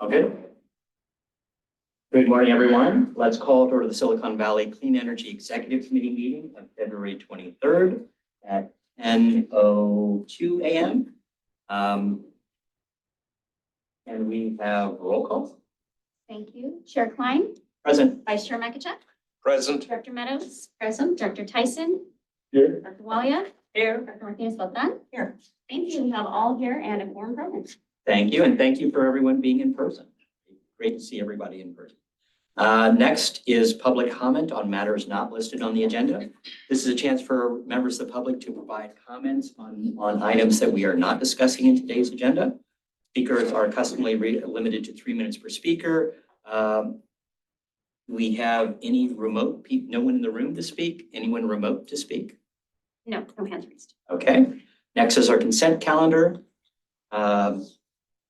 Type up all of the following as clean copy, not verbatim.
Okay. Good morning, everyone. Let's call to order the Silicon Valley Clean Energy Executive Committee meeting of February 23rd at 10:02 a.m. And we have roll call. Thank you. Chair Klein, Present. Vice Chair Makachuk, Present. Director Meadows, present, Director Tyson, Here. Dr. Walia, Here. Dr. Martinez-Beltran. Here. Thank you. We have all here and a quorum present. Thank you, and thank you for everyone being in person. Great to see everybody in person. Next is public comment on matters not listed on the agenda. This is a chance for members of the public to provide comments on items that we are not discussing in today's agenda. Speakers are customarily limited to 3 minutes per speaker. We have any remote people, no one in the room to speak? Anyone remote to speak? No hands raised. Okay. Next is our consent calendar.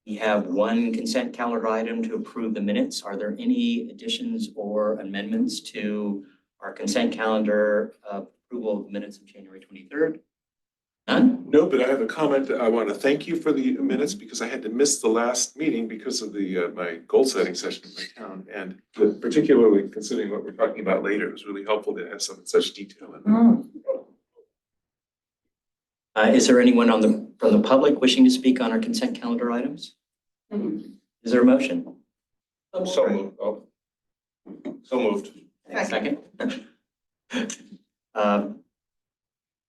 We have one consent calendar item to approve the minutes. Are there any additions or amendments to our consent calendar approval of minutes of January 23rd? None? No, but I have a comment. I want to thank you for the minutes because I had to miss the last meeting because of the my goal setting session in my town. And particularly considering what we're talking about later, it was really helpful to have some such detail in there. Is there anyone from the public wishing to speak on our consent calendar items? Is there a motion? So moved. Oh. So moved. Second.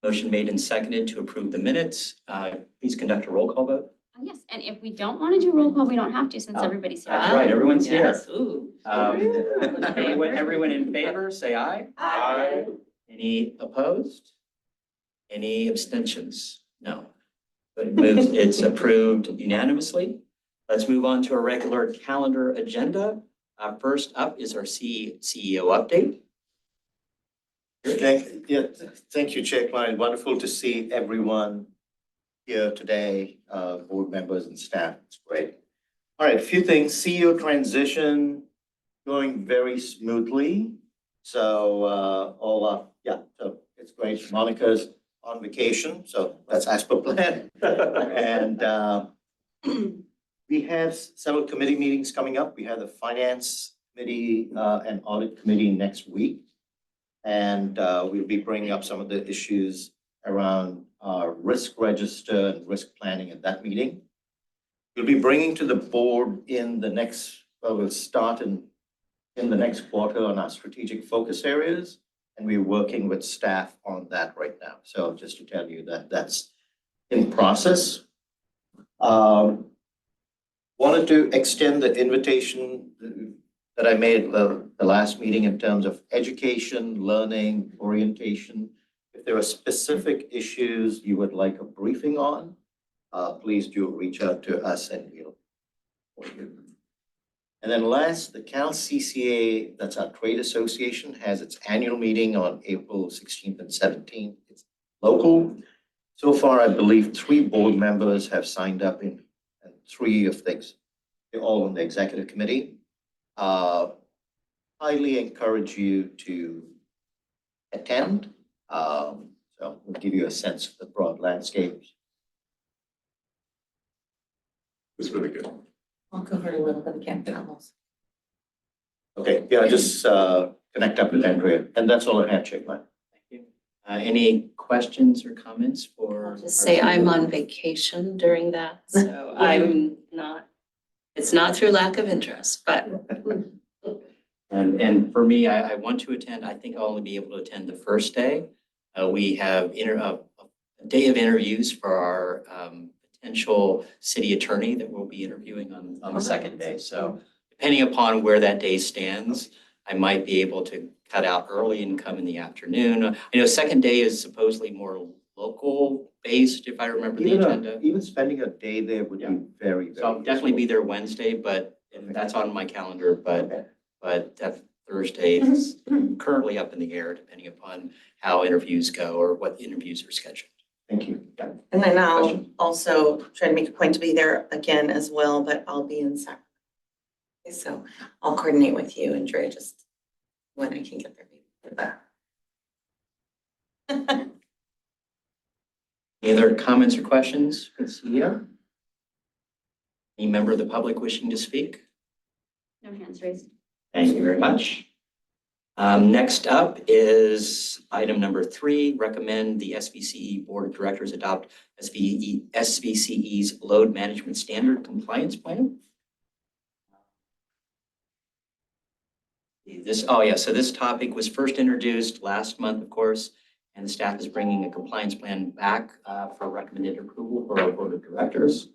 Motion made and seconded to approve the minutes. Please conduct a roll call vote. Yes, and if we don't want to do roll call, we don't have to since everybody's here. That's right, everyone's here. Yes, ooh. Everyone in favor, say aye. Aye. Any opposed? Any abstentions? No. But it's approved unanimously. Let's move on to our regular calendar agenda. First up is our CEO update. Thank you, Chair Klein. Wonderful to see everyone here today, board members and staff. It's great. All right, a few things. CEO transition going very smoothly. So so it's great. Monica's on vacation, so that's as per plan. And we have several committee meetings coming up. We have the Finance Committee and Audit Committee next week. And we'll be bringing up some of the issues around our risk register and risk planning at that meeting. We'll be bringing to the board in the next, we'll start in the next quarter on our strategic focus areas. And we're working with staff on that right now. So just to tell you that that's in process. Wanted to extend the invitation that I made the last meeting in terms of education, learning, orientation. If there are specific issues you would like a briefing on, please do reach out to us and we'll for you. And then last, the Cal CCA, that's our trade association, has its annual meeting on April 16th and 17th. It's local. So far, I believe 3 board members have signed up and 3 of things. They're all on the executive committee. Highly encourage you to attend. So we'll give you a sense of the broad landscape. It's really good. I'll cover a little bit of campaign also. Okay, yeah, just connect up with Andrea, and that's all I had, Chair Klein. Thank you. Any questions or comments for? I'll just say I'm on vacation during that, so I'm not, it's not through lack of interest, but. And for me, I want to attend. I think I'll only be able to attend the first day. We have a day of interviews for our potential city attorney that we'll be interviewing on the second day. So depending upon where that day stands, I might be able to cut out early and come in the afternoon. I know second day is supposedly more local based, if I remember the agenda. Even spending a day there would be very, very. So I'll definitely be there Wednesday, but that's on my calendar, but that Thursday is currently up in the air depending upon how interviews go or what interviews are scheduled. Thank you. And then I'll Question? also try to make a point to be there again as well, but I'll be in Sacramento. So I'll coordinate with you and Dre just when I can get there. Any other comments or questions for the CEO? Any member of the public wishing to speak? No hands raised. Thank you very much. Next up is item number 3, recommend the SVCE Board of Directors adopt SVCE's Load Management Standard Compliance Plan. So this topic was first introduced last month, of course, and the staff is bringing a compliance plan back for recommended approval for our Board of Directors.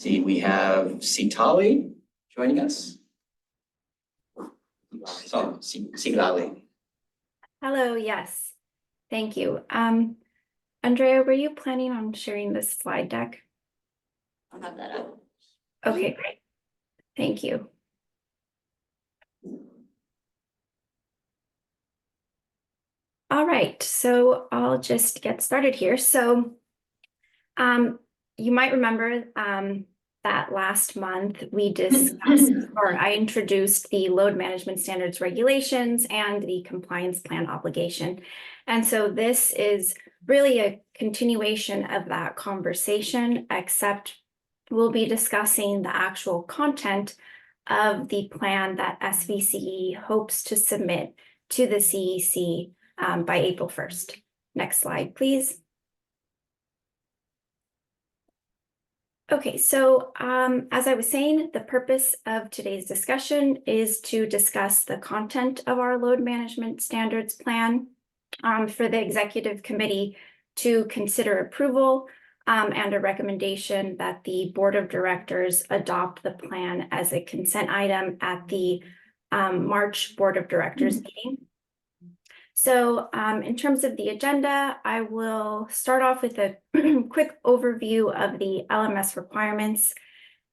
We have Sitali joining us. So, Siglali. Hello, yes, thank you. Andrea, were you planning on sharing this slide deck? I'll have that up. Okay, great. Thank you. All right, so I'll just get started here. So you might remember that last month we discussed, or I introduced the load management standards regulations and the compliance plan obligation. And so this is really a continuation of that conversation, except we'll be discussing the actual content of the plan that SVCE hopes to submit to the CEC by April 1st. Next slide, please. Okay, so as I was saying, the purpose of today's discussion is to discuss the content of our load management standards plan for the executive committee to consider approval and a recommendation that the board of directors adopt the plan as a consent item at the March board of directors meeting. So in terms of the agenda, I will start off with a quick overview of the LMS requirements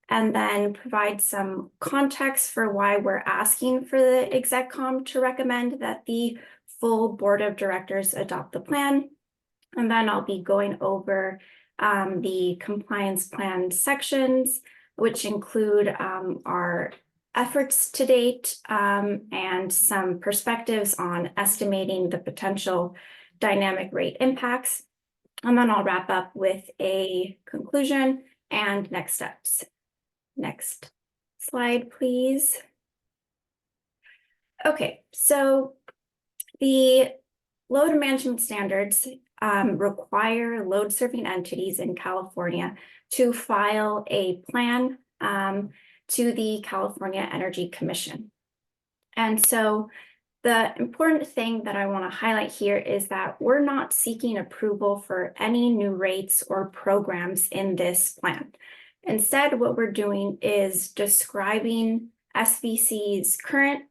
and then provide some context for why we're asking for the execcom to recommend that the full board of directors adopt the plan. And then I'll be going over the compliance plan sections, which include our efforts to date and some perspectives on estimating the potential dynamic rate impacts. And then I'll wrap up with a conclusion and next steps. Next slide, please. Okay, so the load management standards require load serving entities in California to file a plan to the California Energy Commission. And so the important thing that I want to highlight here is that we're not seeking approval for any new rates or programs in this plan. Instead, what we're doing is describing SVC's current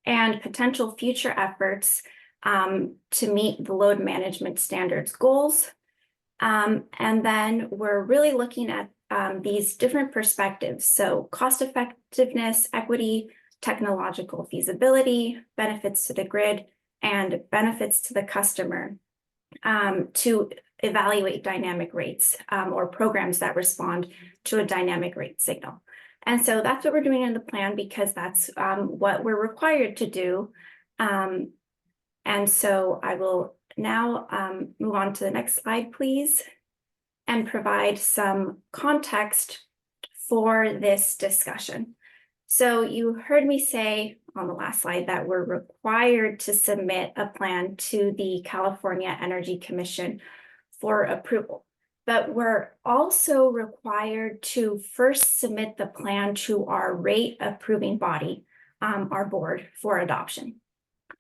and potential future efforts to meet the load management standards goals. And then we're really looking at these different perspectives. So cost effectiveness, equity, technological feasibility, benefits to the grid, and benefits to the customer to evaluate dynamic rates or programs that respond to a dynamic rate signal. And so that's what we're doing in the plan because that's what we're required to do. And so I will now move on to the next slide, please, and provide some context for this discussion. So you heard me say on the last slide that we're required to submit a plan to the California Energy Commission for approval, but we're also required to first submit the plan to our rate approving body, our board, for adoption.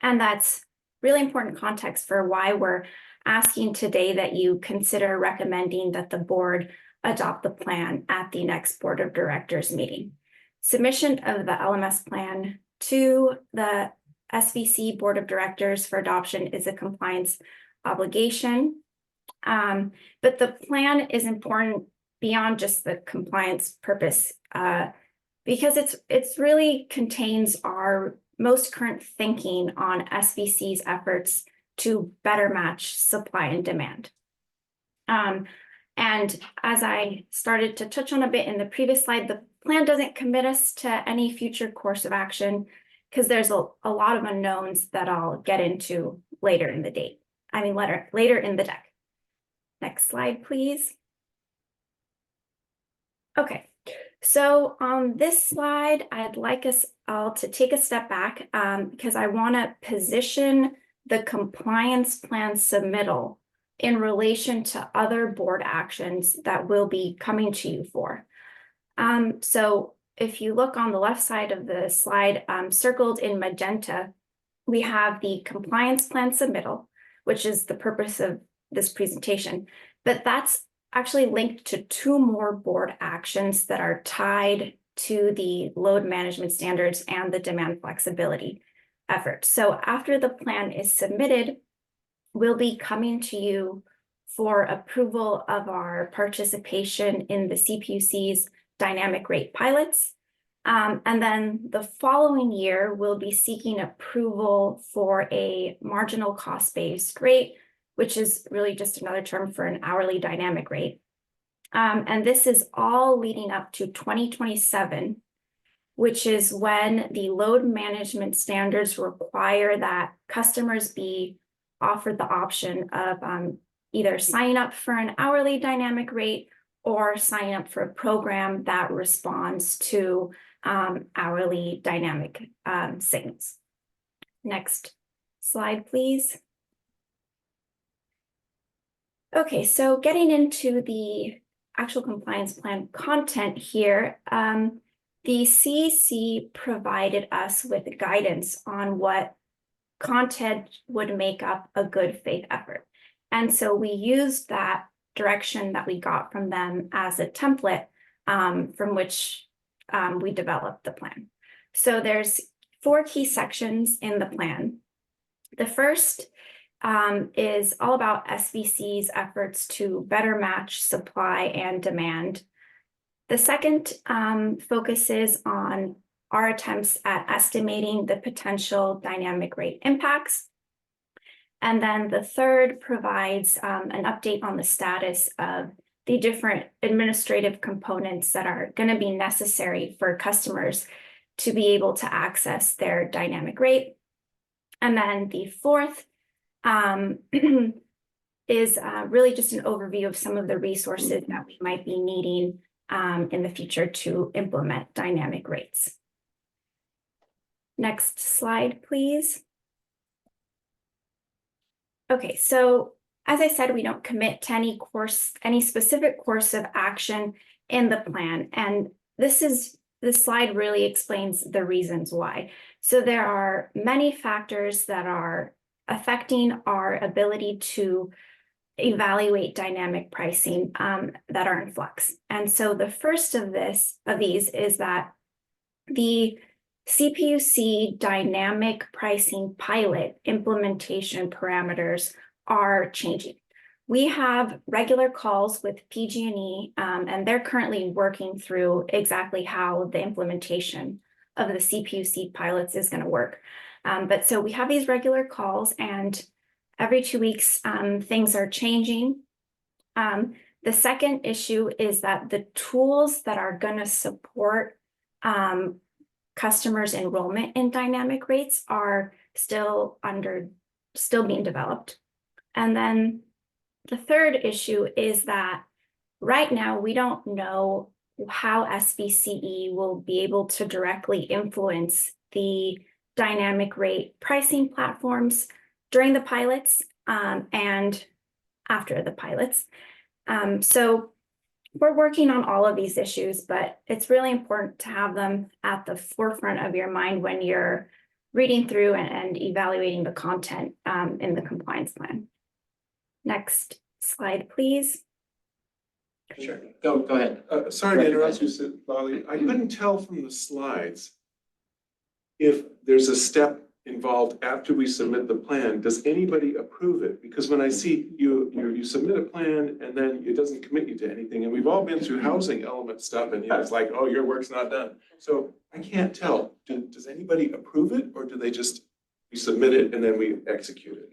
And that's really important context for why we're asking today that you consider recommending that the board adopt the plan at the next board of directors meeting. Submission of the LMS plan to the SVC board of directors for adoption is a compliance obligation. But the plan is important beyond just the compliance purpose because it's really contains our most current thinking on SVC's efforts to better match supply and demand. And as I started to touch on a bit in the previous slide, the plan doesn't commit us to any future course of action because there's a lot of unknowns that I'll get into later in the later in the deck. Next slide, please. Okay, So on this slide, I'd like us all to take a step back because I want to position the compliance plan submittal in relation to other board actions that we'll be coming to you for. So if you look on the left side of the slide, circled in magenta, we have the compliance plan submittal, which is the purpose of this presentation, but that's actually linked to two more board actions that are tied to the load management standards and the demand flexibility effort. So after the plan is submitted, we'll be coming to you for approval of our participation in the CPUC's dynamic rate pilots. And then the following year, we'll be seeking approval for a marginal cost-based rate, which is really just another term for an hourly dynamic rate. And this is all leading up to 2027, which is when the load management standards require that customers be offered the option of either signing up for an hourly dynamic rate or signing up for a program that responds to hourly dynamic signals. Next slide, please. Okay, so getting into the actual compliance plan content here, the CEC provided us with guidance on what content would make up a good faith effort. And so we used that direction that we got from them as a template from which we developed the plan. So there's 4 key sections in the plan. The first is all about SVCE's efforts to better match supply and demand. The second focuses on our attempts at estimating the potential dynamic rate impacts. And then the third provides an update on the status of the different administrative components that are going to be necessary for customers to be able to access their dynamic rate. And then the fourth is really just an overview of some of the resources that we might be needing in the future to implement dynamic rates. Next slide, please. Okay, so as I said, we don't commit to any specific course of action in the plan. And this slide really explains the reasons why. So there are many factors that are affecting our ability to evaluate dynamic pricing that are in flux. And so the first of these is that the CPUC dynamic pricing pilot implementation parameters are changing. We have regular calls with PG&E, and they're currently working through exactly how the implementation of the CPUC pilots is going to work. But so we have these regular calls, and every 2 weeks, things are changing. The second issue is that the tools that are going to support customers' enrollment in dynamic rates are still being developed. And then the third issue is that right now we don't know how SVCE will be able to directly influence the dynamic rate pricing platforms during the pilots and after the pilots. So we're working on all of these issues, but it's really important to have them at the forefront of your mind when you're reading through and evaluating the content in the compliance plan. Next slide, please. Sure, go ahead. Sorry to interrupt you, Lolly. I couldn't tell from the slides if there's a step involved after we submit the plan. Does anybody approve it? Because when I see you submit a plan and then it doesn't commit you to anything, and we've all been through housing element stuff, and it's like, oh, your work's not done. So I can't tell. Does anybody approve it, or do they just we submit it and then we execute it?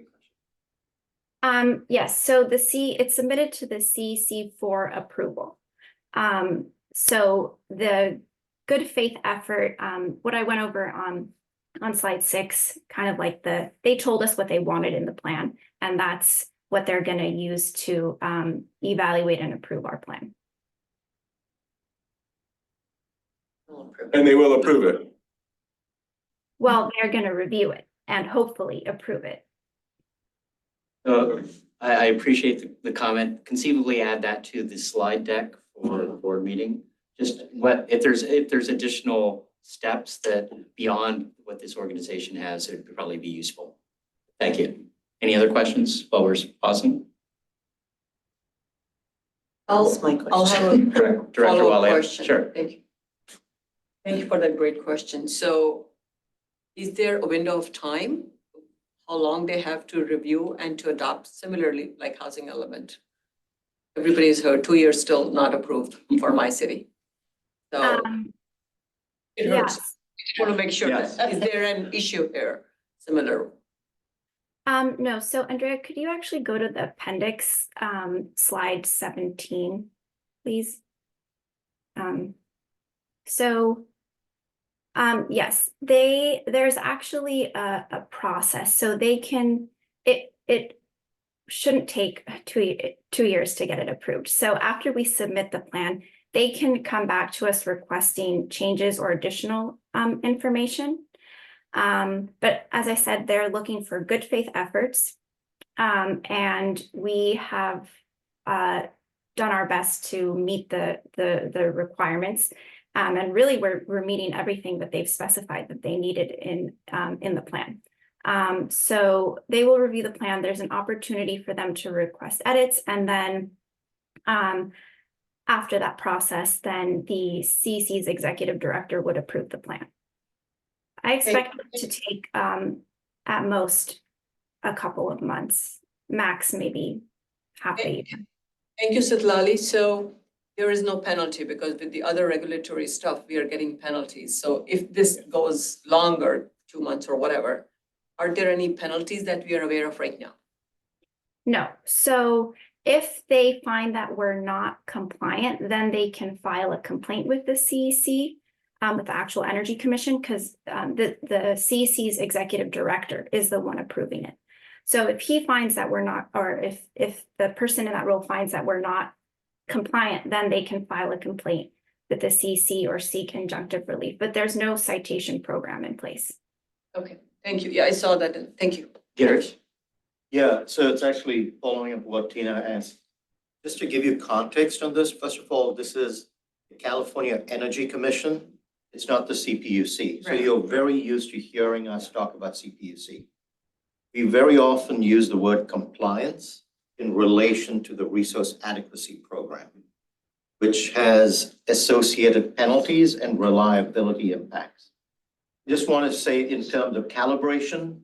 Yes, so it's submitted to the CEC for approval. So the good faith effort, what I went over on slide 6, kind of like they told us what they wanted in the plan, and that's what they're going to use to evaluate and approve our plan. And they will approve it. Well, they're gonna review it and hopefully approve it. I appreciate the comment. Conceivably add that to the slide deck for the board meeting. Just if there's additional steps that beyond what this organization has, it would probably be useful. Thank you. Any other questions while we're pausing? That's my I'll question. have a Director follow-up Wale. question. Sure. Thank you. Thank you for that great question. So is there a window of time? How long they have to review and to adopt, similarly like housing element? Everybody's heard 2 years still not approved for my city. So it hurts. Yes. I want to make sure Yes. that, is there an issue here similar? No, so Andrea, could you actually go to the appendix, slide 17, please? Yes, there's actually a process, so they can, it shouldn't take 2 years to get it approved. So after we submit the plan, they can come back to us requesting changes or additional information. But as I said, they're looking for good faith efforts. And we have done our best to meet the requirements. And really we're meeting everything that they've specified that they needed in the plan. So they will review the plan. There's an opportunity for them to request edits, and then after that process, then the CC's executive director would approve the plan. I expect it to take at most a couple of months, max maybe half a year. Thank you, Sitlali. So there is no penalty because with the other regulatory stuff, we are getting penalties. So if this goes longer, 2 months or whatever, are there any penalties that we are aware of right now? No, so if they find that we're not compliant, then they can file a complaint with the CEC, with the actual Energy Commission, because the CEC's executive director is the one approving it. So if he finds that we're not, or if the person in that role finds that we're not compliant, then they can file a complaint with the CEC or seek injunctive relief, but there's no citation program in place. Okay, thank you. Yeah, I saw that. Thank you. Girish? Yeah, so it's actually following up what Tina asked. Just to give you context on this, first of all, this is the California Energy Commission. It's not the CPUC. So Right. you're very used to hearing us talk about CPUC. We very often use the word compliance in relation to the resource adequacy program, which has associated penalties and reliability impacts. Just want to say in terms of calibration,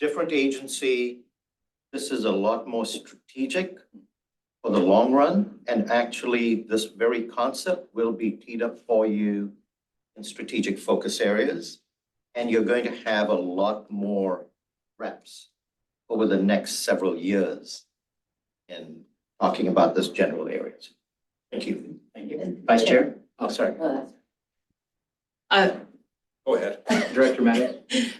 different agency, this is a lot more strategic for the long run. And actually, this very concept will be teed up for you in strategic focus areas. And you're going to have a lot more reps over the next several years in talking about this general areas. Thank you. Thank you. Vice Chair? Oh, sorry. Go ahead. Director Mattis?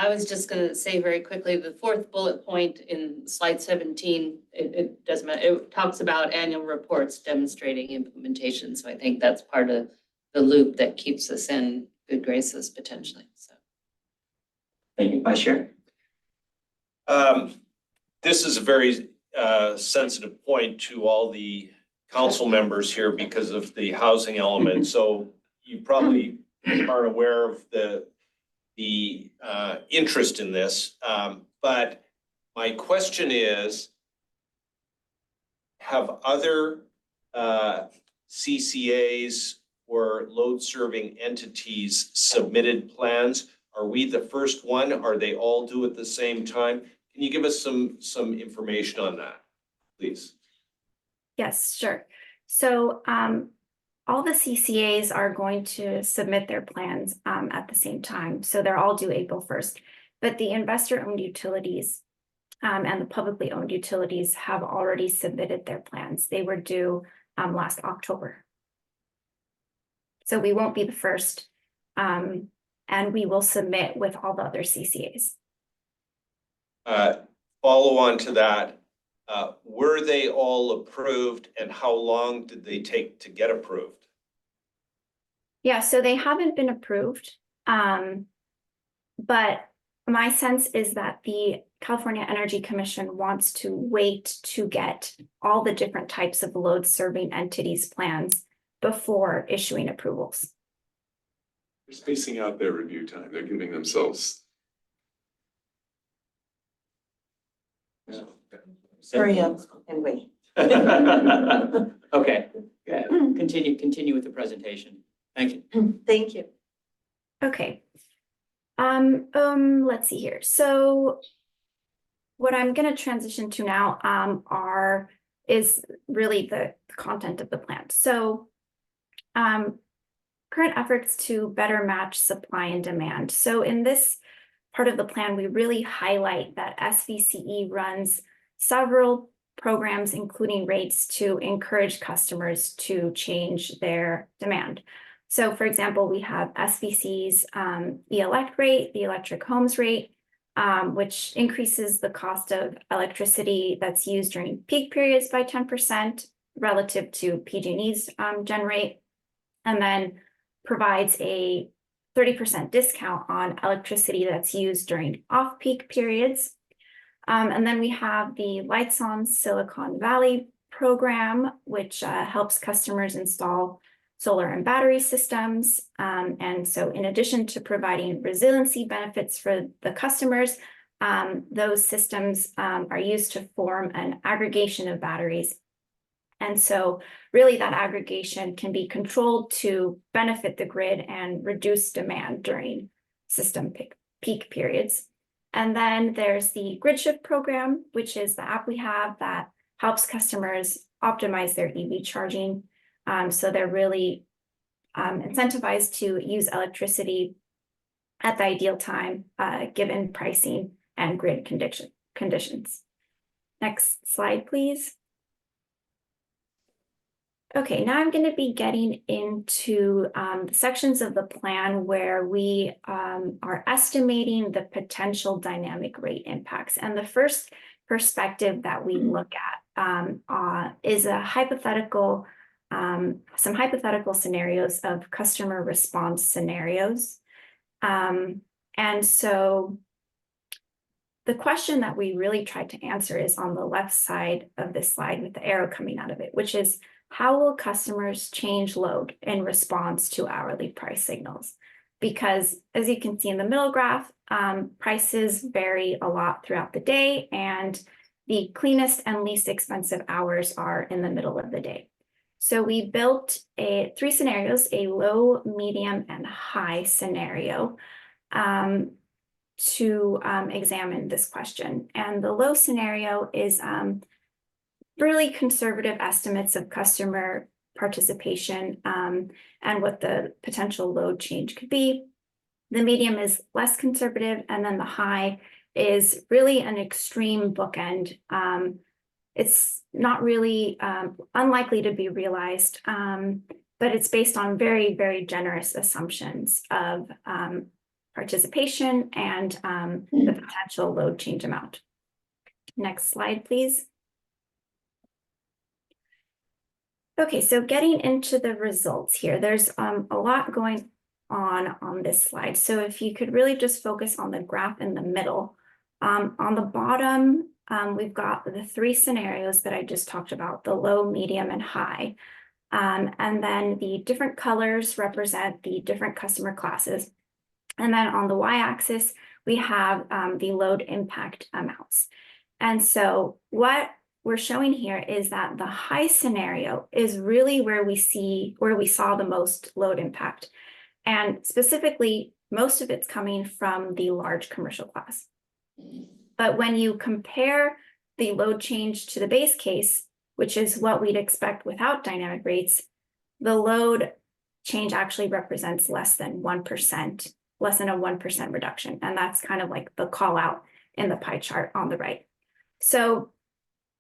I was just gonna say very quickly, the fourth bullet point in slide 17, it doesn't matter, it talks about annual reports demonstrating implementation. So I think that's part of the loop that keeps us in good graces potentially, so. Thank you, Vice Chair. This is a very sensitive point to all the council members here because of the housing element. So you probably are aware of the interest in this. But my question is, have other CCAs or load serving entities submitted plans? Are we the first one? Are they all due at the same time? Can you give us some information on that, please? Yes, sure. So all the CCAs are going to submit their plans at the same time. So they're all due April 1st. But the investor-owned utilities and the publicly owned utilities have already submitted their plans. They were due last October. So we won't be the first, and we will submit with all the other CCAs. Follow on to that, were they all approved and how long did they take to get approved? Yeah, so they haven't been approved. But my sense is that the California Energy Commission wants to wait to get all the different types of load serving entities plans before issuing approvals. They're spacing out their review time. They're giving themselves. Hurry up and wait. Okay, yeah, continue with the presentation. Thank you. Thank you. Okay. Let's see here. So what I'm gonna transition to now is really the content of the plan. So current efforts to better match supply and demand. So in this part of the plan, we really highlight that SVCE runs several programs, including rates, to encourage customers to change their demand. So for example, we have SVC's e-elect rate, the electric homes rate, which increases the cost of electricity that's used during peak periods by 10% relative to PG&E's gen rate, and then provides a 30% discount on electricity that's used during off-peak periods. And then we have the Lights on Silicon Valley program, which helps customers install solar and battery systems. And so in addition to providing resiliency benefits for the customers, those systems are used to form an aggregation of batteries. And so really that aggregation can be controlled to benefit the grid and reduce demand during system peak periods. And then there's the Grid Shift program, which is the app we have that helps customers optimize their EV charging. So they're really incentivized to use electricity at the ideal time, given pricing and grid conditions. Next slide, please. Okay, now I'm going to be getting into the sections of the plan where we are estimating the potential dynamic rate impacts. And the first perspective that we look at is a hypothetical, some hypothetical scenarios of customer response scenarios. And so the question that we really tried to answer is on the left side of this slide with the arrow coming out of it, which is, how will customers change load in response to hourly price signals? Because as you can see in the middle graph, prices vary a lot throughout the day, and the cleanest and least expensive hours are in the middle of the day. So we built three scenarios, a low, medium, and high scenario to examine this question. And the low scenario is really conservative estimates of customer participation and what the potential load change could be. The medium is less conservative, and then the high is really an extreme bookend. It's not really unlikely to be realized, but it's based on very, very generous assumptions of participation and the potential load change amount. Next slide, please. Okay, so getting into the results here, there's a lot going on this slide. So if you could really just focus on the graph in the middle. On the bottom, we've got the three scenarios that I just talked about, the low, medium, and high. And then the different colors represent the different customer classes. And then on the y-axis, we have the load impact amounts. And so what we're showing here is that the high scenario is really where we saw the most load impact. And specifically, most of it's coming from the large commercial class. But when you compare the load change to the base case, which is what we'd expect without dynamic rates, the load change actually represents less than 1%, less than a 1% reduction. And that's kind of like the call out in the pie chart on the right. So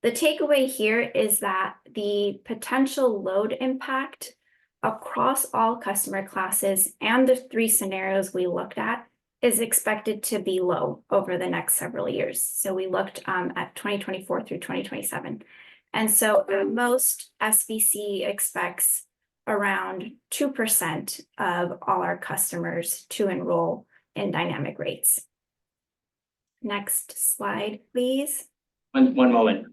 the takeaway here is that the potential load impact across all customer classes and the three scenarios we looked at is expected to be low over the next several years. So we looked at 2024 through 2027. And so most SVC expects around 2% of all our customers to enroll in dynamic rates. Next slide, please. One moment.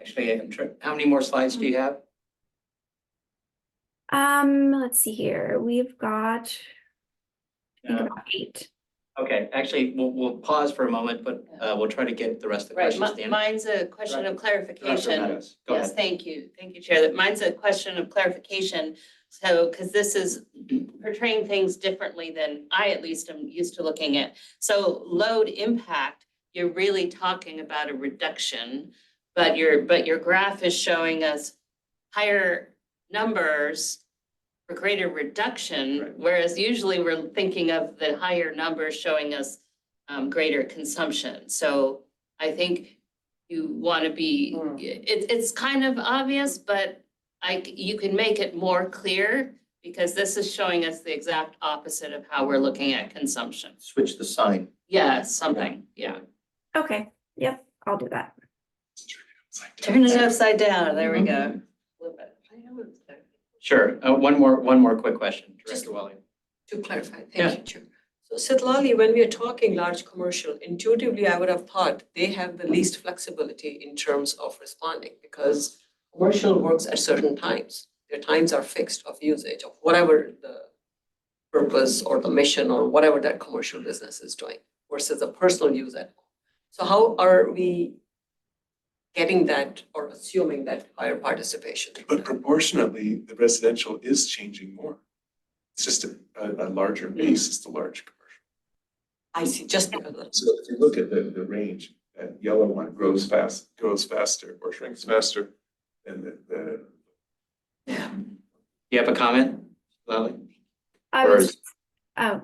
Actually, how many more slides do you have? Let's see here. We've got, I think, No. about 8. Okay, actually, we'll pause for a moment, but we'll try to get the rest of the Right, questions. Dan? mine's a question of clarification. Director, go Yes, ahead. thank you. Thank you, Chair. That mine's a question of clarification. So, because this is portraying things differently than I at least am used to looking at. So load impact, you're really talking about a reduction, but your graph is showing us higher numbers for greater reduction, Right. whereas usually we're thinking of the higher numbers showing us greater consumption. So I think you want to be, it's kind of obvious, but you can make it more clear because this is showing us the exact opposite of how we're looking at consumption. Switch the sign. Yeah, something, yeah. Okay, yep, I'll do that. Turn it upside down, there we go. Flip it. Sure. One more quick question, Just- Director Wally. To clarify, Yeah. thank you, Chair. So Sitlali, when we are talking large commercial, intuitively, I would have thought they have the least flexibility in terms of responding because commercial works at certain times. Their times are fixed of usage of whatever the purpose or the mission or whatever that commercial business is doing versus a personal use at home. So how are we getting that or assuming that higher participation? But proportionately, the residential is changing more. It's just a larger base, it's the large commercial. I see, just because of So if you look at the range, that yellow one grows faster or shrinks faster than the. Yeah. Do you have a comment, Lally? I Or was, is- oh,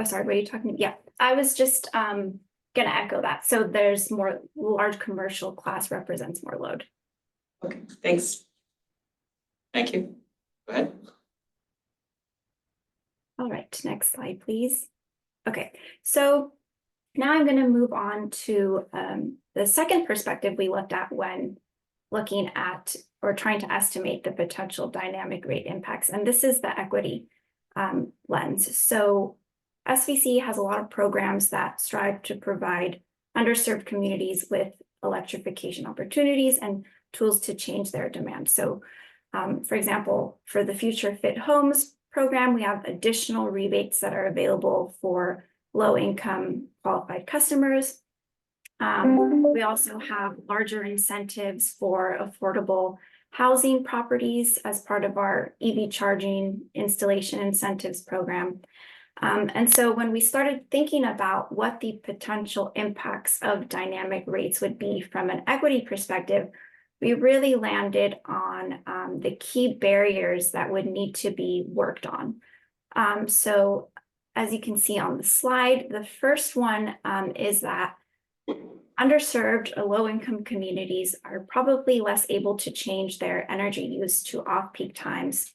sorry, were you talking? Yeah, I was just gonna echo that. So there's more large commercial class represents more load. Okay, thanks. Thank you. Go ahead. All right, next slide, please. Okay, so now I'm going to move on to the second perspective we looked at when looking at or trying to estimate the potential dynamic rate impacts, and this is the equity lens. So SVCE has a lot of programs that strive to provide underserved communities with electrification opportunities and tools to change their demand. So for example, for the Future Fit Homes program, we have additional rebates that are available for low-income qualified customers. We also have larger incentives for affordable housing properties as part of our EV charging installation incentives program. And so when we started thinking about what the potential impacts of dynamic rates would be from an equity perspective, we really landed on the key barriers that would need to be worked on. So as you can see on the slide, the first one is that underserved or low-income communities are probably less able to change their energy use to off-peak times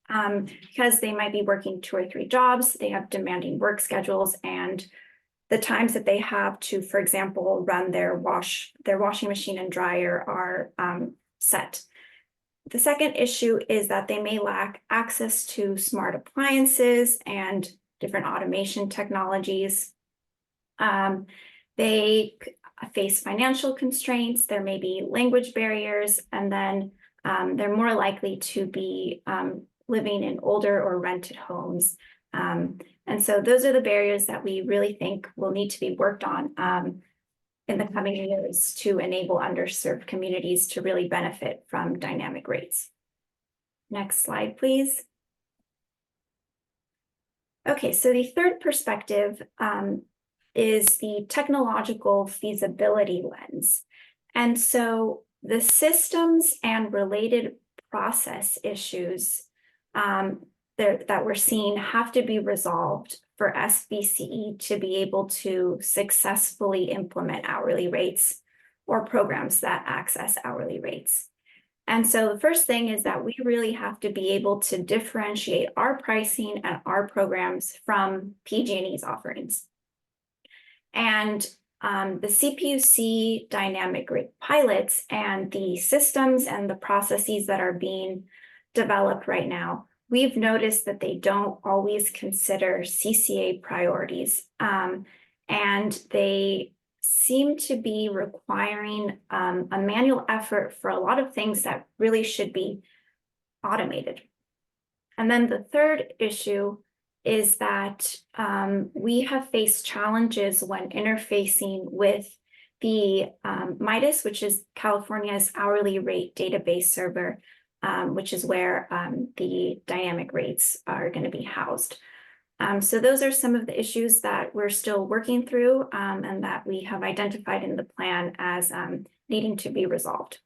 because they might be working 2 or 3 jobs, they have demanding work schedules, and the times that they have to, for example, run their washing machine and dryer are set. The second issue is that they may lack access to smart appliances and different automation technologies. They face financial constraints, there may be language barriers, and then they're more likely to be living in older or rented homes. And so those are the barriers that we really think will need to be worked on in the coming years to enable underserved communities to really benefit from dynamic rates. Next slide, please. Okay, so the third perspective is the technological feasibility lens. And so the systems and related process issues that we're seeing have to be resolved for SVCE to be able to successfully implement hourly rates or programs that access hourly rates. And so the first thing is that we really have to be able to differentiate our pricing and our programs from PG&E's offerings. And the CPUC dynamic rate pilots and the systems and the processes that are being developed right now, we've noticed that they don't always consider CCA priorities. And they seem to be requiring a manual effort for a lot of things that really should be automated. And then the third issue is that we have faced challenges when interfacing with the MIDAS, which is California's hourly rate database server, which is where the dynamic rates are going to be housed. So those are some of the issues that we're still working through and that we have identified in the plan as needing to be resolved.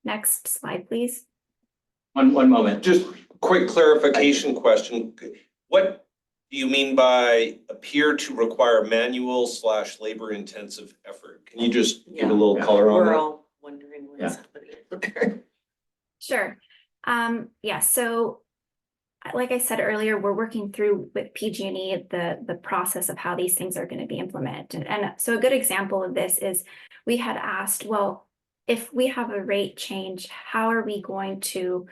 Next slide, please. One moment. Just quick clarification question. What do you mean by appear to require manual / labor intensive effort? Can you just give a little color on We're that? all wondering what is happening. Sure. Yeah, so like I said earlier, we're working through with PG&E the process of how these things are going to be implemented. And so a good example of this is we had asked, well, if we have a rate change, how are we going to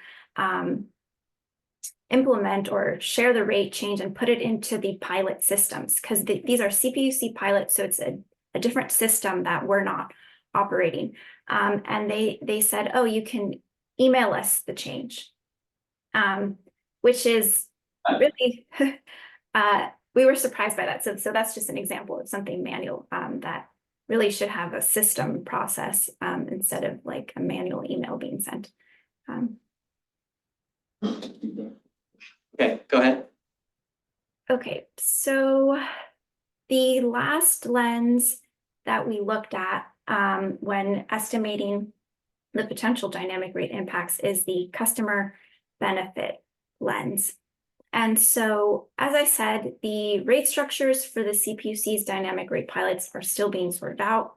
implement or share the rate change and put it into the pilot systems? Because these are CPUC pilots, so it's a different system that we're not operating. And they said, oh, you can email us the change, which is really, we were surprised by that. So that's just an example of something manual that really should have a system process instead of like a manual email being sent. Okay, go ahead. Okay, so the last lens that we looked at when estimating the potential dynamic rate impacts is the customer benefit lens. And so, as I said, the rate structures for the CPUC's dynamic rate pilots are still being sorted out.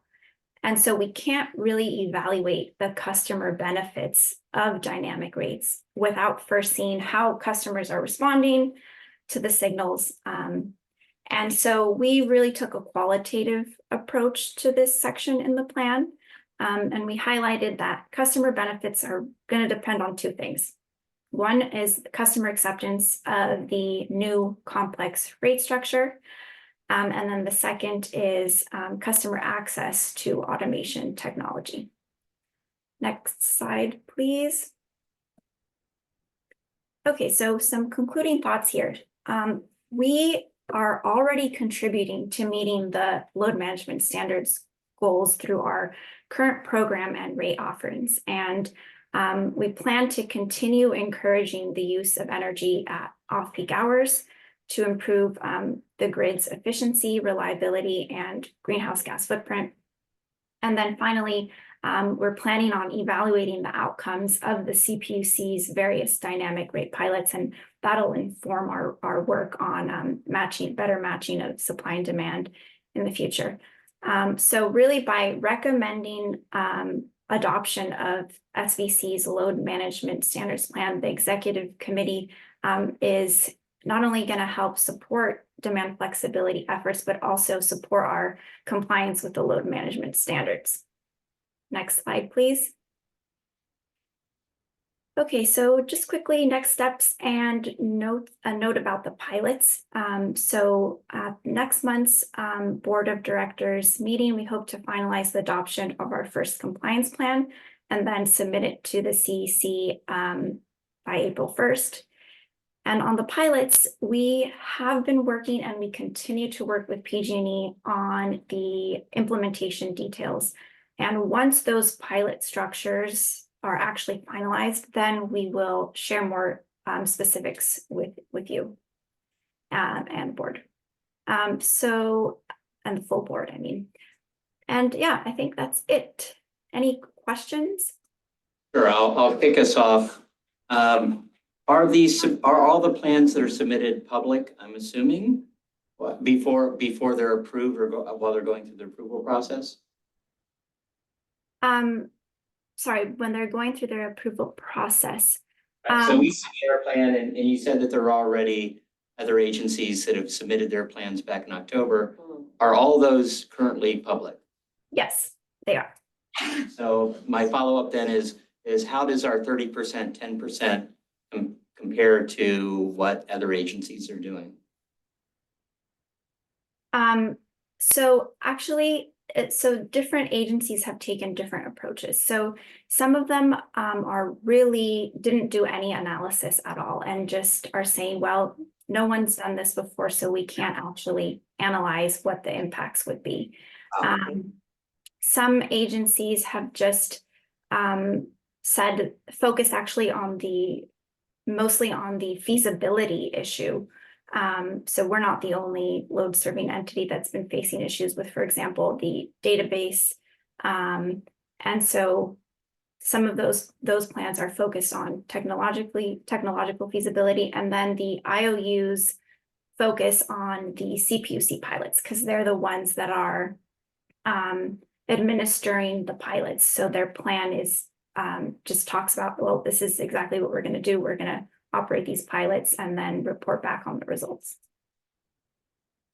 And so we can't really evaluate the customer benefits of dynamic rates without first seeing how customers are responding to the signals. And so we really took a qualitative approach to this section in the plan. And we highlighted that customer benefits are going to depend on two things. One is customer acceptance of the new complex rate structure. And then the second is customer access to automation technology. Next slide, please. Okay, so some concluding thoughts here. We are already contributing to meeting the load management standards goals through our current program and rate offerings. And we plan to continue encouraging the use of energy at off-peak hours to improve the grid's efficiency, reliability, and greenhouse gas footprint. And then finally, we're planning on evaluating the outcomes of the CPUC's various dynamic rate pilots, and that'll inform our work on better matching of supply and demand in the future. So really by recommending adoption of SVCE's load management standards plan, the executive committee is not only going to help support demand flexibility efforts, but also support our compliance with the load management standards. Next slide, please. Okay, so just quickly, next steps and a note about the pilots. So next month's Board of Directors meeting, we hope to finalize the adoption of our first compliance plan and then submit it to the CEC by April 1st. And on the pilots, we have been working and we continue to work with PG&E on the implementation details. And once those pilot structures are actually finalized, then we will share more specifics with you and board. And the full board, I mean. And yeah, I think that's it. Any questions? Sure, I'll kick us off. Are all the plans that are submitted public, I'm assuming, before they're approved or while they're going through the approval process? Sorry, when they're going through their approval process. So we submit our plan and you said that there are already other agencies that have submitted their plans back in October. Are all those currently public? Yes, they are. So my follow-up then is is how does our 30%, 10% compare to what other agencies are doing? So actually, so different agencies have taken different approaches. So some of them are really didn't do any analysis at all and just are saying, well, no one's done this before, so we can't actually analyze what the impacts would be. Some agencies have just said focus actually on mostly on the feasibility issue. So we're not the only load serving entity that's been facing issues with, for example, the database. And so some of those plans are focused on technological feasibility, and then the IOUs focus on the CPUC pilots because they're the ones that are administering the pilots. So their plan is just talks about, well, this is exactly what we're going to do. We're going to operate these pilots and then report back on the results.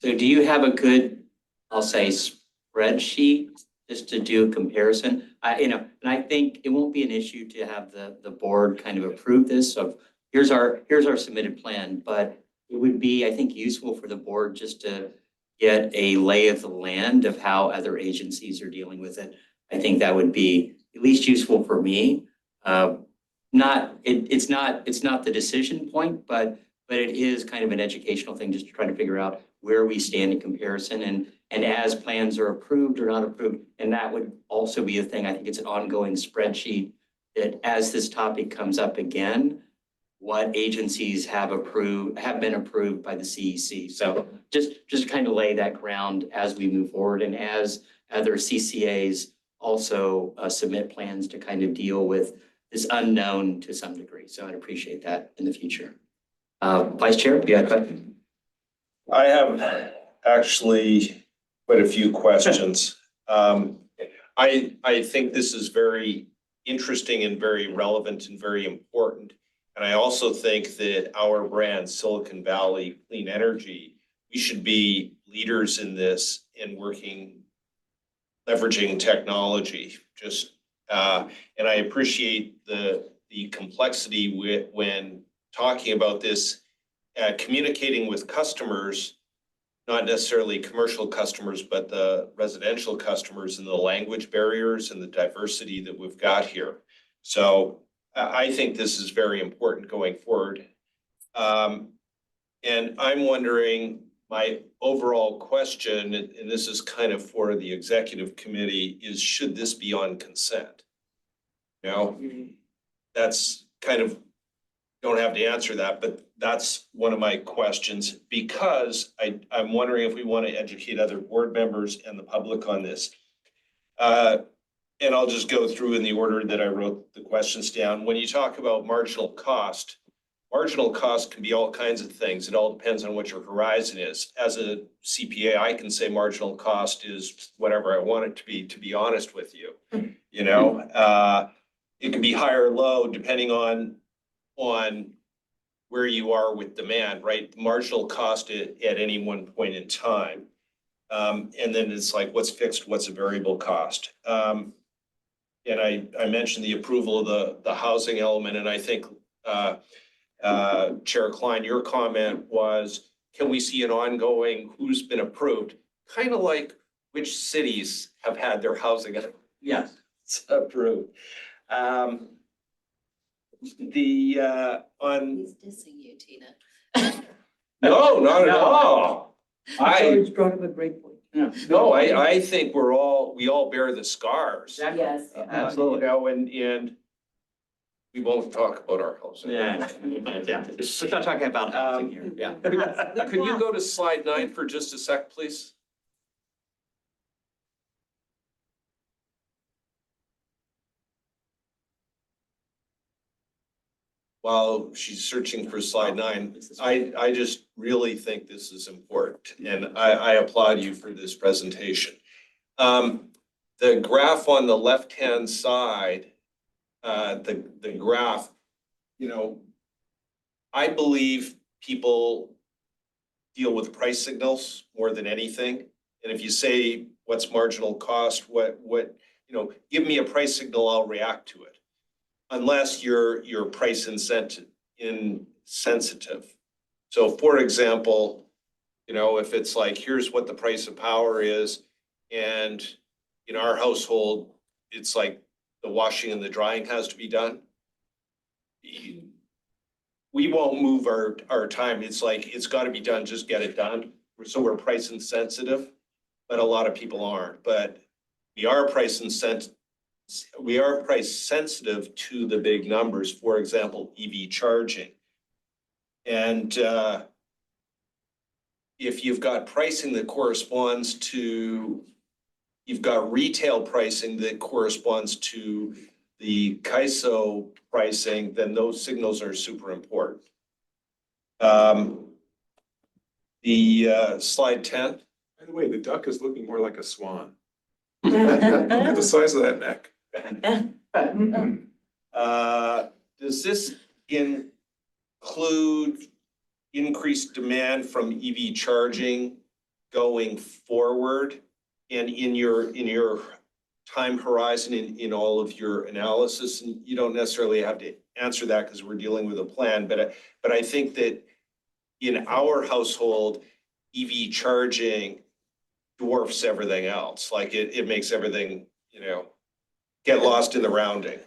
So do you have a good, I'll say, spreadsheet just to do a comparison? And I think it won't be an issue to have the board kind of approve this. So here's our submitted plan, but it would be, I think, useful for the board just to get a lay of the land of how other agencies are dealing with it. I think that would be at least useful for me. It's not the decision point, but it is kind of an educational thing just to try to figure out where we stand in comparison and as plans are approved or not approved. And that would also be a thing. I think it's an ongoing spreadsheet that as this topic comes up again, what agencies have been approved by the CEC. So just kind of lay that ground as we move forward and as other CCAs also submit plans to kind of deal with this unknown to some degree. So I'd appreciate that in the future. Vice Chair, do you have a question? I have actually quite a few questions. I think this is very interesting and very relevant and very important. And I also think that our brand, Silicon Valley Clean Energy, we should be leaders in this and leveraging technology. And I appreciate the complexity when talking about this, communicating with customers, not necessarily commercial customers, but the residential customers and the language barriers and the diversity that we've got here. So I think this is very important going forward. And I'm wondering, my overall question, and this is kind of for the executive committee, is should this be on consent? Now, that's kind of, don't have to answer that, but that's one of my questions because I'm wondering if we want to educate other board members and the public on this. And I'll just go through in the order that I wrote the questions down. When you talk about marginal cost can be all kinds of things. It all depends on what your horizon is. As a CPA, I can say marginal cost is whatever I want it to be honest with you. You know, it can be high or low depending on where you are with demand, right? Marginal cost at any one point in time. And then it's like, what's fixed, what's a variable cost? And I mentioned the approval of the housing element, and I think Chair Klein, your comment was, can we see an ongoing who's been approved? Kind of like which cities have had their housing Yes. approved. He's dissing you, Tina. No, not at all. George brought up a great point. No, I think we all bear the scars. Yes. Absolutely. You know, and we won't talk about our housing. Yeah. Let's not talking about housing here. Yeah. Could you go to slide 9 for just a sec, please? While she's searching for slide 9, I just really think this is important, and I applaud you for this presentation. The graph on the left-hand side, the graph, you know, I believe people deal with price signals more than anything. And if you say, what's marginal cost, what, you know, give me a price signal, I'll react to it. unless you're price insensitive. So for example, if it's like, here's what the price of power is, and in our household, it's like the washing and the drying has to be done. We won't move our time. It's like, it's gotta be done, just get it done. So we're price insensitive, but a lot of people aren't. But we are price sensitive to the big numbers, for example, EV charging. And if you've got pricing that corresponds to, you've got retail pricing that corresponds to the CAISO pricing, then those signals are super important. The slide 10. By the way, the duck is looking more like a swan. Look at the size of that neck. Does this include increased demand from EV charging going forward? And in your time horizon in all of your analysis, and you don't necessarily have to answer that because we're dealing with a plan, but I think that in our household, EV charging dwarfs everything else. Like it makes everything, get lost in the rounding.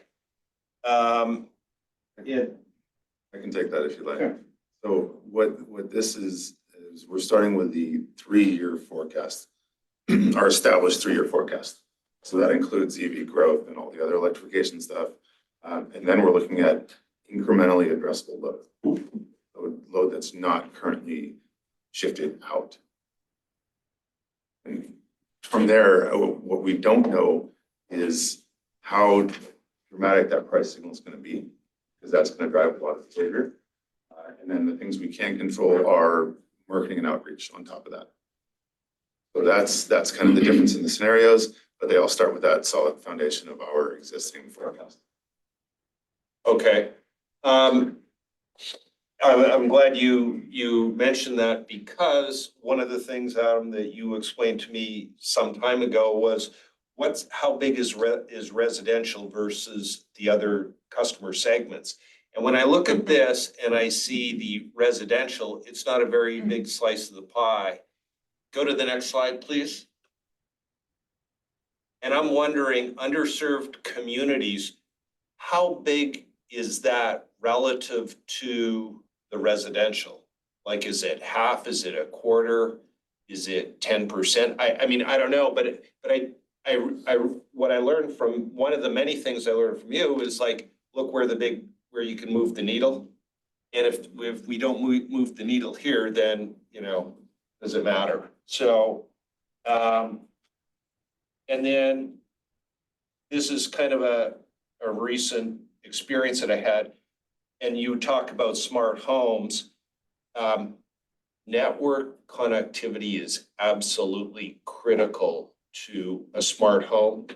Yeah. I can take that if you like. So what this is we're starting with the 3-year forecast, our established 3-year forecast. So that includes EV growth and all the other electrification stuff. And then we're looking at incrementally addressable load that's not currently shifted out. And from there, what we don't know is how dramatic that price signal is going to be, because that's going to drive a lot of behavior. And then the things we can't control are marketing and outreach on top of that. So that's kind of the difference in the scenarios, but they all start with that solid foundation of our existing forecast. Okay. I'm glad you mentioned that, because one of the things, Adam, that you explained to me some time ago was how big is residential versus the other customer segments. And when I look at this and I see the residential, it's not a very big slice of the pie. Go to the next slide, please. And I'm wondering, underserved communities, how big is that relative to the residential? Like, is it half? Is it a quarter? Is it 10%? I mean, I don't know, but what I learned from, one of the many things I learned from you is like, look where you can move the needle. And if we don't move the needle here, then, does it matter? So, and then this is kind of a recent experience that I had, and you talk about smart homes. Network connectivity is absolutely critical to a smart home.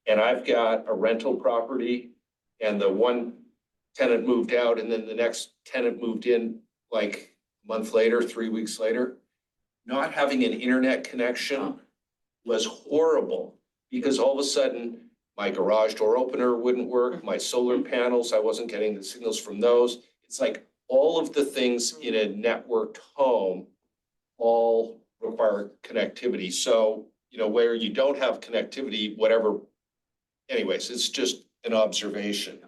And I've got a rental property, and the one tenant moved out, and then the next tenant moved in like a month later, 3 weeks later. Not having an internet connection was horrible, because all of a sudden my garage door opener wouldn't work, my solar panels, I wasn't getting the signals from those. It's like all of the things in a networked home all require connectivity. So, where you don't have connectivity, whatever, anyways, it's just an observation.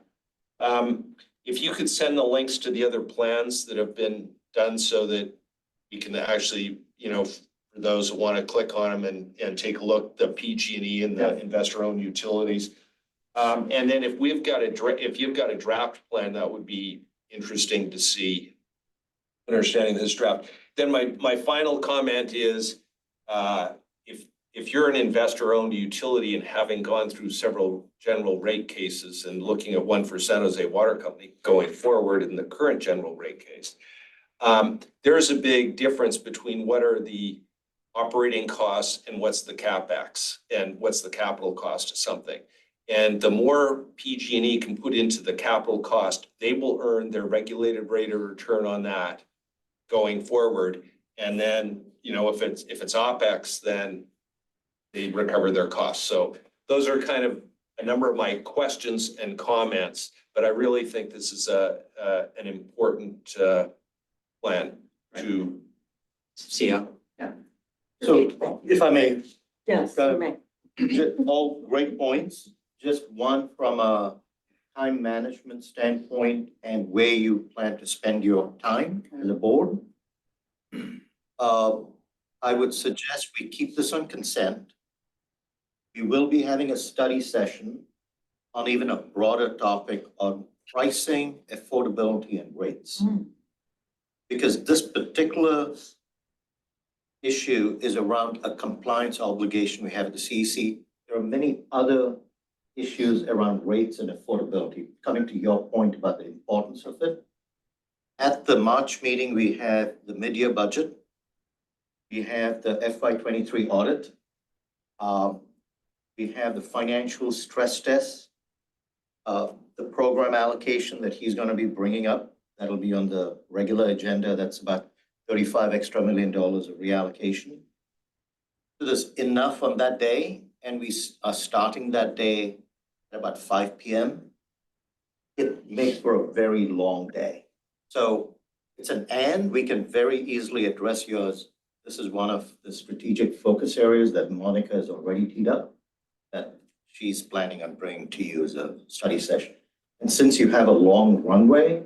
If you could send the links to the other plans that have been done so that you can actually, for those who want to click on them and take a look, the PG&E and the investor-owned utilities. And then if you've got a draft plan, that would be interesting to see, understanding this draft. Then my final comment is, if you're an investor-owned utility and having gone through several general rate cases and looking at one for San Jose Water Company going forward in the current general rate case, there's a big difference between what are the operating costs and what's the CapEx and what's the capital cost of something. And the more PG&E can put into the capital cost, they will earn their regulated rate of return on that going forward. And then, if it's OpEx, then they recover their costs. So those are kind of a number of my questions and comments. but I really think this is an important plan to. See ya. So if I may, Yes, you may. all great points, just one from a time management standpoint and where you plan to spend your time as a board. I would suggest we keep this on consent. We will be having a study session on even a broader topic on pricing, affordability, and rates. Because this particular issue is around a compliance obligation we have at the CEC. There are many other issues around rates and affordability. Coming to your point about the importance of it. At the March meeting, we have the mid-year budget. We have the FY23 audit. We have the financial stress test. The program allocation that he's going to be bringing up, that'll be on the regular agenda. That's about $35 million of reallocation. So there's enough on that day, and we are starting that day at about 5 p.m. It makes for a very long day. So it's an and, we can very easily address yours. This is one of the strategic focus areas that Monica has already teed up, that she's planning on bringing to you as a study session. And since you have a long runway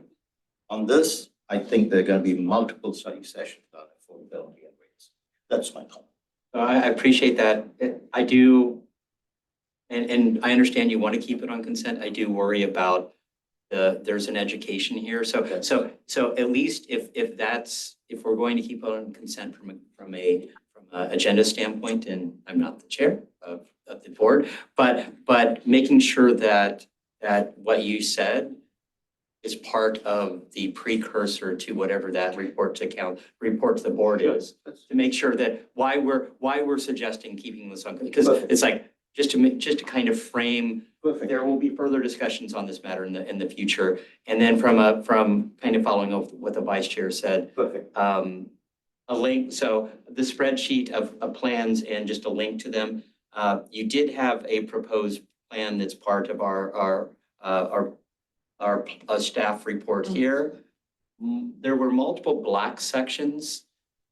on this, I think there are going to be multiple study sessions on affordability and rates. That's my comment. I appreciate that. I do, and I understand you want to keep it on consent. I do worry about there's an education here. So at least if we're going to keep it on consent from a agenda standpoint, and I'm not the chair of the board, but making sure that what you said is part of the precursor to whatever that report to the board is, to make sure that why we're suggesting keeping this on, because it's like, just to kind of frame, there will be further discussions on this matter in the future. And then from kind of following up what the vice chair said, Perfect. a link, so the spreadsheet of plans and just a link to them. You did have a proposed plan that's part of our staff report here. There were multiple black sections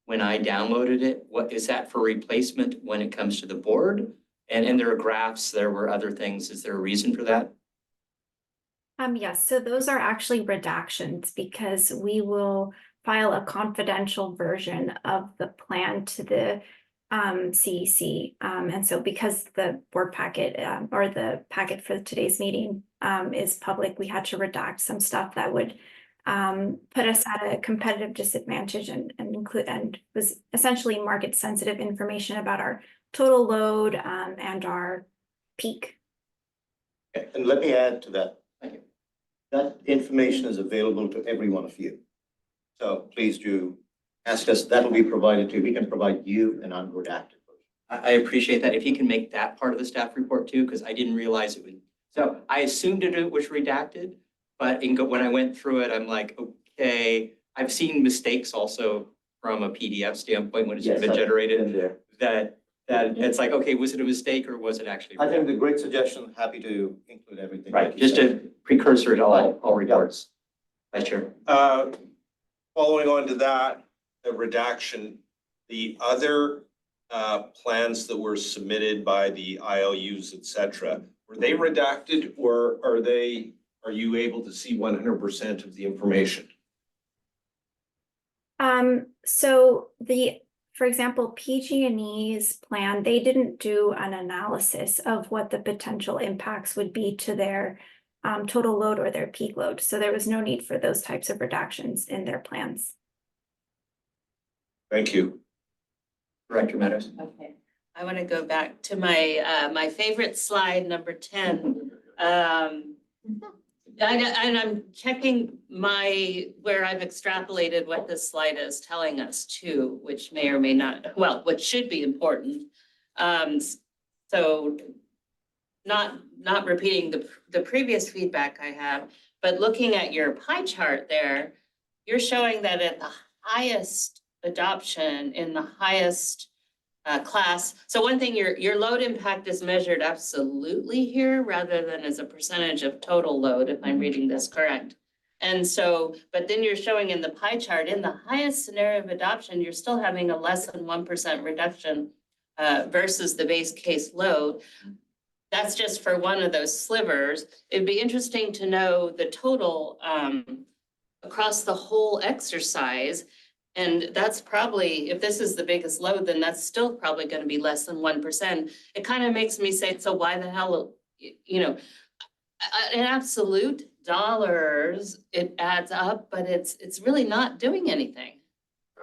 when I downloaded it. What is that for replacement when it comes to the board? And there are graphs, there were other things. Is there a reason for that? Yes, so those are actually redactions because we will file a confidential version of the plan to the CEC. And so because the board packet or the packet for today's meeting is public, we had to redact some stuff that would put us at a competitive disadvantage and was essentially market sensitive information about our total load and our peak. And let me add to that. Thank you. That information is available to every one of you. So please do ask us, that'll be provided to you. We can provide you an unredacted version. I appreciate that. If you can make that part of the staff report too, because I didn't realize it would. So I assumed it was redacted, but when I went through it, I'm like, okay, I've seen mistakes also from a PDF standpoint when it's been generated. That it's like, okay, was it a mistake or was it actually? I think the great suggestion, happy to include everything. Right, like you just said. a precursor to all reports. Vice Chair. Following on to that, the redaction, the other plans that were submitted by the ILUs, et cetera, were they redacted or are you able to see 100% of the information? So for example, PG&E's plan, they didn't do an analysis of what the potential impacts would be to their total load or their peak load. So there was no need for those types of redactions in their plans. Thank you. Director Meadows. Okay, I want to go back to my favorite slide, number 10. And I'm checking where I've extrapolated what this slide is telling us too, which may or may not, well, what should be important. So not repeating the previous feedback I have, but looking at your pie chart there, you're showing that at the highest adoption in the highest class. So one thing, your load impact is measured absolutely here rather than as a percentage of total load, if I'm reading this correct. And so, but then you're showing in the pie chart, in the highest scenario of adoption, you're still having a less than 1% reduction versus the base case load. That's just for one of those slivers. It'd be interesting to know the total across the whole exercise. And that's probably, if this is the biggest load, then that's still probably going to be less than 1%. It kind of makes me say, so why the hell, you know, in absolute dollars, it adds up, but it's really not doing anything.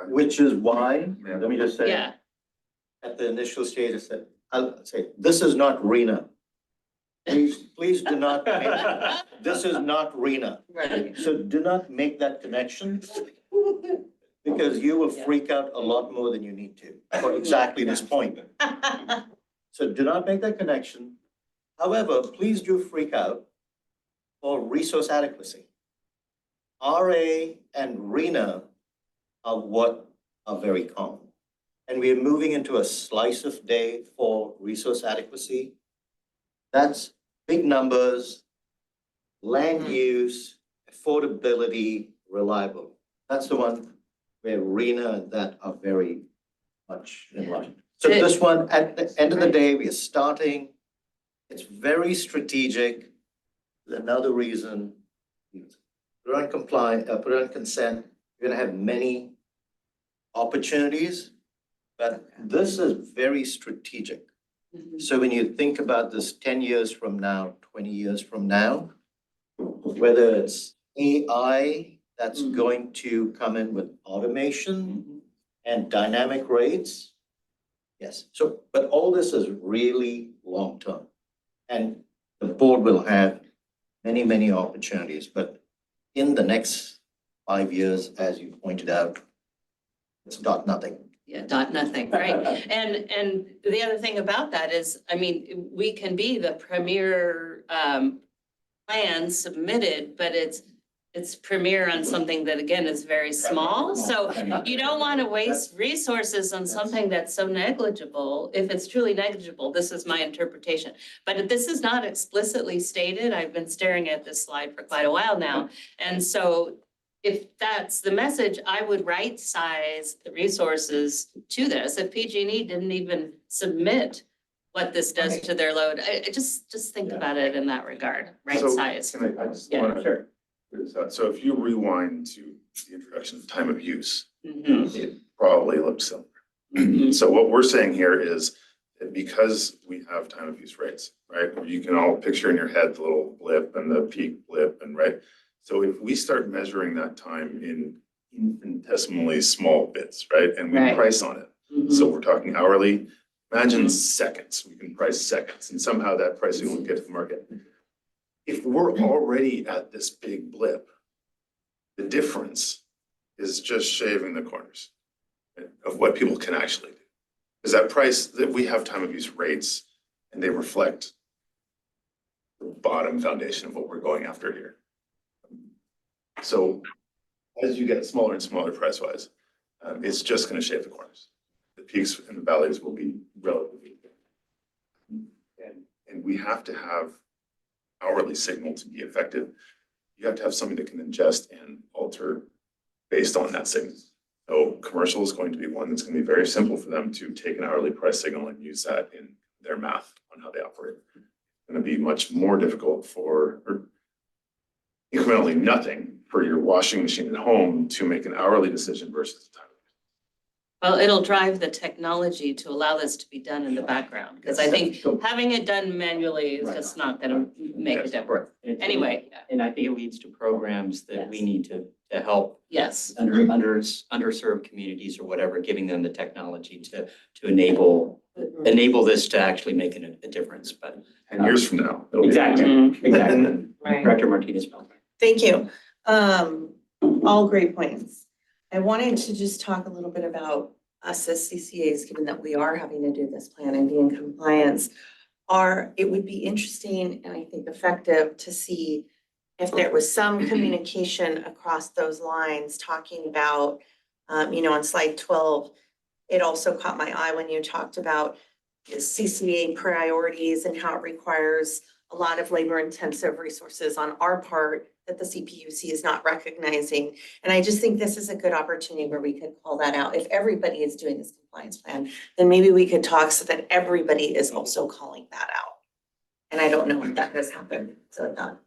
Which is why, let me just say. Yeah. At the initial stage, I said, I'll say, this is not RENA. Please do not, this is not RENA. Right. So do not make that connection because you will freak out a lot more than you need to for exactly this point. So do not make that connection. However, please do freak out for resource adequacy. RA and RENA are what are very common. And we are moving into a slice of day for resource adequacy. That's big numbers, land use, affordability, reliable. That's the one where RENA and that are very much in line. So this one, at the end of the day, we are starting. It's very strategic. Another reason, put it on compliant, put it on consent. You're gonna have many opportunities, but this is very strategic. So when you think about this 10 years from now, 20 years from now, whether it's AI that's going to come in with automation and dynamic rates, yes. So, but all this is really long-term. And the board will have many, many opportunities, but in the next 5 years, as you pointed out, it's got nothing. Yeah, nothing, right? And the other thing about that is, I mean, we can be the premier plan submitted, but it's premier on something that again is very small. So you don't want to waste resources on something that's so negligible. If it's truly negligible, this is my interpretation. But this is not explicitly stated. I've been staring at this slide for quite a while now. And so if that's the message, I would right size the resources to this. If PG&E didn't even submit what this does to their load, I just think about it in that regard, right So, size. can I just Yeah, wanna- sure. So if you rewind to the introduction of time of use, Mhm, it probably looks similar. mhm. So what we're saying here is that because we have time of use rates, right? You can all picture in your head the little blip and the peak blip and right. So if we start measuring that time in infinitesimally small bits, right? And we Right. price on it. Mhm. So we're talking hourly, imagine seconds, we can price seconds and somehow that pricing will get to the market. If we're already at this big blip, the difference is just shaving the corners of what people can actually do. Because that price that we have time of use rates and they reflect the bottom foundation of what we're going after here. So as you get smaller and smaller price wise, it's just going to shave the corners. The peaks and the valleys will be relatively. And we have to have hourly signal to be effective. You have to have something that can ingest and alter based on that signal. So commercial is going to be one that's going to be very simple for them to take an hourly price signal and use that in their math on how they operate. It's going to be much more difficult for, or incrementally nothing for your washing machine at home to make an hourly decision versus the time. Well, it'll drive the technology to allow this to be done in the background, because I think having it done manually is just not gonna make a difference. Anyway, And I think it leads to programs that we need to help yes. underserved communities or whatever, giving them the technology to enable this to actually make a difference, but. 10 years from now. it'll be- Exactly. Right. Director Martinez. Thank you. All great points. I wanted to just talk a little bit about us as CCAs, given that we are having to do this plan and be in compliance. It would be interesting and I think effective to see if there was some communication across those lines talking about, on slide 12, it also caught my eye when you talked about CCA priorities and how it requires a lot of labor intensive resources on our part that the CPUC is not recognizing. And I just think this is a good opportunity where we could call that out. If everybody is doing this compliance plan, then maybe we could talk so that everybody is also calling that out. And I don't know if that has happened, so that's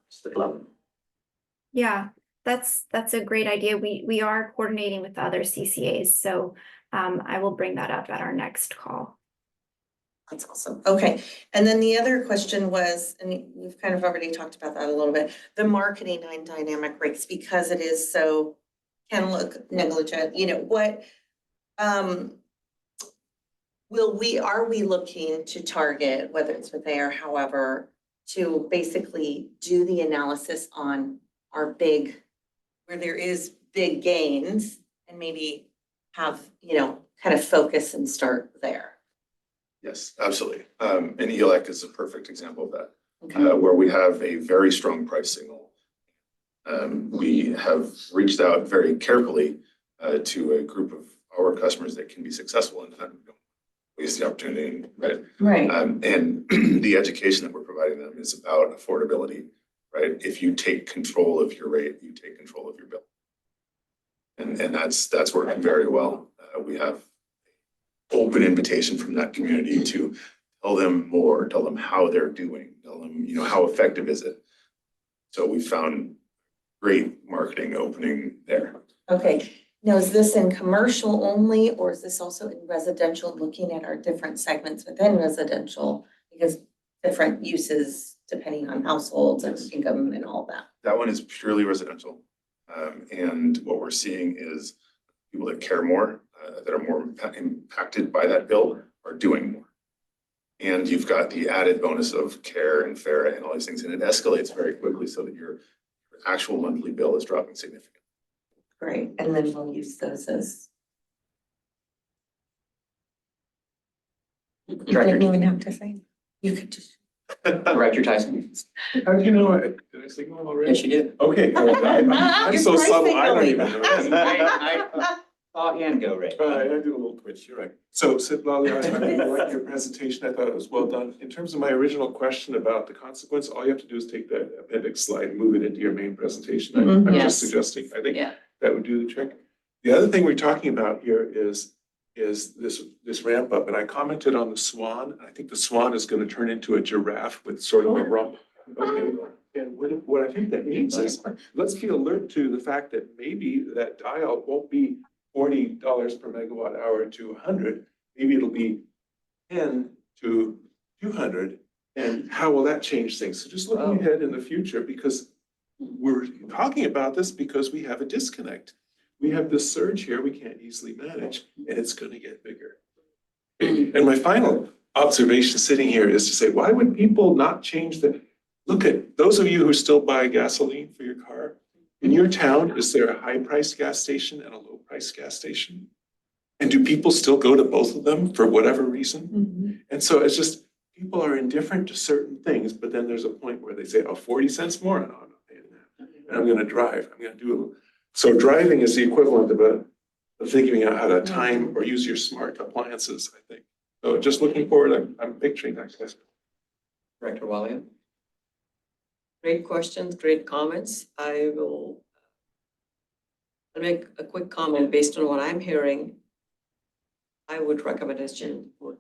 Yeah, that's a great idea. We are coordinating with the other CCAs, so I will bring that up at our next call. That's awesome. Okay. And then the other question was, and we've kind of already talked about that a little bit, the marketing on dynamic rates, because it is so, can look negligent, you know, what, are we looking to target, whether it's with A or however, to basically do the analysis on our big, where there is big gains and maybe have, you know, kind of focus and start there? Yes, absolutely. And ELEC is a perfect example of that, Okay. where we have a very strong price signal. We have reached out very carefully to a group of our customers that can be successful in that. Waste the opportunity, right? Right. And the education that we're providing them is about affordability, right? If you take control of your rate, you take control of your bill. And that's working very well. We have open invitation from that community to tell them more, tell them how they're doing, tell them, you know, how effective is it? So we found great marketing opening there. Okay. Now, is this in commercial only, or is this also in residential, looking at our different segments within residential? Because different uses depending on households and income and all that. That one is purely residential. And what we're seeing is people that care more, that are more impacted by that bill are doing more. And you've got the added bonus of care and fair and all these things, and it escalates very quickly so that your actual monthly bill is dropping significantly. Great, and then we'll use those as. You didn't even have to say, you could just. Director Tyson? How did you know? Did I signal already? Yes, you did. Okay. I'm You're so subtle, I don't signaling. even know. I saw a hand go, Ray. I do a little twitch, you're right. So Sid Lally, I liked your presentation. I thought it was well done. In terms of my original question about the consequence, all you have to do is take that appendix slide and move it into your main presentation. I'm Yes. just suggesting, I think Yeah. that would do the trick. The other thing we're talking about here is this ramp up, and I commented on the swan. I think the swan is going to turn into a giraffe with sort of a rump. Okay, and what I think that means is, let's be alert to the fact that maybe that dial won't be $40 per megawatt hour to 100. Maybe it'll be 10 to 200. And how will that change things? So just looking ahead in the future, because we're talking about this because we have a disconnect. We have this surge here we can't easily manage, and it's going to get bigger. And my final observation sitting here is to say, why would people not change look at those of you who still buy gasoline for your car. In your town, is there a high price gas station and a low price gas station? And do people still go to both of them for whatever reason? And so it's just, people are indifferent to certain things, but then there's a point where they say, oh, 40 cents more, and I'm not paying that. And I'm going to drive, I'm going to do it. So driving is the equivalent of figuring out how to time or use your smart appliances, I think. So just looking forward, I'm picturing that. Director Walia? Great questions, great comments. I'll make a quick comment based on what I'm hearing. I would recommend, as Jen would,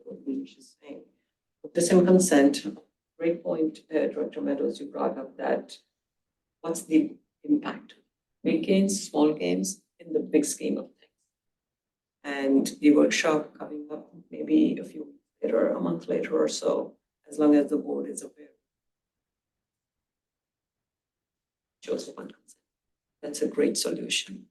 what she's saying. Put this in consent. Great point, Director Meadows, you brought up that. What's the impact? Big gains, small gains in the big scheme of things. And the workshop coming up maybe a few weeks later, a month later or so, as long as the board is aware. Joseph on consent. That's a great solution.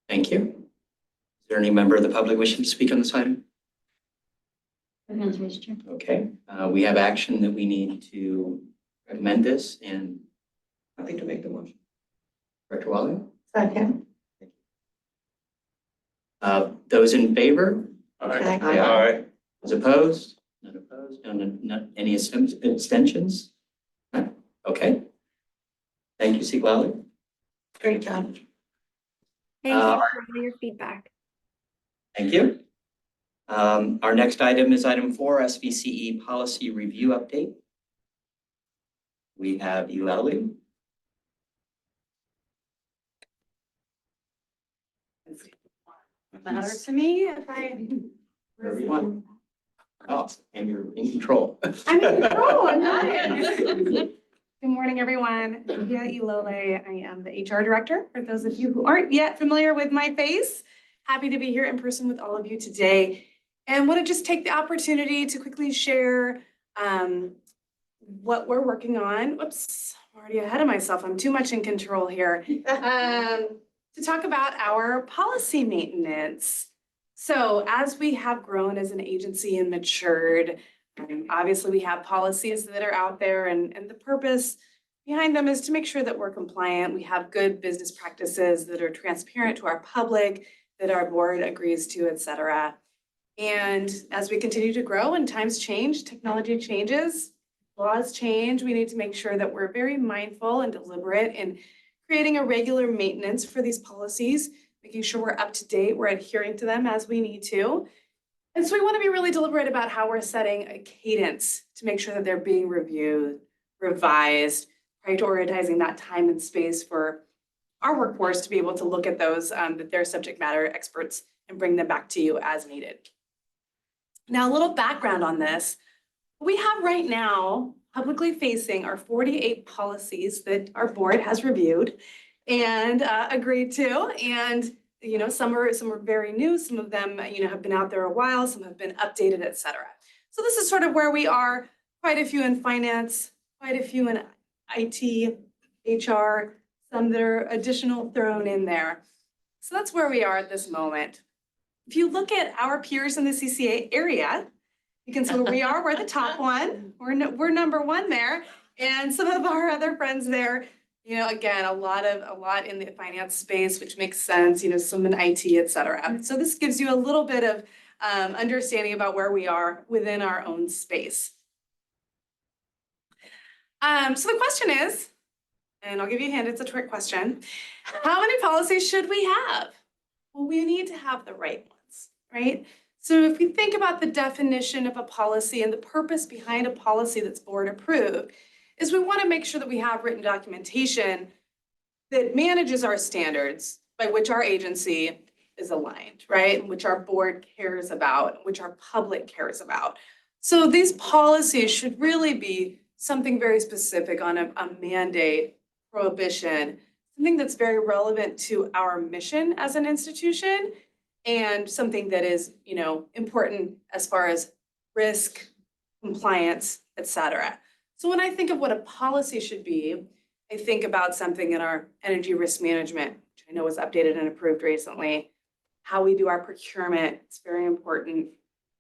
Thank you. Is there any member of the public wishing to speak on this item? Okay, we have action that we need to recommend this, and Happy to make the motion. Director Walia? Second. Those in favor? Aye. Those opposed? None opposed? None, any abstentions? None. Okay. Thank you, Siglali. Great job. Thank Uh, you for all your feedback. Thank you. Our next item is item 4, SVCE policy review update. We have Eulalie. Matter to me if I. Wherever you want. Oh, and you're in control. I'm in control, I'm not in. Good morning, everyone. Yeah, Ilole, I am the HR director. For those of you who aren't yet familiar with my face, happy to be here in person with all of you today. And want to just take the opportunity to quickly share what we're working on. Whoops, I'm already ahead of myself. I'm too much in control here. To talk about our policy maintenance. So as we have grown as an agency and matured, obviously we have policies that are out there and the purpose behind them is to make sure that we're compliant. We have good business practices that are transparent to our public, that our board agrees to, et cetera. And as we continue to grow and times change, technology changes, laws change, we need to make sure that we're very mindful and deliberate in creating a regular maintenance for these policies, making sure we're up to date, we're adhering to them as we need to. And so we want to be really deliberate about how we're setting a cadence to make sure that they're being reviewed, revised, prioritizing that time and space for our workforce to be able to look at those that they're subject matter experts and bring them back to you as needed. Now, a little background on this. We have right now publicly facing our 48 policies that our board has reviewed and agreed to. And some are very new, some of them have been out there a while, some have been updated, et cetera. So this is sort of where we are, quite a few in finance, quite a few in IT, HR, some that are additional thrown in there. So that's where we are at this moment. If you look at our peers in the CCA area, you can see where we are. We're the top one. We're number one there. And some of our other friends there, again, a lot in the finance space, which makes sense, some in IT, et cetera. So this gives you a little bit of understanding about where we are within our own space. So the question is, and I'll give you a hint, it's a trick question. How many policies should we have? Well, we need to have the right ones, right? So if we think about the definition of a policy and the purpose behind a policy that's board approved, is we want to make sure that we have written documentation that manages our standards by which our agency is aligned, right? Which our board cares about, which our public cares about. So these policies should really be something very specific on a mandate, prohibition, something that's very relevant to our mission as an institution and something that is, important as far as risk, compliance, et cetera. So when I think of what a policy should be, I think about something in our energy risk management, which I know was updated and approved recently. How we do our procurement, it's very important.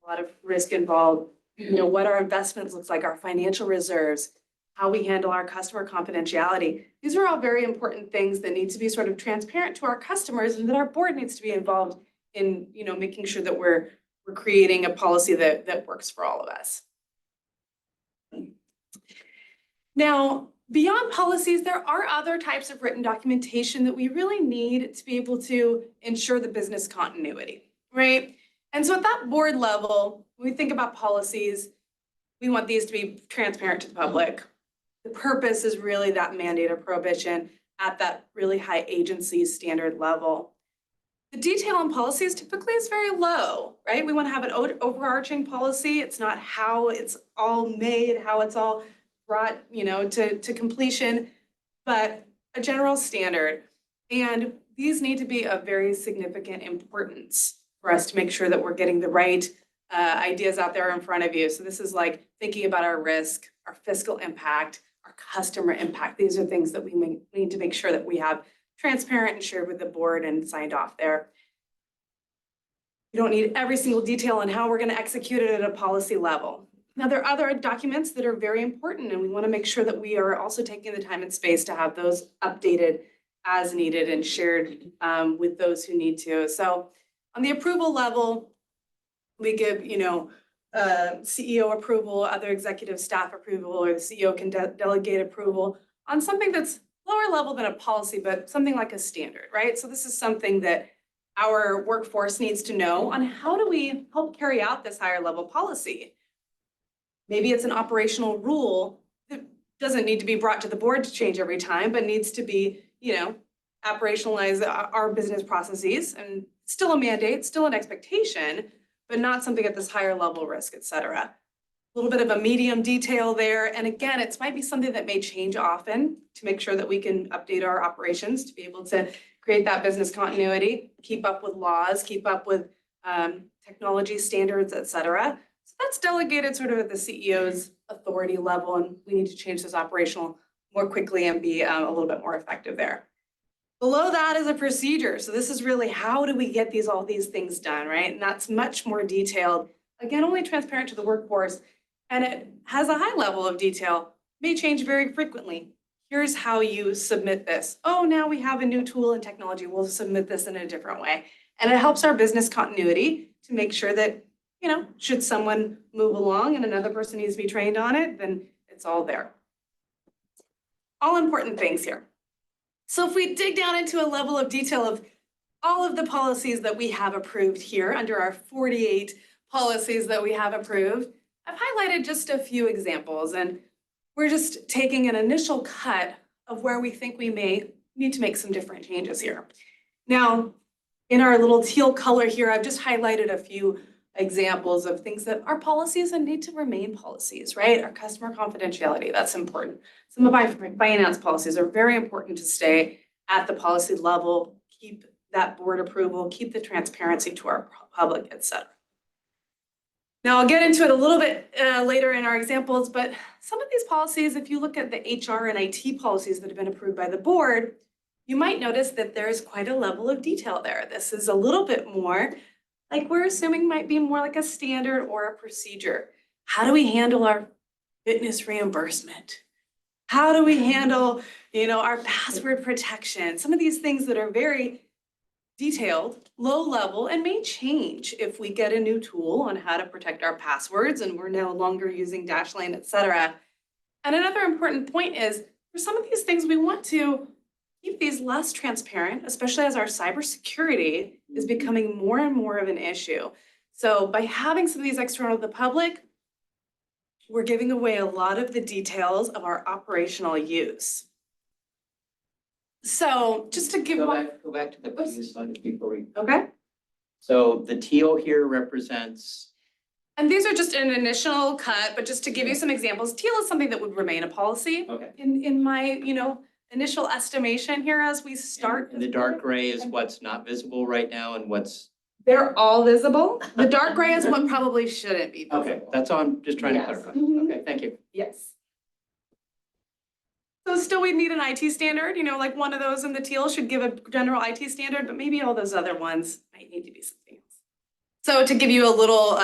A lot of risk involved. What our investments looks like, our financial reserves, how we handle our customer confidentiality. These are all very important things that need to be sort of transparent to our customers and that our board needs to be involved in, making sure that we're creating a policy that works for all of us. Now, beyond policies, there are other types of written documentation that we really need to be able to ensure the business continuity, right? And so at that board level, when we think about policies, we want these to be transparent to the public. The purpose is really that mandate or prohibition at that really high agency standard level. The detail on policies typically is very low, right? We want to have an overarching policy. It's not how it's all made, how it's all brought, to completion, but a general standard. And these need to be of very significant importance for us to make sure that we're getting the right ideas out there in front of you. So this is like thinking about our risk, our fiscal impact, our customer impact. These are things that we need to make sure that we have transparent and shared with the board and signed off there. You don't need every single detail on how we're going to execute it at a policy level. Now, there are other documents that are very important, and we want to make sure that we are also taking the time and space to have those updated as needed and shared with those who need to. So on the approval level, we give, CEO approval, other executive staff approval, or the CEO can delegate approval on something that's lower level than a policy, but something like a standard, right? So this is something that our workforce needs to know on how do we help carry out this higher level policy. Maybe it's an operational rule that doesn't need to be brought to the board to change every time, but needs to be, operationalize our business processes, and still a mandate, still an expectation, but not something at this higher level risk, et cetera. A little bit of a medium detail there. And again, it might be something that may change often to make sure that we can update our operations to be able to create that business continuity, keep up with laws, keep up with technology standards, et cetera. So that's delegated sort of at the CEO's authority level, and we need to change this operational more quickly and be a little bit more effective there. Below that is a procedure. So this is really how do we get all these things done, right? And that's much more detailed. Again, only transparent to the workforce, and it has a high level of detail, may change very frequently. Here's how you submit this. Oh, now we have a new tool and technology. We'll submit this in a different way. And it helps our business continuity to make sure that, should someone move along and another person needs to be trained on it, then it's all there. All important things here. So if we dig down into a level of detail of all of the policies that we have approved here under our 48 policies that we have approved, I've highlighted just a few examples, and we're just taking an initial cut of where we think we may need to make some different changes here. Now, in our little teal color here, I've just highlighted a few examples of things that are policies and need to remain policies, right? Our customer confidentiality, that's important. Some of my finance policies are very important to stay at the policy level, keep that board approval, keep the transparency to our public, et cetera. Now, I'll get into it a little bit later in our examples, but some of these policies, if you look at the HR and IT policies that have been approved by the board, you might notice that there's quite a level of detail there. This is a little bit more like we're assuming might be more like a standard or a procedure. How do we handle our fitness reimbursement? How do we handle, our password protection? Some of these things that are very detailed, low level, and may change if we get a new tool on how to protect our passwords and we're no longer using Dashlane, et cetera. And another important point is for some of these things, we want to keep these less transparent, especially as our cybersecurity is becoming more and more of an issue. So by having some of these external to the public, we're giving away a lot of the details of our operational use. So just to give Go back to the previous slide before we. Okay. So the teal here represents. And these are just an initial cut, but just to give you some examples, teal is something that would remain a policy. Okay. In my, initial estimation here as we start. And the dark gray is what's not visible right now and what's. They're all visible. The dark gray is what probably shouldn't be visible. Okay, that's all I'm just trying to Yes. clarify. Mhm. Okay, thank you. Yes. So still we'd need an IT standard, like one of those in the teal should give a general IT standard, but maybe all those other ones might need to be something else. So to give you a little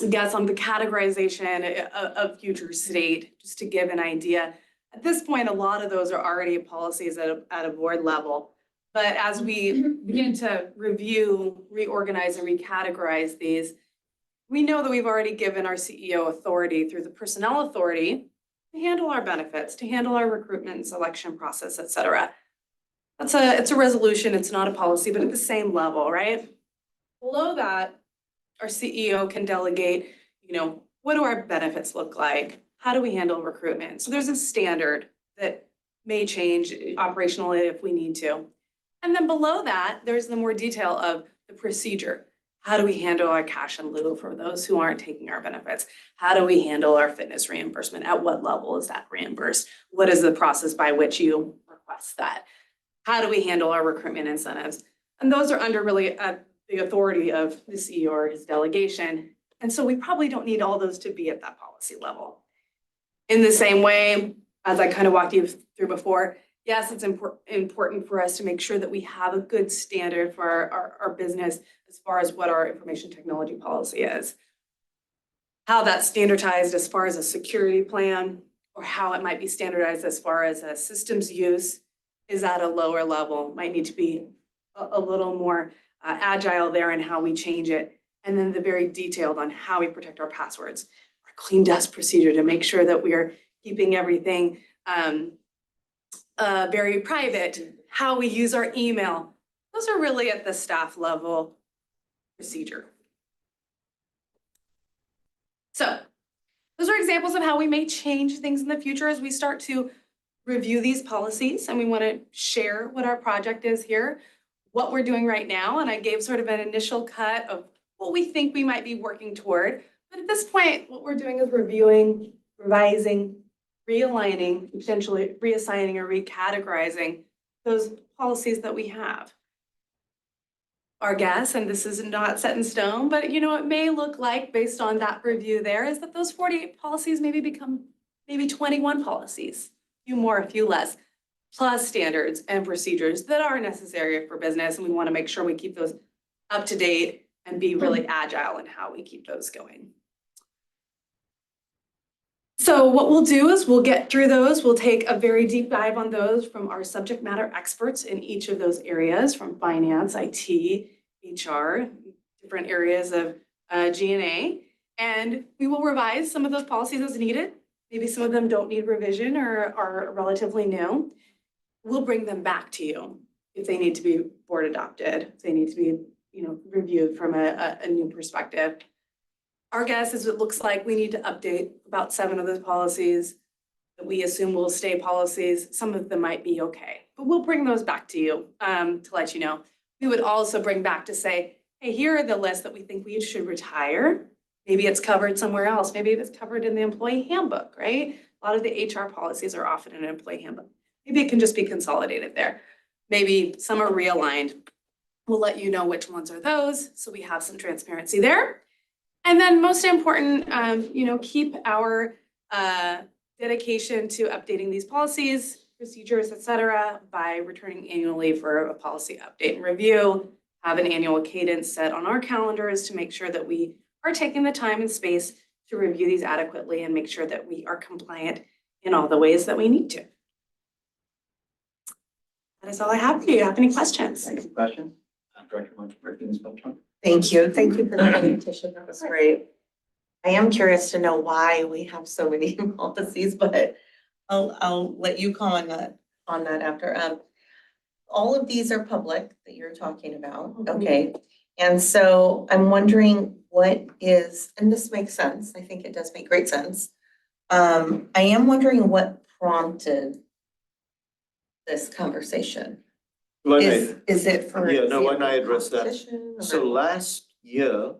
guess on the categorization of future state, just to give an idea. At this point, a lot of those are already policies at a board level. But as we begin to review, reorganize, and recategorize these, we know that we've already given our CEO authority through the personnel authority to handle our benefits, to handle our recruitment and selection process, et cetera. It's a resolution, it's not a policy, but at the same level, right? Below that, our CEO can delegate, what do our benefits look like? How do we handle recruitment? So there's a standard that may change operationally if we need to. And then below that, there's the more detail of the procedure. How do we handle our cash in lieu for those who aren't taking our benefits? How do we handle our fitness reimbursement? At what level is that reimbursed? What is the process by which you request that? How do we handle our recruitment incentives? And those are under really the authority of the CEO or his delegation. And so we probably don't need all those to be at that policy level. In the same way, as I kind of walked you through before, yes, it's important for us to make sure that we have a good standard for our business as far as what our information technology policy is. How that's standardized as far as a security plan, or how it might be standardized as far as a systems use is at a lower level, might need to be a little more agile there in how we change it. And then the very detailed on how we protect our passwords, our clean desk procedure to make sure that we are keeping everything very private, how we use our email. Those are really at the staff level procedure. So those are examples of how we may change things in the future as we start to review these policies, and we want to share what our project is here, what we're doing right now. And I gave sort of an initial cut of what we think we might be working toward. But at this point, what we're doing is reviewing, revising, realigning, potentially reassigning or recategorizing those policies that we have. Our guess, and this is not set in stone, but it may look like based on that review there is that those 48 policies maybe become maybe 21 policies, a few more, a few less, plus standards and procedures that are necessary for business. And we want to make sure we keep those up to date and be really agile in how we keep those going. So what we'll do is we'll get through those. We'll take a very deep dive on those from our subject matter experts in each of those areas, from finance, IT, HR, different areas of G&A. And we will revise some of those policies as needed. Maybe some of them don't need revision or are relatively new. We'll bring them back to you if they need to be board adopted, if they need to be reviewed from a new perspective. Our guess is it looks like we need to update about 7 of those policies that we assume will stay policies. Some of them might be okay, but we'll bring those back to you to let you know. We would also bring back to say, hey, here are the lists that we think we should retire. Maybe it's covered somewhere else. Maybe it's covered in the employee handbook, right? A lot of the HR policies are often in an employee handbook. Maybe it can just be consolidated there. Maybe some are realigned. We'll let you know which ones are those, so we have some transparency there. And then most important, keep our dedication to updating these policies, procedures, et cetera, by returning annually for a policy update and review, have an annual cadence set on our calendars to make sure that we are taking the time and space to review these adequately and make sure that we are compliant in all the ways that we need to. That is all I have for you. Have any questions? Any questions? Director Martinez Beltran? Thank you. Thank you for the presentation. That was great. I am curious to know why we have so many policies, but I'll let you comment on that after. All of these are public that you're talking about, okay? And so I'm wondering what is, and this makes sense, I think it does make great sense. I am wondering what prompted this conversation. Is it for? Yeah, no, why don't I address that? competition or- So last year,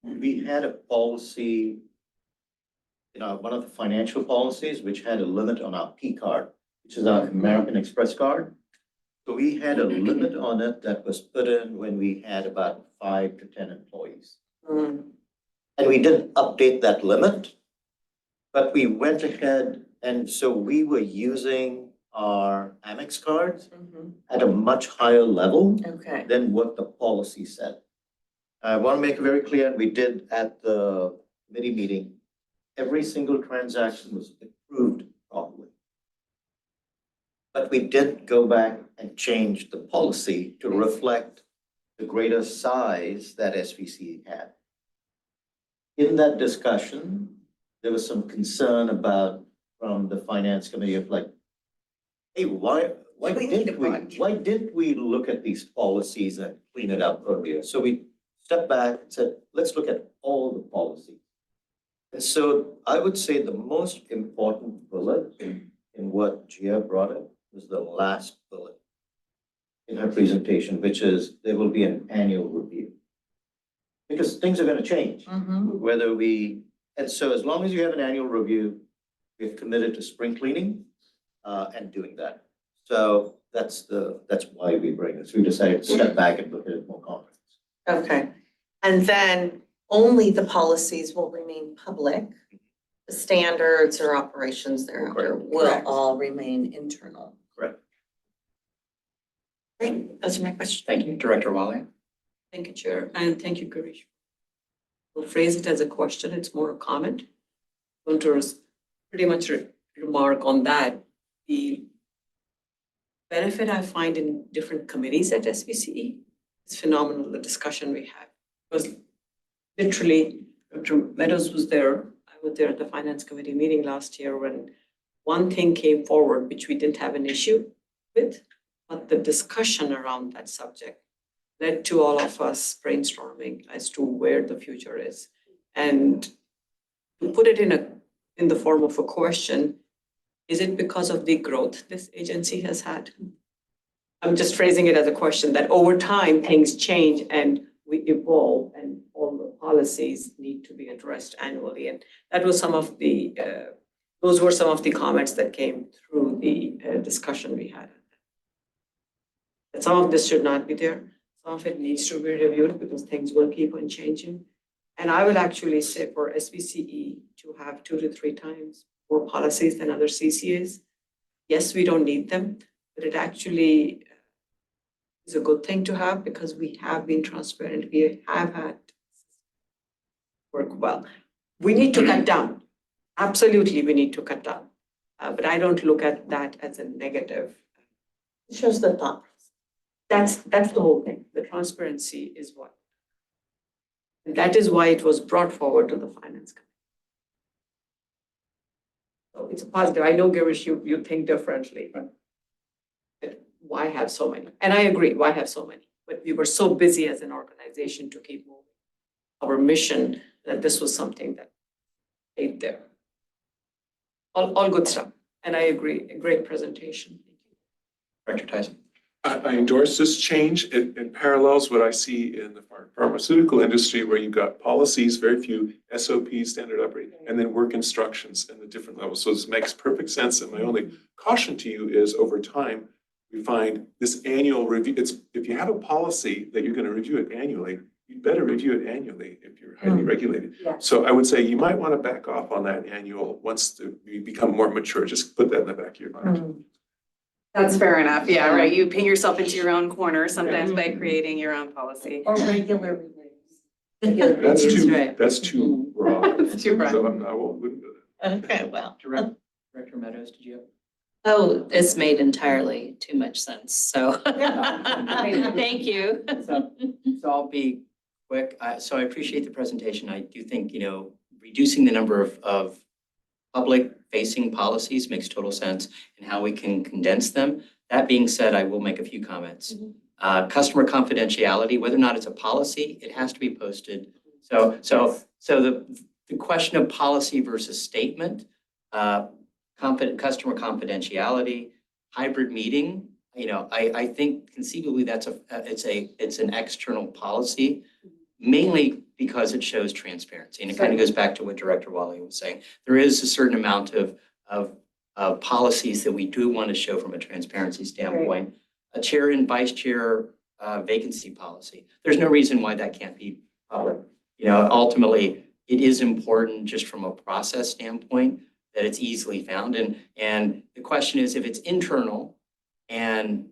we had a policy, one of the financial policies, which had a limit on our P card, which is our American Express card. So we had a limit on it that was put in when we had about 5 to 10 employees. Mm, And we didn't update that limit, but we went ahead, and so we were using our Amex cards mhm, at a much higher level okay, than what the policy said. I want to make it very clear, and we did at the committee meeting, every single transaction was approved properly. But we did go back and change the policy to reflect the greater size that SVCE had. In that discussion, there was some concern from the finance committee of like, hey, why We need a broad- didn't we look at these policies and clean it up earlier? So we stepped back and said, let's look at all the policies. And so I would say the most important bullet in what Gia brought up was the last bullet in her presentation, which is there will be an annual review. Because things are going to change, mhm, and so as long as you have an annual review, we've committed to spring cleaning and doing that. So that's why we bring this. We decided to step back and look at it more confidence. okay. And then only the policies will remain public. The standards or operations thereafter will Correct. all remain internal. Correct. Great, those are my questions. Thank you. Director Wale? Thank you, Chair, and thank you, Girish. We'll phrase it as a question, it's more a comment. Want to pretty much remark on that. The benefit I find in different committees at SVCE is phenomenal, the discussion we have. Because literally, Dr. Meadows was there, I was there at the finance committee meeting last year when one thing came forward which we didn't have an issue with, but the discussion around that subject led to all of us brainstorming as to where the future is. And to put it in the form of a question, is it because of the growth this agency has had? I'm just phrasing it as a question that over time, things change and we evolve and all the policies need to be addressed annually. And that was those were some of the comments that came through the discussion we had. That some of this should not be there. Some of it needs to be reviewed because things will keep on changing. And I would actually say for SVCE to have 2 to 3 times more policies than other CCAs. Yes, we don't need them, but it actually is a good thing to have because we have been transparent. We have had work well. We need to cut down. Absolutely, we need to cut down. But I don't look at that as a negative. It shows the thought. That's the whole thing. The transparency is what. And that is why it was brought forward to the finance committee. So it's a positive. I know, Girish, you think differently. But why have so many? And I agree, why have so many? But we were so busy as an organization to keep moving our mission that this was something that stayed there. All good stuff. And I agree, a great presentation. Director Tyson. I endorse this change. It parallels what I see in the pharmaceutical industry where you've got policies, very few SOPs, standard operating, and then work instructions in the different levels. So this makes perfect sense. And my only caution to you is over time, we find this annual review. If you have a policy that you're going to review it annually, you'd better review it annually if you're highly regulated. Yeah. So I would say you might want to back off on that annual once you become more mature. Just put that in the back of your mind. That's fair enough. Yeah, right. You paint yourself into your own corner sometimes by creating your own policy. Or regular reviews. That's too broad. It's too broad. So I wouldn't do that. Okay, well. Director Meadows, did you have? Oh, it's made entirely too much sense, so. Thank you. So I'll be quick. So I appreciate the presentation. I do think, reducing the number of public-facing policies makes total sense and how we can condense them. That being said, I will make a few comments. Customer confidentiality, whether or not it's a policy, it has to be posted. So the question of policy versus statement, customer confidentiality, hybrid meeting, I think conceivably it's an external policy, mainly because it shows transparency. And it kind of goes back to what Director Wally was saying. There is a certain amount of policies that we do want to show from a transparency standpoint. A chair and vice chair vacancy policy. There's no reason why that can't be public. Ultimately, it is important just from a process standpoint that it's easily found. And the question is, if it's internal and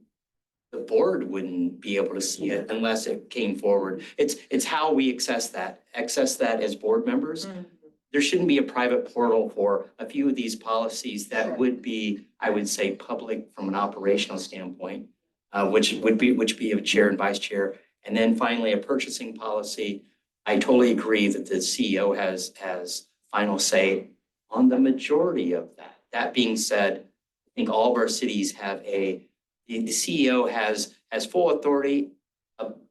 the board wouldn't be able to see it unless it came forward. It's how we access that as board members. There shouldn't be a private portal for a few of these policies that would be, I would say, public from an operational standpoint, which would be a chair and vice chair. And then finally, a purchasing policy. I totally agree that the CEO has final say on the majority of that. That being said, I think all of our cities have the CEO has full authority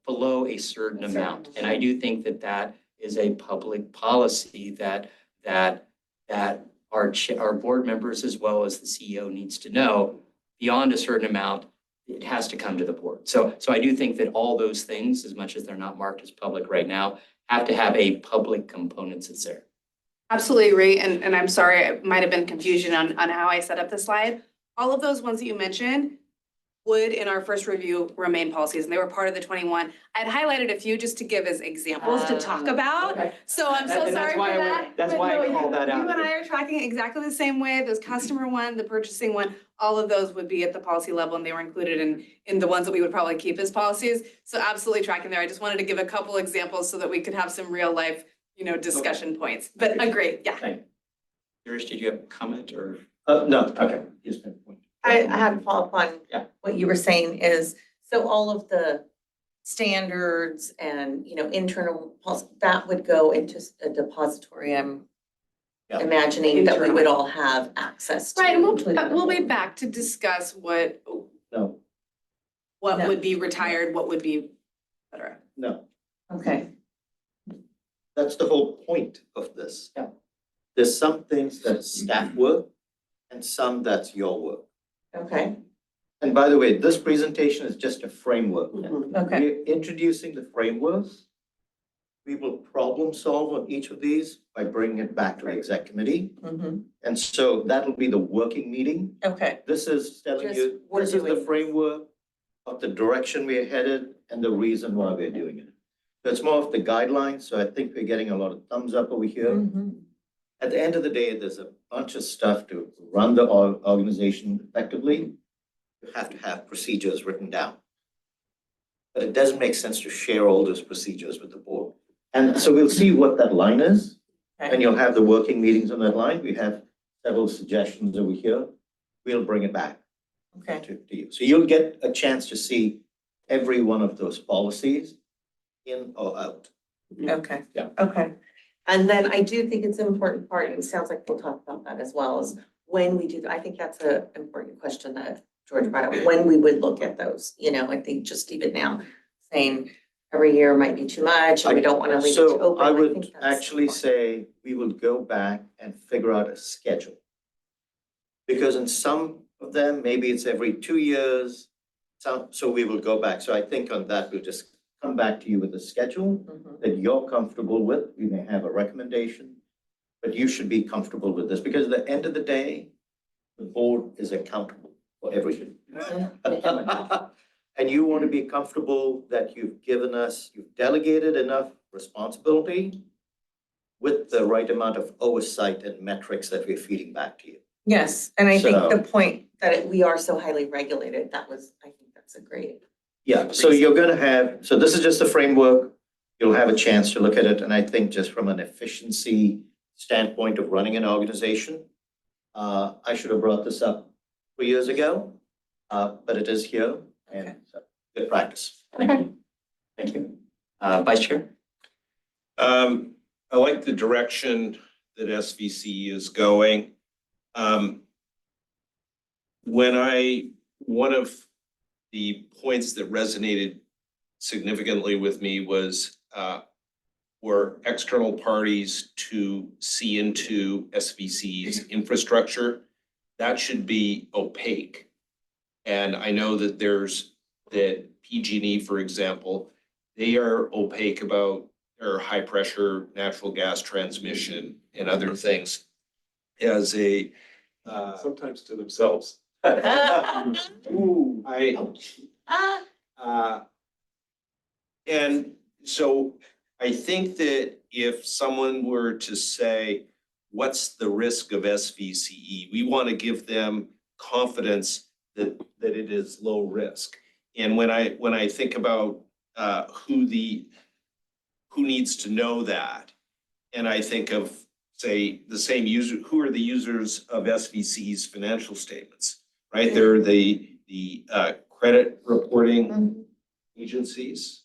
below a certain amount. And I do think that is a public policy that our board members as well as the CEO needs to know. Beyond a certain amount, it has to come to the board. So I do think that all those things, as much as they're not marked as public right now, have to have a public component that's there. Absolutely agree. And I'm sorry, it might have been confusion on how I set up the slide. All of those ones that you mentioned would in our first review remain policies, and they were part of the 21. I'd highlighted a few just to give as examples to talk about. Okay. So I'm so And that's sorry for why that. that's But why I no, called that out. You and I are tracking exactly the same way. Those customer one, the purchasing one, all of those would be at the policy level, and they were included in the ones that we would probably keep as policies. So absolutely tracking there. I just wanted to give a couple examples so that we could have some real life, discussion points. But agree, yeah. Thank you. Girish, did you have a comment or? No. Okay. Yes, ma'am. I had to follow up on Yeah. what you were saying is, so all of the standards and, internal policy, that would go into a depository, I'm Yeah. imagining that we would all have access to. Right, and including the we'll be board. back to discuss No, what No. would be retired, what would be, et cetera. no, Okay, that's the whole point of this. Yeah. There's some things that's staff work and some that's your work. okay, And by the way, this presentation is just a framework. okay, We're introducing the framework. We will problem solve on each of these by bringing it back to the exec committee. And so that'll be the working meeting. okay, This is telling Just you, we're this is the doing- framework of the direction we're headed and the reason why we're doing it. So it's more of the guidelines, so I think we're getting a lot of thumbs up over here. At the end of the day, there's a bunch of stuff to run the organization effectively. You have to have procedures written down. But it doesn't make sense to share all those procedures with the board. And so we'll see what that line is, and okay, you'll have the working meetings on that line. We have several suggestions over here. We'll bring it back okay. to you. So you'll get a chance to see every one of those policies in or out. Okay. Yeah. Okay. And then I do think it's an important part, and it sounds like we'll talk about that as well, is when we do, I think that's an important question that George brought up, when we would look at those, I think just even now, saying every year might be too much, and we don't want to leave it too So open. I think would that's actually important. say we will go back and figure out a schedule. Because in some of them, maybe it's every 2 years, so we will go back. So I think on that, we'll just come back to you with a schedule that you're comfortable with. We may have a recommendation, but you should be comfortable with this, because at the end of the day, the board is accountable for everything. And you want to be comfortable that you've delegated enough responsibility with the right amount of oversight and metrics that we're feeding back to you. Yes, and I think So- the point that we are so highly regulated, I think that's a great. Yeah, so you're gonna have, so this is just a framework. You'll have a chance to look at it, and I think just from an efficiency standpoint of running an organization, I should have brought this up 3 years ago, but it is here, Okay. and so, good practice. Thank you. Vice Chair? I like the direction that SVCE is going. One of the points that resonated significantly with me was, were external parties to see into SVCE's infrastructure. That should be opaque. And I know that that PG&E, for example, they are opaque about their high pressure natural gas transmission and other things as a, Sometimes to themselves. ooh, and so I think that if someone were to say, what's the risk of SVCE? We want to give them confidence that it is low risk. And when I think about who needs to know that, and I think of, say, the same user, who are the users of SVCE's financial statements, right? They're the credit reporting agencies,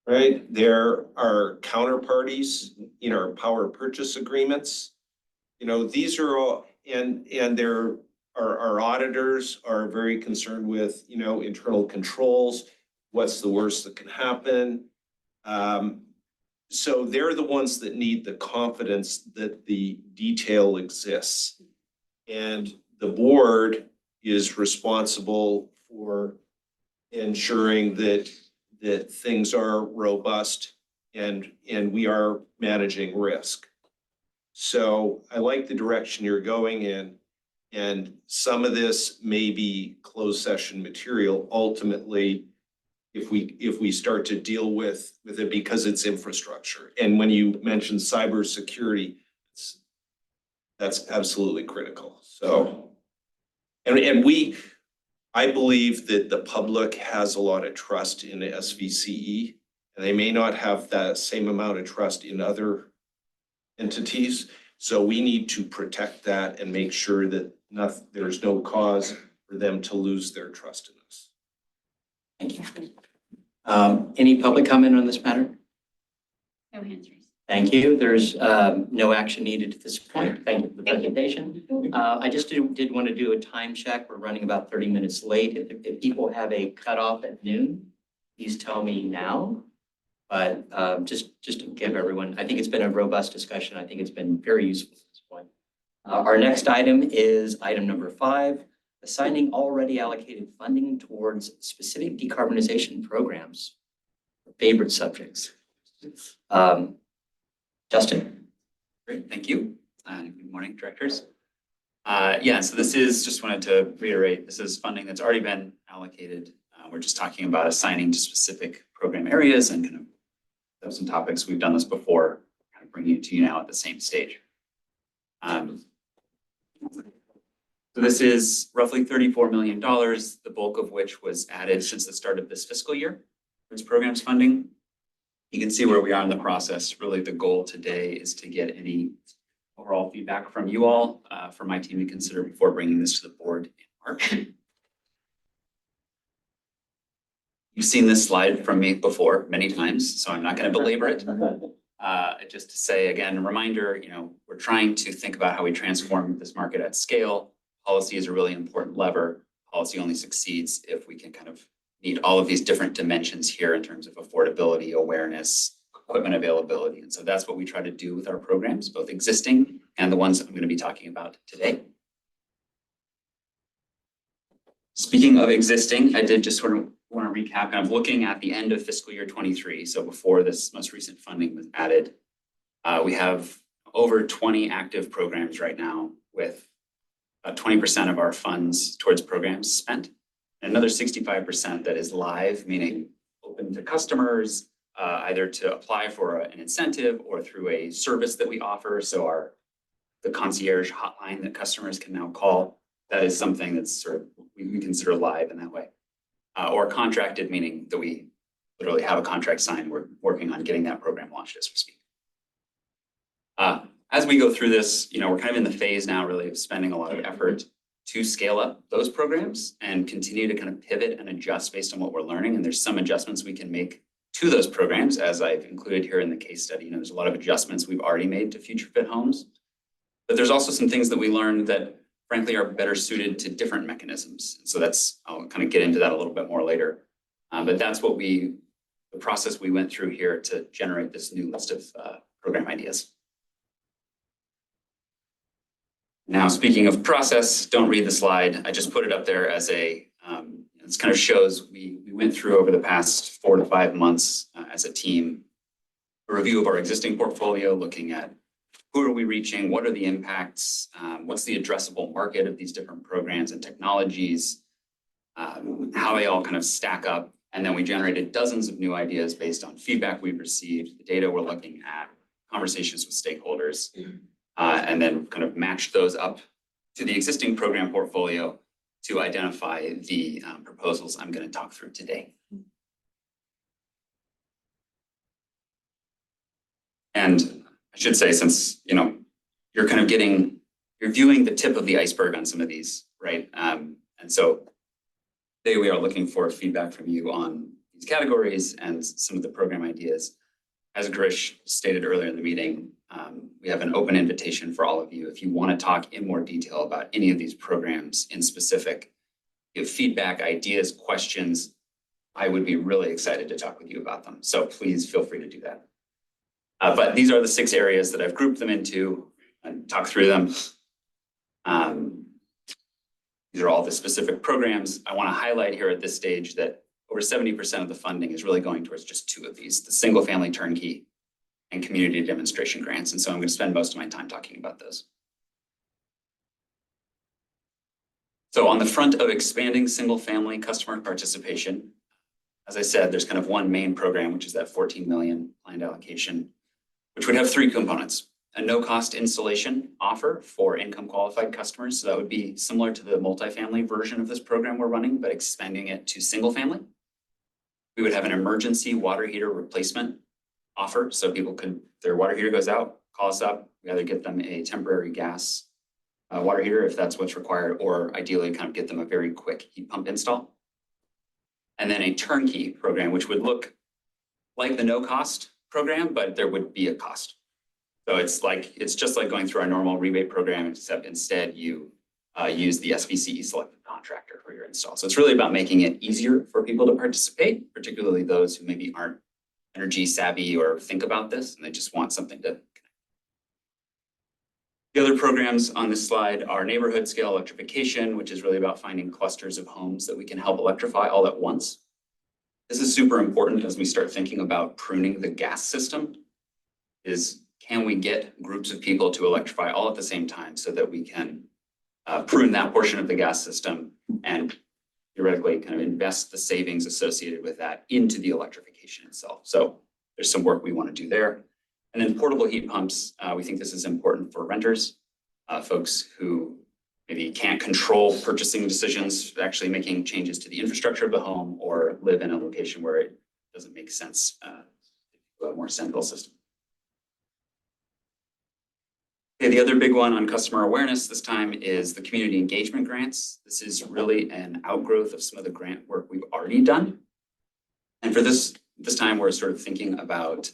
right? There are counterparties in our power purchase agreements. These are all, and our auditors are very concerned with, internal controls. What's the worst that can happen? So they're the ones that need the confidence that the detail exists. And the board is responsible for ensuring that things are robust and we are managing risk. So I like the direction you're going in, and some of this may be closed session material ultimately if we start to deal with it, because it's infrastructure. And when you mentioned cybersecurity, that's absolutely critical. So, I believe that the public has a lot of trust in the SVCE, and they may not have that same amount of trust in other entities. So we need to protect that and make sure that there's no cause for them to lose their trust in us. Thank you. Any public comment on this matter? No hands raised. Thank you. There's no action needed at this point. Thank you for the presentation. I just did want to do a time check. We're running about 30 minutes late. If people have a cutoff at noon, please tell me now. But just to give everyone, I think it's been a robust discussion. I think it's been very useful at this point. Our next item is item number 5, assigning already allocated funding towards specific decarbonization programs. Favorite subjects. Justin? Great, thank you. Good morning, directors. Yeah, so this is, just wanted to reiterate, this is funding that's already been allocated. We're just talking about assigning to specific program areas and kind of some topics. We've done this before, kind of bringing it to you now at the same stage. So this is roughly $34 million, the bulk of which was added since the start of this fiscal year. This program's funding. You can see where we are in the process. Really, the goal today is to get any overall feedback from you all for my team to consider before bringing this to the board in March. You've seen this slide from me before many times, so I'm not going to belabor it. Just to say again, a reminder, we're trying to think about how we transform this market at scale. Policy is a really important lever. Policy only succeeds if we can kind of meet all of these different dimensions here in terms of affordability, awareness, equipment availability. And so that's what we try to do with our programs, both existing and the ones I'm going to be talking about today. Speaking of existing, I did just sort of want to recap, kind of looking at the end of fiscal year 23. So before this most recent funding was added, we have over 20 active programs right now with about 20% of our funds towards programs spent. Another 65% that is live, meaning open to customers, either to apply for an incentive or through a service that we offer. So the concierge hotline that customers can now call, that is something that's sort of, we consider live in that way. Or contracted, meaning that we literally have a contract signed. We're working on getting that program launched as we speak. As we go through this, we're kind of in the phase now really of spending a lot of effort to scale up those programs and continue to kind of pivot and adjust based on what we're learning. And there's some adjustments we can make to those programs, as I've included here in the case study. There's a lot of adjustments we've already made to future fit homes. But there's also some things that we learned that frankly are better suited to different mechanisms. So I'll kind of get into that a little bit more later. But that's what the process we went through here to generate this new list of program ideas. Now, speaking of process, don't read the slide. I just put it up there as it kind of shows we went through over the past 4 to 5 months as a team, a review of our existing portfolio, looking at who are we reaching, what are the impacts, what's the addressable market of these different programs and technologies, how they all kind of stack up. And then we generated dozens of new ideas based on feedback we've received, the data we're looking at, conversations with stakeholders. And then kind of match those up to the existing program portfolio to identify the proposals I'm going to talk through today. And I should say, since, you're kind of you're viewing the tip of the iceberg on some of these, right? And so today we are looking for feedback from you on these categories and some of the program ideas. As Girish stated earlier in the meeting, we have an open invitation for all of you. If you want to talk in more detail about any of these programs in specific, give feedback, ideas, questions, I would be really excited to talk with you about them. So please feel free to do that. But these are the 6 areas that I've grouped them into and talk through them. These are all the specific programs. I want to highlight here at this stage that over 70% of the funding is really going towards just 2 of these, the single family turnkey and community demonstration grants. And so I'm going to spend most of my time talking about those. So on the front of expanding single family customer participation, as I said, there's kind of one main program, which is that 14 million planned allocation, which would have 3 components. A no-cost installation offer for income qualified customers. So that would be similar to the multifamily version of this program we're running, but expanding it to single family. We would have an emergency water heater replacement offer. So people their water heater goes out, call us up. We either get them a temporary gas water heater if that's what's required, or ideally kind of get them a very quick heat pump install. And then a turnkey program, which would look like the no cost, program, but there would be a cost. So it's just like going through our normal rebate program, except instead you use the SVCE selected contractor for your install. So it's really about making it easier for people to participate, particularly those who maybe aren't energy savvy or think about this and they just want something to connect. The other programs on this slide are neighborhood scale electrification, which is really about finding clusters of homes that we can help electrify all at once. This is super important as we start thinking about pruning the gas system, is can we get groups of people to electrify all at the same time so that we can prune that portion of the gas system and theoretically kind of invest the savings associated with that into the electrification itself. So there's some work we want to do there. And then portable heat pumps, we think this is important for renters, folks who maybe can't control purchasing decisions, actually making changes to the infrastructure of the home or live in a location where it doesn't make sense to a more central system. Okay, the other big one on customer awareness this time is the community engagement grants. This is really an outgrowth of some of the grant work we've already done. And for this time, we're sort of thinking about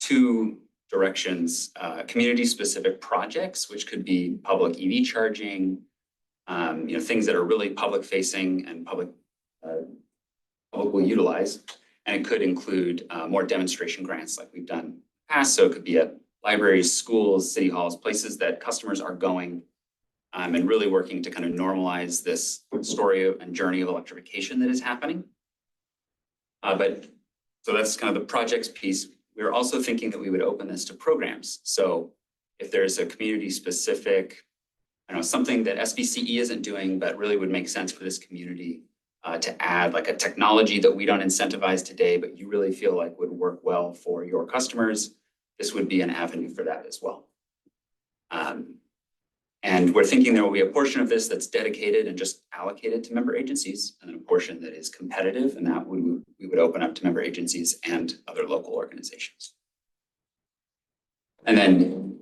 two directions, community-specific projects, which could be public EV charging, things that are really public-facing and public will utilize. And it could include more demonstration grants like we've done in the past. So it could be at libraries, schools, city halls, places that customers are going and really working to kind of normalize this story and journey of electrification that is happening. So that's kind of the projects piece. We're also thinking that we would open this to programs. So if there's a community specific, something that SVCE isn't doing, but really would make sense for this community to add like a technology that we don't incentivize today, but you really feel like would work well for your customers, this would be an avenue for that as well. And we're thinking there will be a portion of this that's dedicated and just allocated to member agencies, and then a portion that is competitive, and that we would open up to member agencies and other local organizations. And then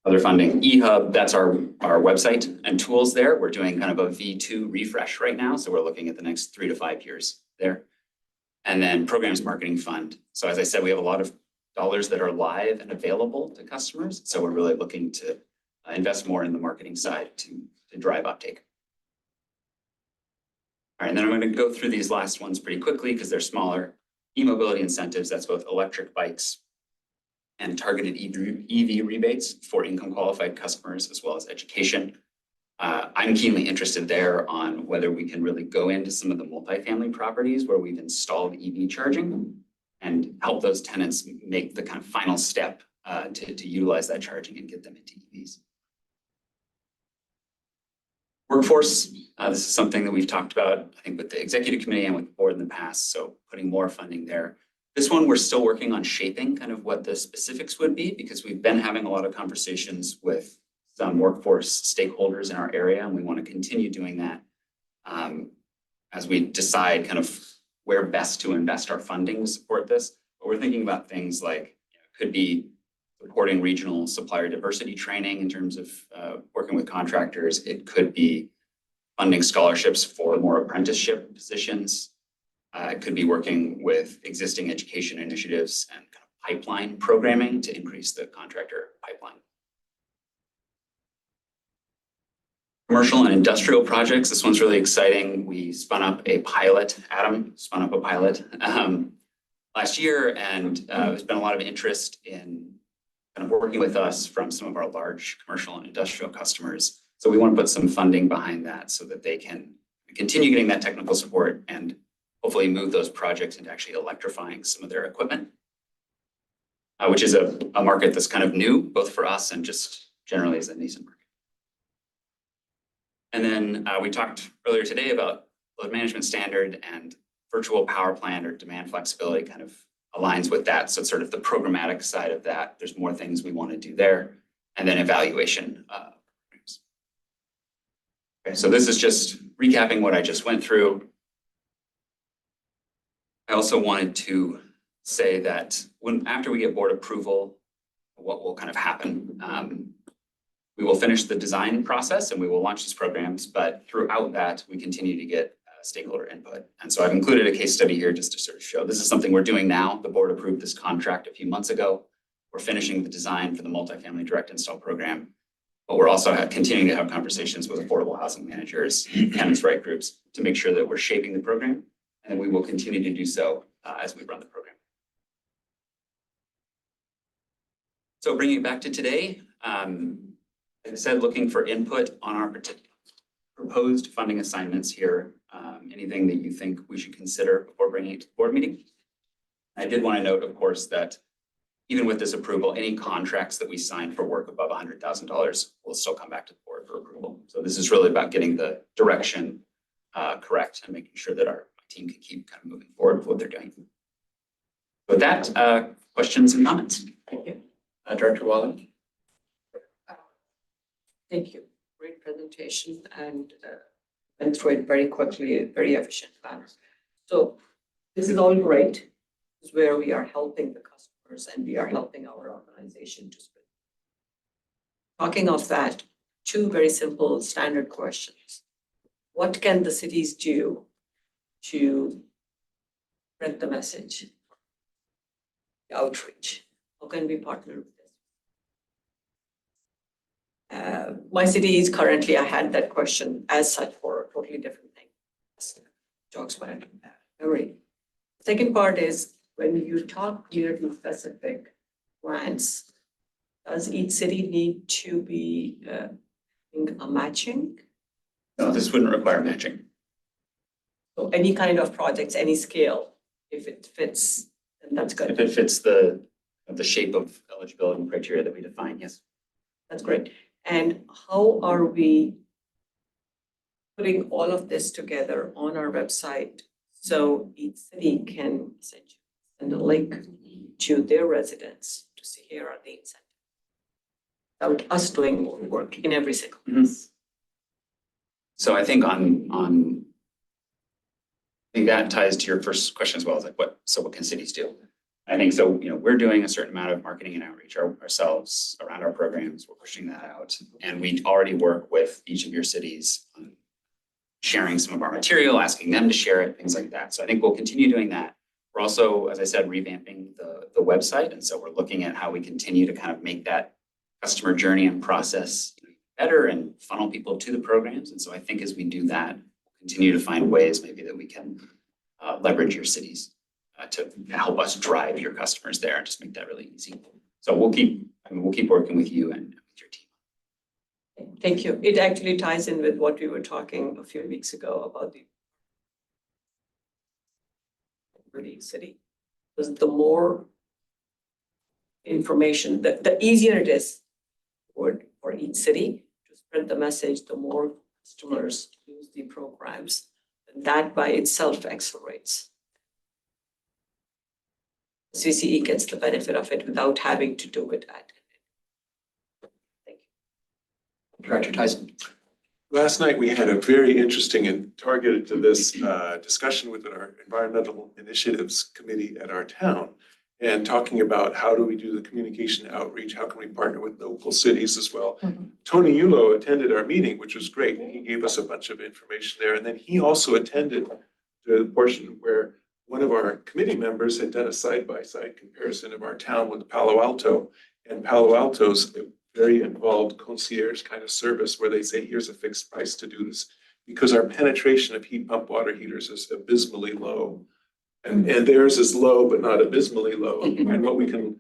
other funding, eHub, that's our website and tools there. We're doing kind of a V2 refresh right now. So we're looking at the next 3 to 5 years there. And then programs marketing fund. So as I said, we have a lot of dollars that are live and available to customers. So we're really looking to invest more in the marketing side to drive uptake. All right, and then I'm going to go through these last ones pretty quickly because they're smaller. E-mobility incentives, that's both electric bikes and targeted EV rebates for income qualified customers, as well as education. I'm keenly interested there on whether we can really go into some of the multifamily properties where we've installed EV charging and help those tenants make the kind of final step to utilize that charging and get them into EVs. Workforce, this is something that we've talked about, I think, with the executive committee and with the board in the past, so putting more funding there. This one, we're still working on shaping kind of what the specifics would be because we've been having a lot of conversations with some workforce stakeholders in our area, and we want to continue doing that as we decide kind of where best to invest our funding to support this. But we're thinking about things like, could be supporting regional supplier diversity training in terms of working with contractors. It could be funding scholarships for more apprenticeship positions. It could be working with existing education initiatives and kind of pipeline programming to increase the contractor pipeline. Commercial and industrial projects. This one's really exciting. We spun up a pilot. Adam spun up a pilot last year, and there's been a lot of interest in kind of working with us from some of our large commercial and industrial customers. So we want to put some funding behind that so that they can continue getting that technical support and hopefully move those projects into actually electrifying some of their equipment, which is a market that's kind of new, both for us and just generally as a nascent market. And then we talked earlier today about load management standard, and virtual power plant or demand flexibility kind of aligns with that. So it's sort of the programmatic side of that. There's more things we want to do there. And then evaluation. Okay, so this is just recapping what I just went through. I also wanted to say that after we get board approval, what will kind of happen? We will finish the design process and we will launch these programs, but throughout that, we continue to get stakeholder input. And so I've included a case study here just to sort of show this is something we're doing now. The board approved this contract a few months ago. We're finishing the design for the multifamily direct install program. But we're also continuing to have conversations with affordable housing managers, tenants' right groups to make sure that we're shaping the program. And we will continue to do so as we run the program. So bringing it back to today, like I said, looking for input on our proposed funding assignments here. Anything that you think we should consider before bringing it to the board meeting. I did want to note, of course, that even with this approval, any contracts that we sign for work above $100,000 will still come back to the board for approval. So this is really about getting the direction correct and making sure that our team can keep kind of moving forward with what they're doing. With that, questions and comments? Thank you. Director Wallen? Thank you. Great presentation and went through it very quickly, very efficient manner. So this is all great. This is where we are helping the customers and we are helping our organization to spread. Talking of that, two very simple standard questions. What can the cities do to spread the message? The outreach. How can we partner with this? My city is currently, I had that question as such for a totally different thing. Talks about memory. Second part is when you talk community specific grants, does each city need to be a matching? No, this wouldn't require matching. So any kind of projects, any scale, if it fits, then that's good. If it fits the shape of eligibility criteria that we define, yes. That's great. And how are we putting all of this together on our website so each city can essentially send a link to their residents to see here are the incentives? Without us doing more work in every single place. So I think I think that ties to your first question as well, is like what can cities do? I think so, we're doing a certain amount of marketing and outreach ourselves around our programs. We're pushing that out. And we already work with each of your cities on sharing some of our material, asking them to share it, things like that. So I think we'll continue doing that. We're also, as I said, revamping the website. And so we're looking at how we continue to kind of make that customer journey and process better and funnel people to the programs. And so I think as we do that, we'll continue to find ways maybe that we can leverage your cities to help us drive your customers there and just make that really easy. So we'll keep working with you and with your team. Thank you. It actually ties in with what we were talking a few weeks ago about the city. Because the more information, the easier it is for each city to spread the message, the more customers use the programs. That by itself accelerates. SVCE gets the benefit of it without having to do it at. Thank you. Director Tyson? Last night, we had a very interesting and targeted to this discussion with our Environmental Initiatives Committee at our town. And talking about how do we do the communication outreach, how can we partner with local cities as well. Tony Yulo attended our meeting, which was great. He gave us a bunch of information there. And then he also attended the portion where one of our committee members had done a side-by-side comparison of our town with Palo Alto. And Palo Alto's very involved concierge kind of service where they say, here's a fixed price to do this. Because our penetration of heat pump water heaters is abysmally low. And theirs is low, but not abysmally low. And what we can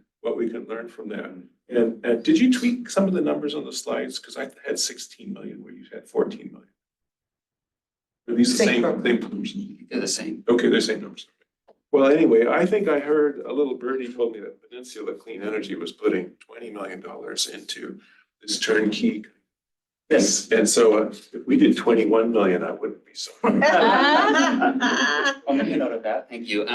learn from that. And did you tweak some of the numbers on the slides? Because I had 16 million where you had 14 million. Are these the same numbers? They're the same. Okay, they're the same numbers. Well, anyway, I think I heard a little birdie told me that Peninsula Clean Energy was putting $20 million into this turnkey. Yes, and so if we did 21 million, I wouldn't be sorry. I'll make a note of that. Thank you.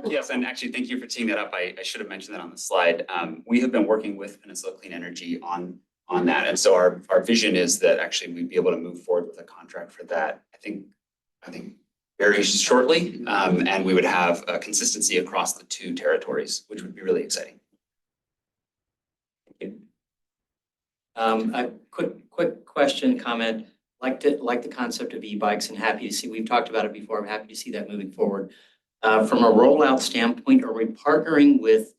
Yes, and actually, thank you for teeing that up. I should have mentioned that on the slide. We have been working with Peninsula Clean Energy on that. And so our vision is that actually we'd be able to move forward with a contract for that. I think very shortly. And we would have a consistency across the two territories, which would be really exciting. Thank you. A quick question, comment. like the concept of e-bikes and happy to see, we've talked about it before, I'm happy to see that moving forward. From a rollout standpoint, are we partnering with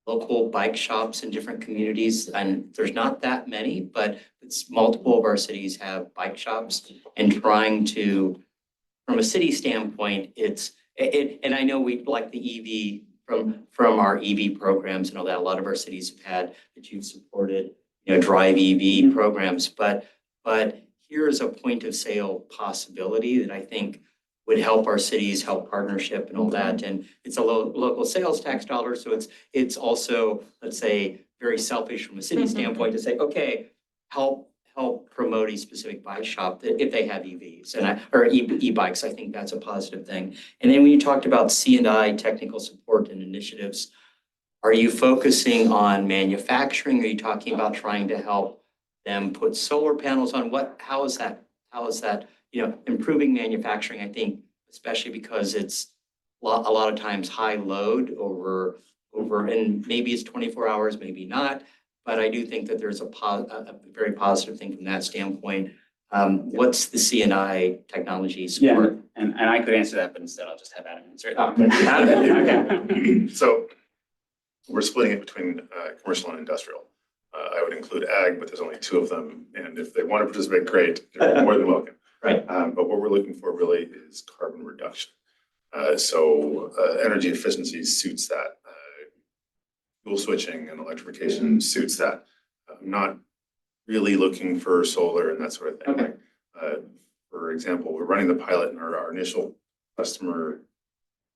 local bike shops in different communities? And there's not that many, but it's multiple of our cities have bike shops and trying to, from a city standpoint, and I know we like the EV from our EV programs and all that, a lot of our cities have had that you've supported, drive EV programs, but here's a point of sale possibility that I think would help our cities, help partnership and all that. And it's a local sales tax dollar. So it's also, let's say, very selfish from a city standpoint to say, okay, help promote a specific bike shop that if they have EVs or e-bikes, I think that's a positive thing. And then when you talked about C&I technical support and initiatives, are you focusing on manufacturing? Are you talking about trying to help them put solar panels on? How is that, improving manufacturing, I think, especially because it's a lot of times high load over, and maybe it's 24 hours, maybe not. But I do think that there's a very positive thing from that standpoint. What's the C&I technology support? And I could answer that, but instead I'll just have Adam answer it. Okay. So we're splitting it between commercial and industrial. I would include ag, but there's only 2 of them. And if they want to participate, great, they're more than welcome. Right. But what we're looking for really is carbon reduction. So energy efficiency suits that. Fuel switching and electrification suits that. I'm not really looking for solar and that sort of thing. Okay. For example, we're running the pilot and our initial customer,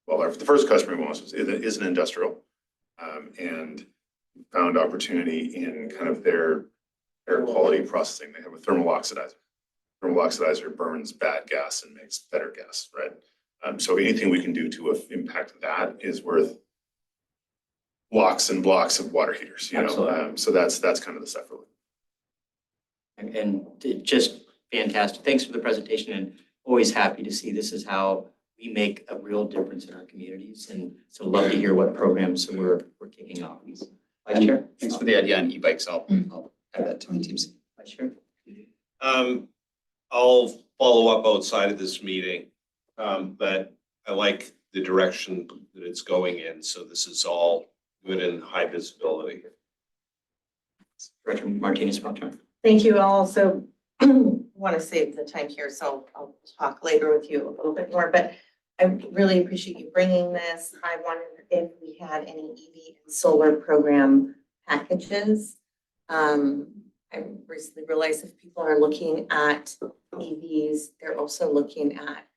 the first customer we launched is an industrial, and found opportunity in kind of their air quality processing. They have a thermal oxidizer. Thermal oxidizer burns bad gas and makes better gas, right? So anything we can do to impact that is worth blocks and blocks of water heaters, Absolutely. So that's kind of the stuff we're looking. And just fantastic. Thanks for the presentation, and always happy to see this is how we make a real difference in our communities. And so love to hear what programs we're kicking off. Vice Chair? Thanks for the idea on e-bikes. I'll add that to my teams. Vice Chair? I'll follow up outside of this meeting, but I like the direction that it's going in. So this is all good and high visibility. Director Martinez, about time. Thank you. I'll also want to save the time here, so I'll talk later with you a little bit more, but I really appreciate you bringing this. I wondered if we had any EV and solar program packages. I recently realized if people are looking at EVs, they're also looking at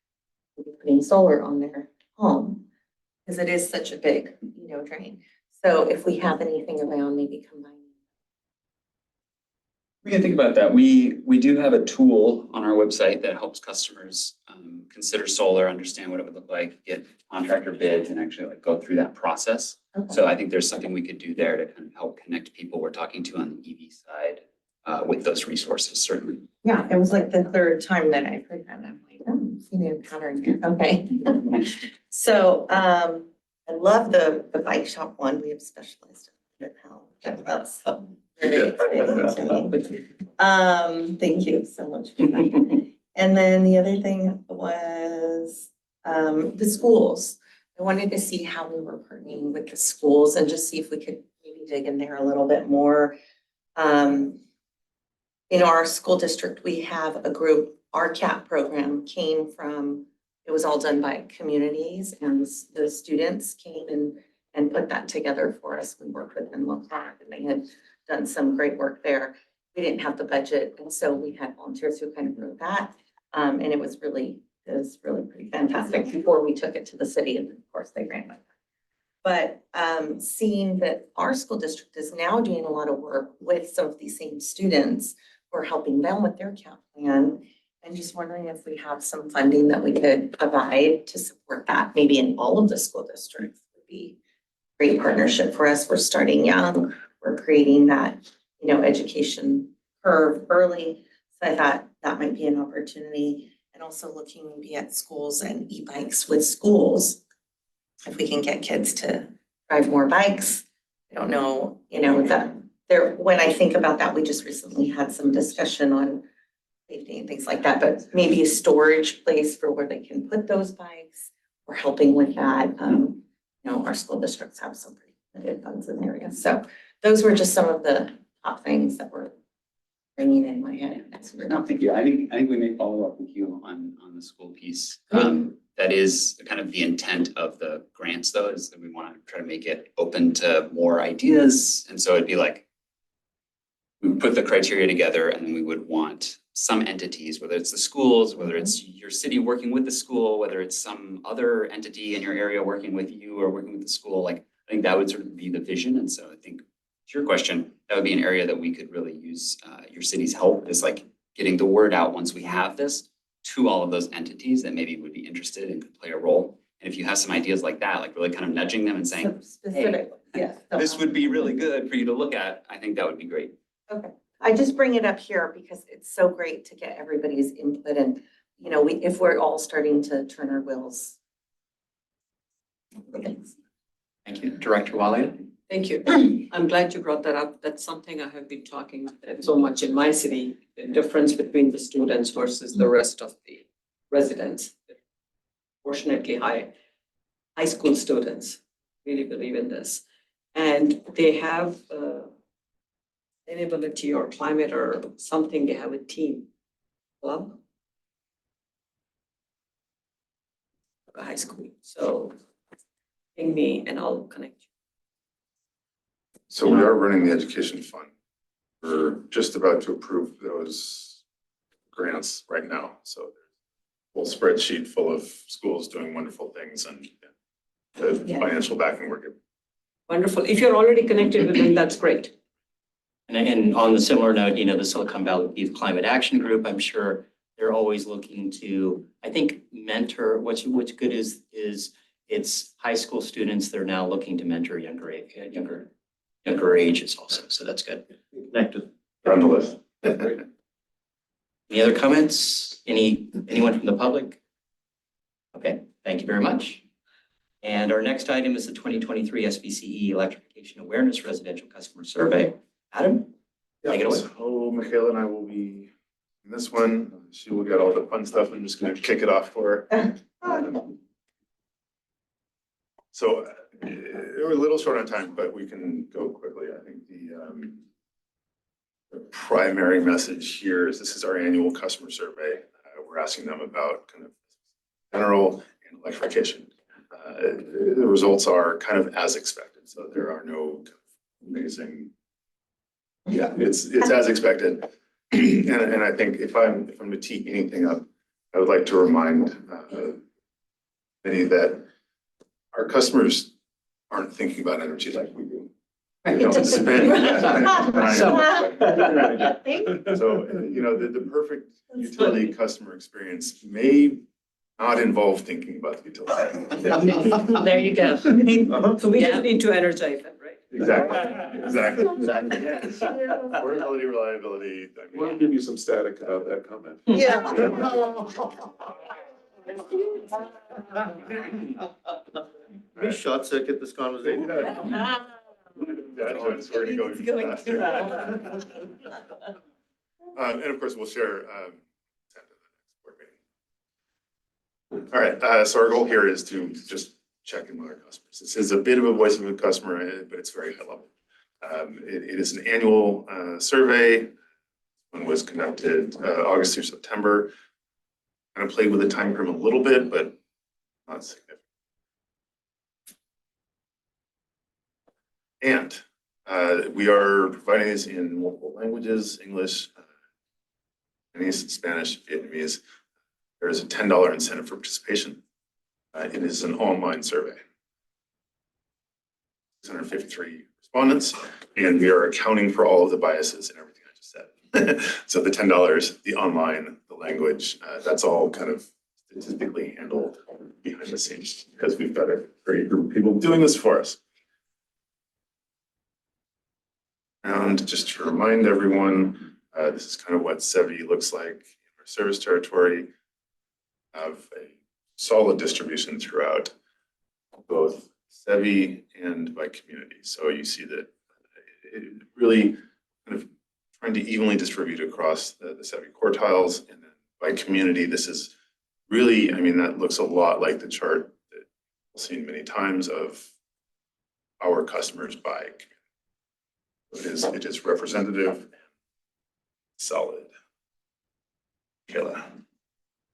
putting solar on their home, because it is such a big, drain. So if we have anything around, maybe combining. We can think about that. We do have a tool on our website that helps customers consider solar, understand what it would look like, get contractor bids, and actually go through that process. Okay. So I think there's something we could do there to kind of help connect people we're talking to on the EV side with those resources, certainly. Yeah, it was like the 3rd time that I've heard that. I'm like, oh, I'm seeing a pattern here. Okay. So I love the bike shop one. We have specialized in it now. That's very exciting to me. Thank you so much for that. And then the other thing was the schools. I wanted to see how we were partnering with the schools and just see if we could maybe dig in there a little bit more. In our school district, we have a group, our CAP program came from, it was all done by communities, and the students came and put that together for us. We worked with them locally, and they had done some great work there. We didn't have the budget, and so we had volunteers who kind of wrote that. And it was really pretty fantastic before we took it to the city, and of course they ran with it. But seeing that our school district is now doing a lot of work with some of these same students, we're helping them with their CAP plan, and just wondering if we have some funding that we could provide to support that, maybe in all of the school districts would be a great partnership for us. We're starting young, we're creating that, education curve early. So I thought that might be an opportunity, and also looking maybe at schools and e-bikes with schools. If we can get kids to drive more bikes, I don't know, that there, when I think about that, we just recently had some discussion on safety and things like that, but maybe a storage place for where they can put those bikes. We're helping with that. Our school districts have some pretty limited funds in the area. So those were just some of the top things that were bringing in my head. No, thank you. I think we may follow up with you on the school piece. That is kind of the intent of the grants though, is that we want to try to make it open to more ideas. And so it'd be like, we put the criteria together and then we would want some entities, whether it's the schools, whether it's your city working with the school, whether it's some other entity in your area working with you or working with the school, like, I think that would sort of be the vision. And so I think to your question, that would be an area that we could really use your city's help, is like getting the word out once we have this to all of those entities that maybe would be interested and could play a role. And if you have some ideas like that, like really kind of nudging them and saying, Specific, yes. this would be really good for you to look at, I think that would be great. Okay, I just bring it up here because it's so great to get everybody's input and, if we're all starting to turn our wheels. Thank you. Director Wale? Thank you. I'm glad you brought that up. That's something I have been talking so much in my city, the difference between the students versus the rest of the residents. Fortunately, high school students really believe in this. And they have sustainability or climate or something, they have a team club. A high school. So ping me and I'll connect you. So we are running the education fund. We're just about to approve those grants right now. So there's a full spreadsheet full of schools doing wonderful things and the financial backing we're giving. Wonderful. If you're already connected with them, that's great. And on the similar note, the Silicon Valley Youth Climate Action Group, I'm sure they're always looking to, I think, mentor. What's good is it's high school students that are now looking to mentor younger ages also. So that's good. Connected. They're on the list. Any other comments? Anyone from the public? Okay, thank you very much. And our next item is the 2023 SVCE Electrification Awareness Residential Customer Survey. Adam, take it away. So Michaela and I will be in this one. She will get all the fun stuff. I'm just going to kick it off for her. So we're a little short on time, but we can go quickly. I think the primary message here is this is our annual customer survey. We're asking them about kind of general and electrification. The results are kind of as expected. So there are no amazing. Yeah, it's as expected. And I think if I'm to tee anything up, I would like to remind many that our customers aren't thinking about energy like we do. They don't spend time. So, the perfect utility customer experience may not involve thinking about the utility. There you go. So we just need to energize them, right? Exactly. Affordability, reliability. We'll give you some static about that comment. Yeah. We short circuit this conversation. Yeah, it's where to go. And of course, we'll share. All right, so our goal here is to just check in with our customers. This is a bit of a voice of the customer, but it's very high level. It is an annual survey. One was conducted August through September. Kind of played with the time frame a little bit, but not significant. And we are providing these in multiple languages: English, Chinese, Spanish, Vietnamese. There is a $10 incentive for participation. It is an online survey. 653 respondents, and we are accounting for all of the biases and everything I just said. So the $10, the online, the language, that's all kind of statistically handled behind the scenes because we've got a great group of people doing this for us. And just to remind everyone, this is kind of what SVCE looks like in our service territory. Have a solid distribution throughout both SVCE and by community. So you see that it really kind of trying to evenly distribute across the SEVI quartiles. And then by community, this is really, I mean, that looks a lot like the chart that we've seen many times of our customers by community. It is representative, solid. Kayla.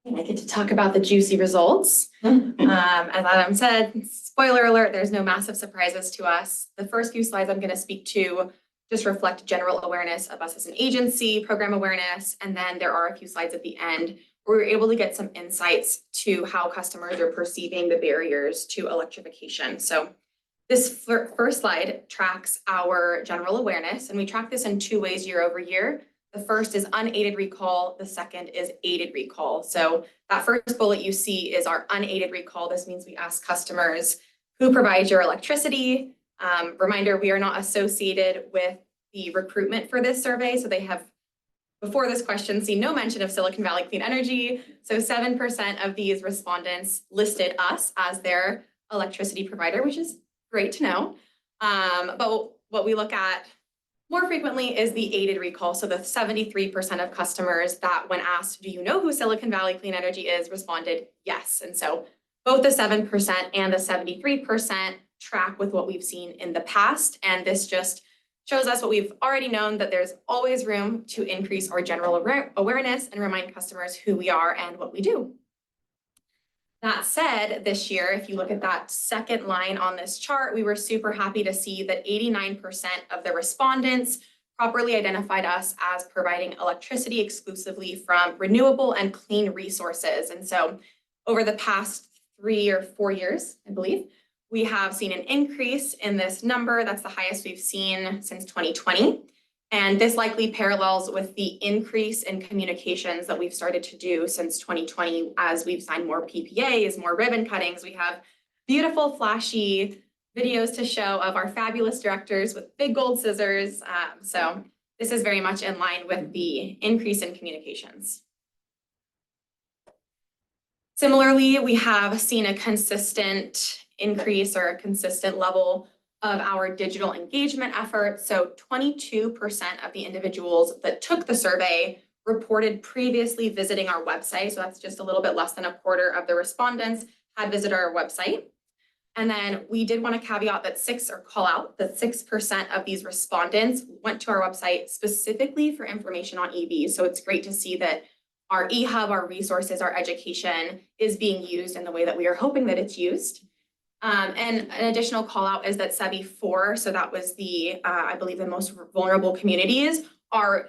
I get to talk about the juicy results. As Adam said, spoiler alert, there's no massive surprises to us. The first few slides I'm going to speak to just reflect general awareness of us as an agency, program awareness, and then there are a few slides at the end where we're able to get some insights to how customers are perceiving the barriers to electrification. So this first slide tracks our general awareness, and we track this in two ways year over year. The first is unaided recall, the second is aided recall. So that first bullet you see is our unaided recall. This means we ask customers who provides your electricity. Reminder, we are not associated with the recruitment for this survey. So they have, before this question, seen no mention of Silicon Valley Clean Energy. So 7% of these respondents listed us as their electricity provider, which is great to know. But what we look at more frequently is the aided recall. So the 73% of customers that when asked, do you know who Silicon Valley Clean Energy is, responded yes. And so both the 7% and the 73% track with what we've seen in the past. And this just shows us what we've already known, that there's always room to increase our general awareness and remind customers who we are and what we do. That said, this year, if you look at that second line on this chart, we were super happy to see that 89% of the respondents properly identified us as providing electricity exclusively from renewable and clean resources. And so over the past 3 or 4 years, I believe, we have seen an increase in this number. That's the highest we've seen since 2020. And this likely parallels with the increase in communications that we've started to do since 2020 as we've signed more PPAs, more ribbon cuttings. We have beautiful, flashy videos to show of our fabulous directors with big gold scissors. So this is very much in line with the increase in communications. Similarly, we have seen a consistent increase or a consistent level of our digital engagement efforts. So 22% of the individuals that took the survey reported previously visiting our website. So that's just a little bit less than a quarter of the respondents had visited our website. And then we did want to caveat that 6% of these respondents went to our website specifically for information on EVs. So it's great to see that our eHub, our resources, our education is being used in the way that we are hoping that it's used. And an additional call out is that SEVI4, so that was the, I believe the most vulnerable communities are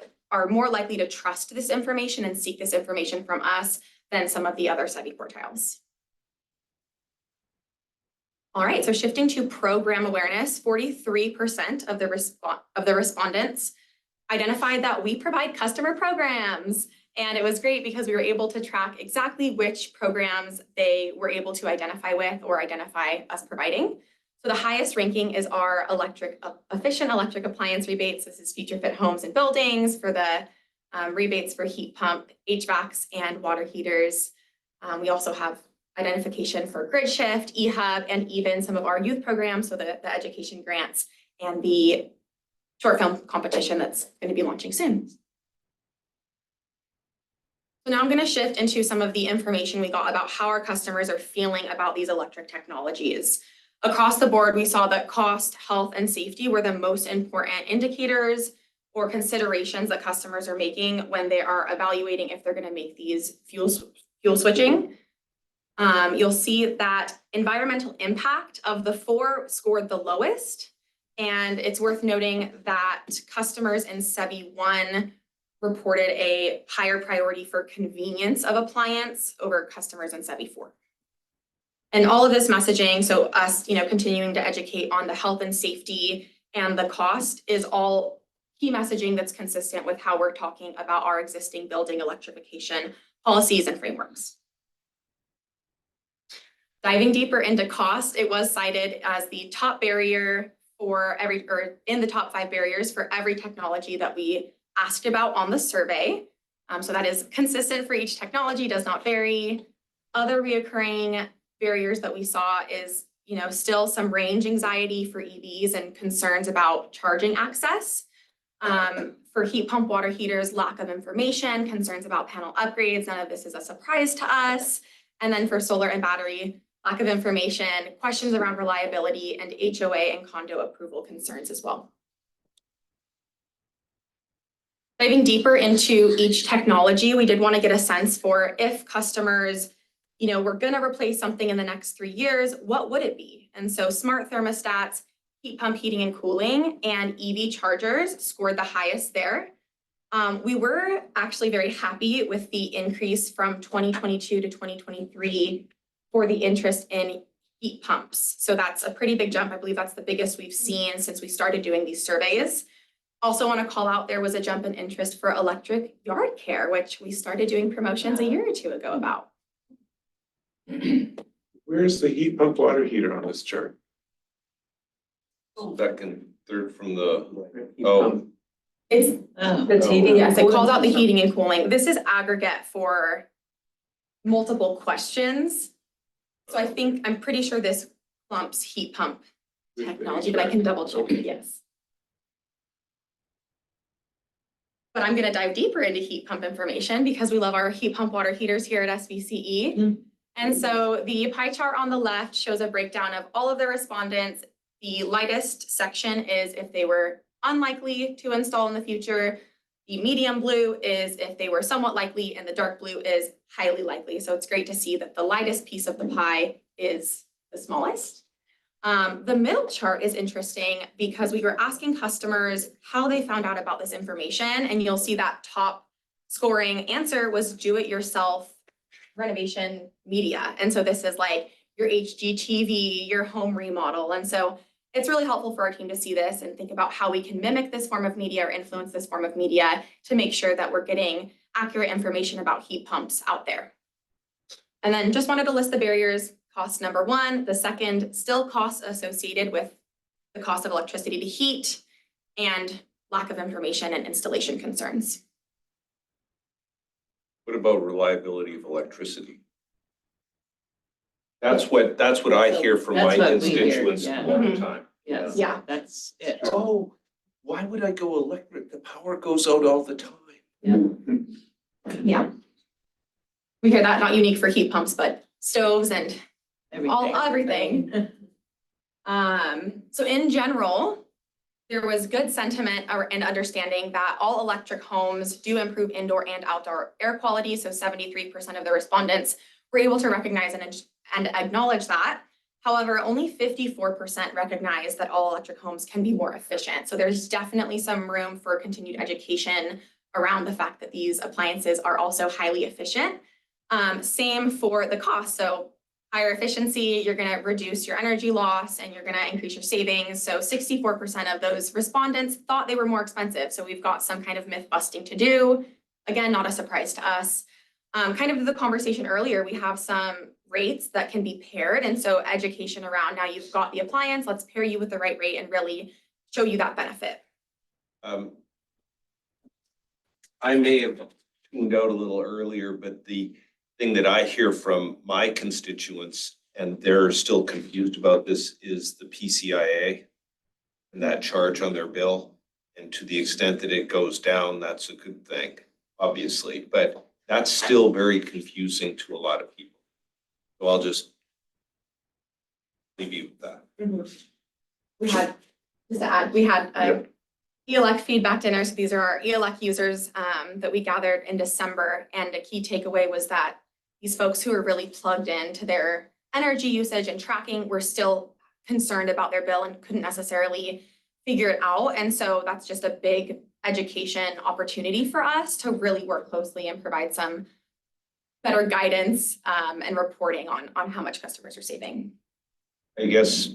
more likely to trust this information and seek this information from us than some of the other SEVI quartiles. All right, so shifting to program awareness, 43% of the respondents identified that we provide customer programs. And it was great because we were able to track exactly which programs they were able to identify with or identify us providing. So the highest ranking is our efficient electric appliance rebates. This is Future Fit Homes and Buildings for the rebates for heat pump, HVACs, and water heaters. We also have identification for Grid Shift, eHub, and even some of our youth programs, so the education grants and the short film competition that's going to be launching soon. So now I'm going to shift into some of the information we got about how our customers are feeling about these electric technologies. Across the board, we saw that cost, health, and safety were the most important indicators or considerations that customers are making when they are evaluating if they're going to make these fuel switching. You'll see that environmental impact of the 4 scored the lowest. And it's worth noting that customers in SEVI1 reported a higher priority for convenience of appliance over customers in SEVI4. And all of this messaging, so us, continuing to educate on the health and safety and the cost is all key messaging that's consistent with how we're talking about our existing building electrification policies and frameworks. Diving deeper into cost, it was cited as the top barrier in the top 5 barriers for every technology that we asked about on the survey. So that is consistent for each technology, does not vary. Other reoccurring barriers that we saw is, still some range anxiety for EVs and concerns about charging access. For heat pump water heaters, lack of information, concerns about panel upgrades, none of this is a surprise to us. And then for solar and battery, lack of information, questions around reliability, and HOA and condo approval concerns as well. Diving deeper into each technology, we did want to get a sense for if customers, were going to replace something in the next 3 years, what would it be? And so smart thermostats, heat pump heating and cooling, and EV chargers scored the highest there. We were actually very happy with the increase from 2022 to 2023 for the interest in heat pumps. So that's a pretty big jump. I believe that's the biggest we've seen since we started doing these surveys. Also want to call out, there was a jump in interest for electric yard care, which we started doing promotions a year or two ago about. Where's the heat pump water heater on this chart? Second, third from the, oh, It's, That's heating. yes, it calls out the heating and cooling. This is aggregate for multiple questions. So I'm pretty sure this clumps heat pump technology, but I can double check, yes. But I'm gonna dive deeper into heat pump information because we love our heat pump water heaters here at SVCE. And so the pie chart on the left shows a breakdown of all of the respondents. The lightest section is if they were unlikely to install in the future. The medium blue is if they were somewhat likely, and the dark blue is highly likely. So it's great to see that the lightest piece of the pie is the smallest. The middle chart is interesting because we were asking customers how they found out about this information, and you'll see that top scoring answer was do-it-yourself renovation media. And so this is like your HGTV, your home remodel. And so it's really helpful for our team to see this and think about how we can mimic this form of media or influence this form of media to make sure that we're getting accurate information about heat pumps out there. And then just wanted to list the barriers. Cost number one, the second, still costs associated with the cost of electricity to heat and lack of information and installation concerns. what about reliability of electricity? That's what I hear from my That's what we hear, constituents yeah. all the time. Yes. Yeah. That's it. Oh, why would I go electric? The power goes out all the time. Yeah. We hear that not unique for heat pumps, but stoves and everything. So in general, there was good sentiment and understanding that all electric homes do improve indoor and outdoor air quality. So 73% of the respondents were able to recognize and acknowledge that. However, only 54% recognize that all electric homes can be more efficient. So there's definitely some room for continued education around the fact that these appliances are also highly efficient. Same for the cost. So higher efficiency, you're going to reduce your energy loss and you're going to increase your savings. So 64% of those respondents thought they were more expensive. So we've got some kind of myth busting to do. Again, not a surprise to us. Kind of the conversation earlier, we have some rates that can be paired. And so education around, now you've got the appliance, let's pair you with the right rate and really show you that benefit. I may have tuned out a little earlier, but the thing that I hear from my constituents, and they're still confused about this, is the PCIA and that charge on their bill. And to the extent that it goes down, that's a good thing, obviously, but that's still very confusing to a lot of people. So I'll just leave you with that. We had, just to add, we had a ELEC feedback dinner. So these are our ELEC users that we gathered in December. And a key takeaway was that these folks who are really plugged into their energy usage and tracking were still concerned about their bill and couldn't necessarily figure it out. And so that's just a big education opportunity for us to really work closely and provide some better guidance and reporting on how much customers are saving. I guess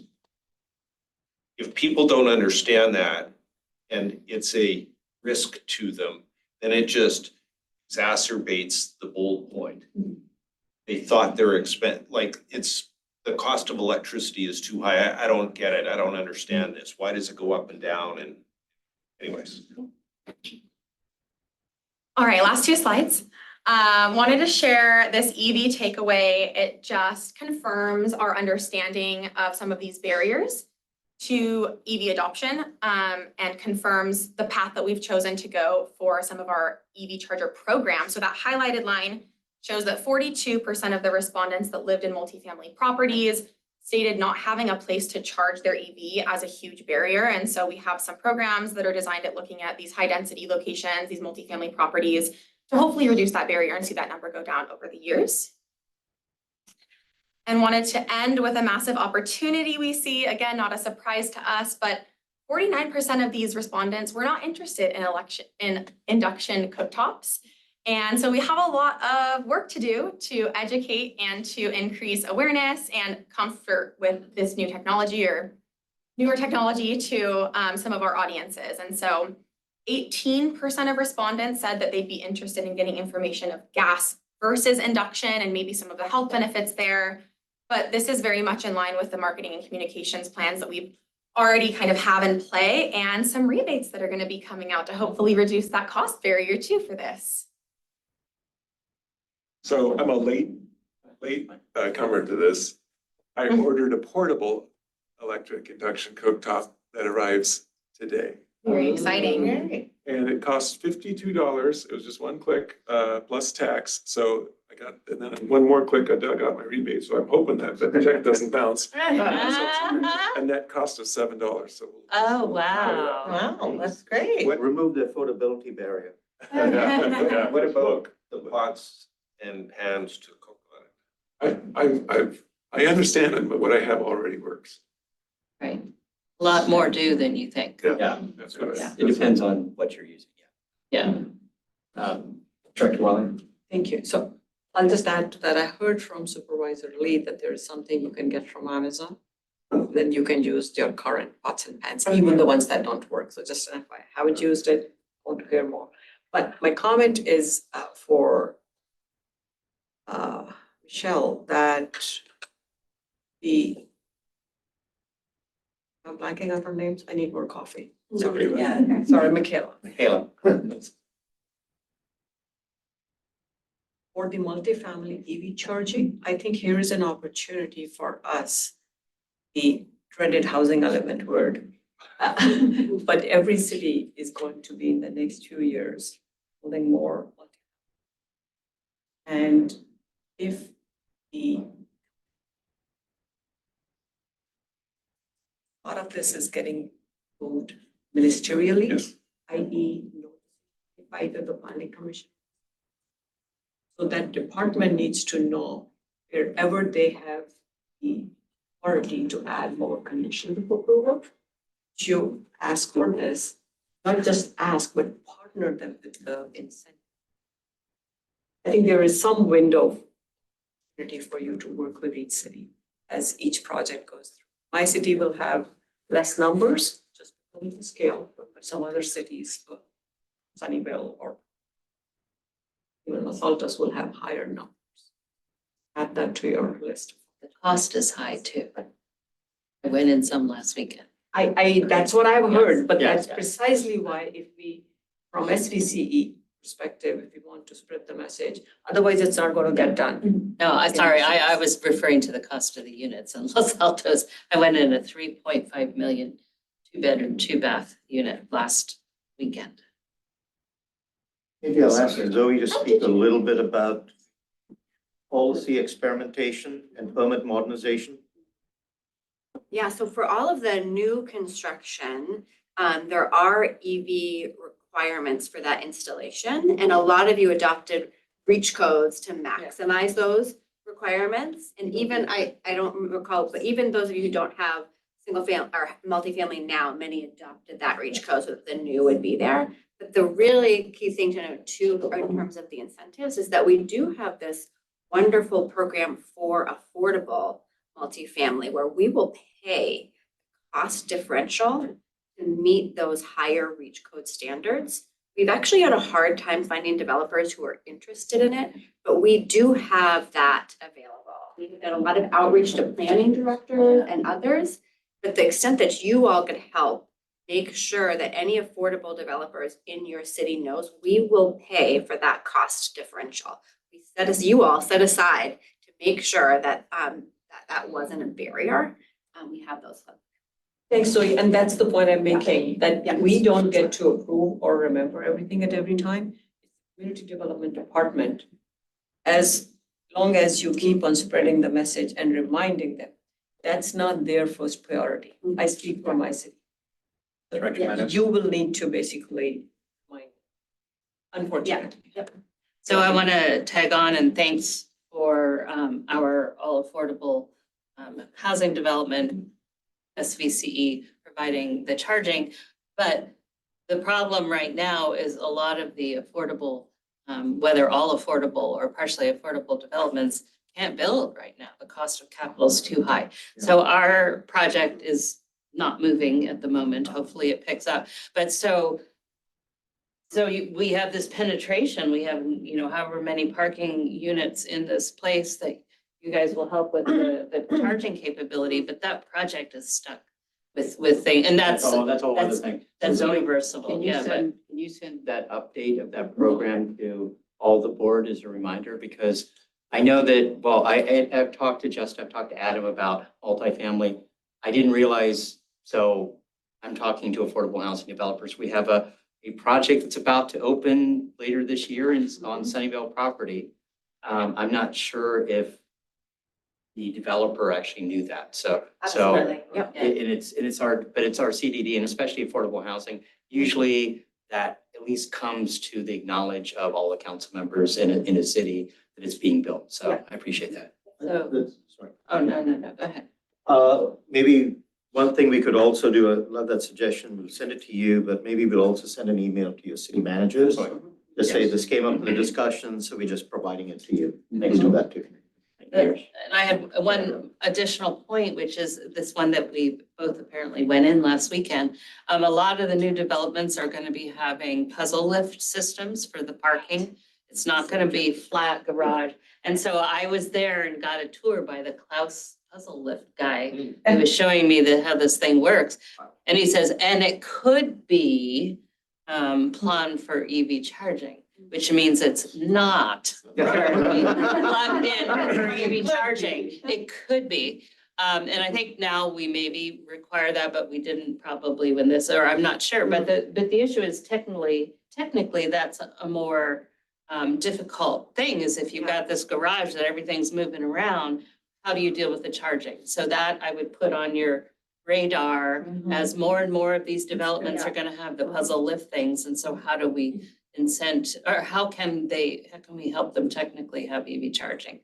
if people don't understand that and it's a risk to them, then it just exacerbates the bold point. They thought their it's the cost of electricity is too high. I don't get it. I don't understand this. Why does it go up and down? And anyways. All right, last two slides. Wanted to share this EV takeaway. It just confirms our understanding of some of these barriers. to EV adoption and confirms the path that we've chosen to go for some of our EV charger programs. So that highlighted line shows that 42% of the respondents that lived in multifamily properties stated not having a place to charge their EV as a huge barrier. And so we have some programs that are designed at looking at these high density locations, these multifamily properties, to hopefully reduce that barrier and see that number go down over the years. And wanted to end with a massive opportunity we see, again, not a surprise to us, but 49% of these respondents were not interested in induction cooktops. And so we have a lot of work to do to educate and to increase awareness and comfort with this new technology or newer technology to some of our audiences. And so 18% of respondents said that they'd be interested in getting information of gas versus induction and maybe some of the health benefits there. But this is very much in line with the marketing and communications plans that we've already kind of have in play and some rebates that are going to be coming out to hopefully reduce that cost barrier too for this. So I'm a late comer to this. I ordered a portable electric induction cooktop that arrives today. Very exciting. Great. And it costs $52. It was just one click, plus tax. So I got, and then one more click, I got my rebate. So I'm hoping that the check doesn't bounce. And that cost us $7. So. Oh, wow. Wow, that's great. Remove the affordability barrier. Yeah. What about the pots and pans to cook on it? I understand it, but what I have already works. Right. A lot more do than you think. Yeah, That's what Yeah. it depends on what you're using, Yeah. yeah. Director Wallen? Thank you. So I'll just add to that. I heard from Supervisor Lee that there is something you can get from Amazon. Then you can use your current pots and pans, even the ones that don't work. So just if I haven't used it, want to hear more. But my comment is for Michelle, that I'm blanking on her names. I need more coffee. Sorry. Yeah. Sorry, Michaela. Michaela? For the multifamily EV charging, I think here is an opportunity for us, the dreaded housing element word. But every city is going to be in the next 2 years building more. And if the part of this is getting moved ministerially, Yes. i.e. notified to the planning commission. So that department needs to know wherever they have the authority to add more conditions of approval, to ask for this, not just ask, but partner them with the incentive. I think there is some window of opportunity for you to work with each city as each project goes through. My city will have less numbers, just because of the scale, but some other cities, Sunnyvale or even Los Altos will have higher numbers. Add that to your list. The cost is high too. I went in some last weekend. That's what I've heard, but Yes, that's yes. precisely why if we, from SVCE perspective, if we want to spread the message, otherwise it's not gonna get done. No, I was referring to the cost of the units in Los Altos. I went in a 3.5 million 2-bedroom, 2-bath unit last weekend. Maybe I'll ask Zoe to speak a little bit about policy experimentation and permit modernization. Yeah, so for all of the new construction, there are EV requirements for that installation. And a lot of you adopted reach codes to maximize those requirements. And even, I don't recall, but even those of you who don't have single family or multifamily now, many adopted that reach code so that the new would be there. But the really key thing to note too, in terms of the incentives, is that we do have this wonderful program for affordable multifamily where we will pay cost differential to meet those higher reach code standards. We've actually had a hard time finding developers who are interested in it, but we do have that available. We've done a lot of outreach to planning directors and others, but the extent that you all could help make sure that any affordable developers in your city knows we will pay for that cost differential. You all set aside to make sure that that wasn't a barrier. We have those. Thanks, Zoe, and that's the point I'm making, that we don't get to approve or remember everything at every time. Community Development Department, as long as you keep on spreading the message and reminding them, that's not their first priority. I speak for my city. You will need to basically mind, unfortunately. So I want to tag on and thanks for our all affordable housing development, SVCE, providing the charging. But the problem right now is a lot of the affordable, whether all affordable or partially affordable developments can't build right now. The cost of capital is too high. So our project is not moving at the moment. Hopefully it picks up. But we have this penetration, we have, however many parking units in this place that you guys will help with the charging capability, but that project is stuck with things, and that's That's all other thing. that's Zoe, universal, Can you yeah, but. send, can you send that update of that program to all the board as a reminder? Because I know that, well, I've talked to Justin, I've talked to Adam about multifamily. I didn't realize, so I'm talking to affordable housing developers. We have a project that's about to open later this year on Sunnyvale property. I'm not sure if the developer actually knew that. So Yep. it's our CDD, and especially affordable housing. Usually that at least comes to the knowledge of all the council members in a city that it's being built. So I appreciate that. Sorry. Oh, no, go ahead. Maybe one thing we could also do, I love that suggestion, we'll send it to you, but maybe we'll also send an email to your city managers. Just say this came up in the discussion, so we're just providing it to you. Thanks to that too. And I had one additional point, which is this one that we both apparently went in last weekend. A lot of the new developments are going to be having puzzle lift systems for the parking. It's not going to be flat garage. And so I was there and got a tour by the Klaus puzzle lift guy who was showing me how this thing works. And he says, and it could be planned for EV charging, which means it's not plugged in for EV charging. It could be. And I think now we maybe require that, but we didn't probably when this, or I'm not sure. But the issue is technically that's a more difficult thing, is if you've got this garage that everything's moving around, how do you deal with the charging? So that I would put on your radar as more and more of these developments are gonna have the puzzle lift things. And so how do we how can we help them technically have EV charging?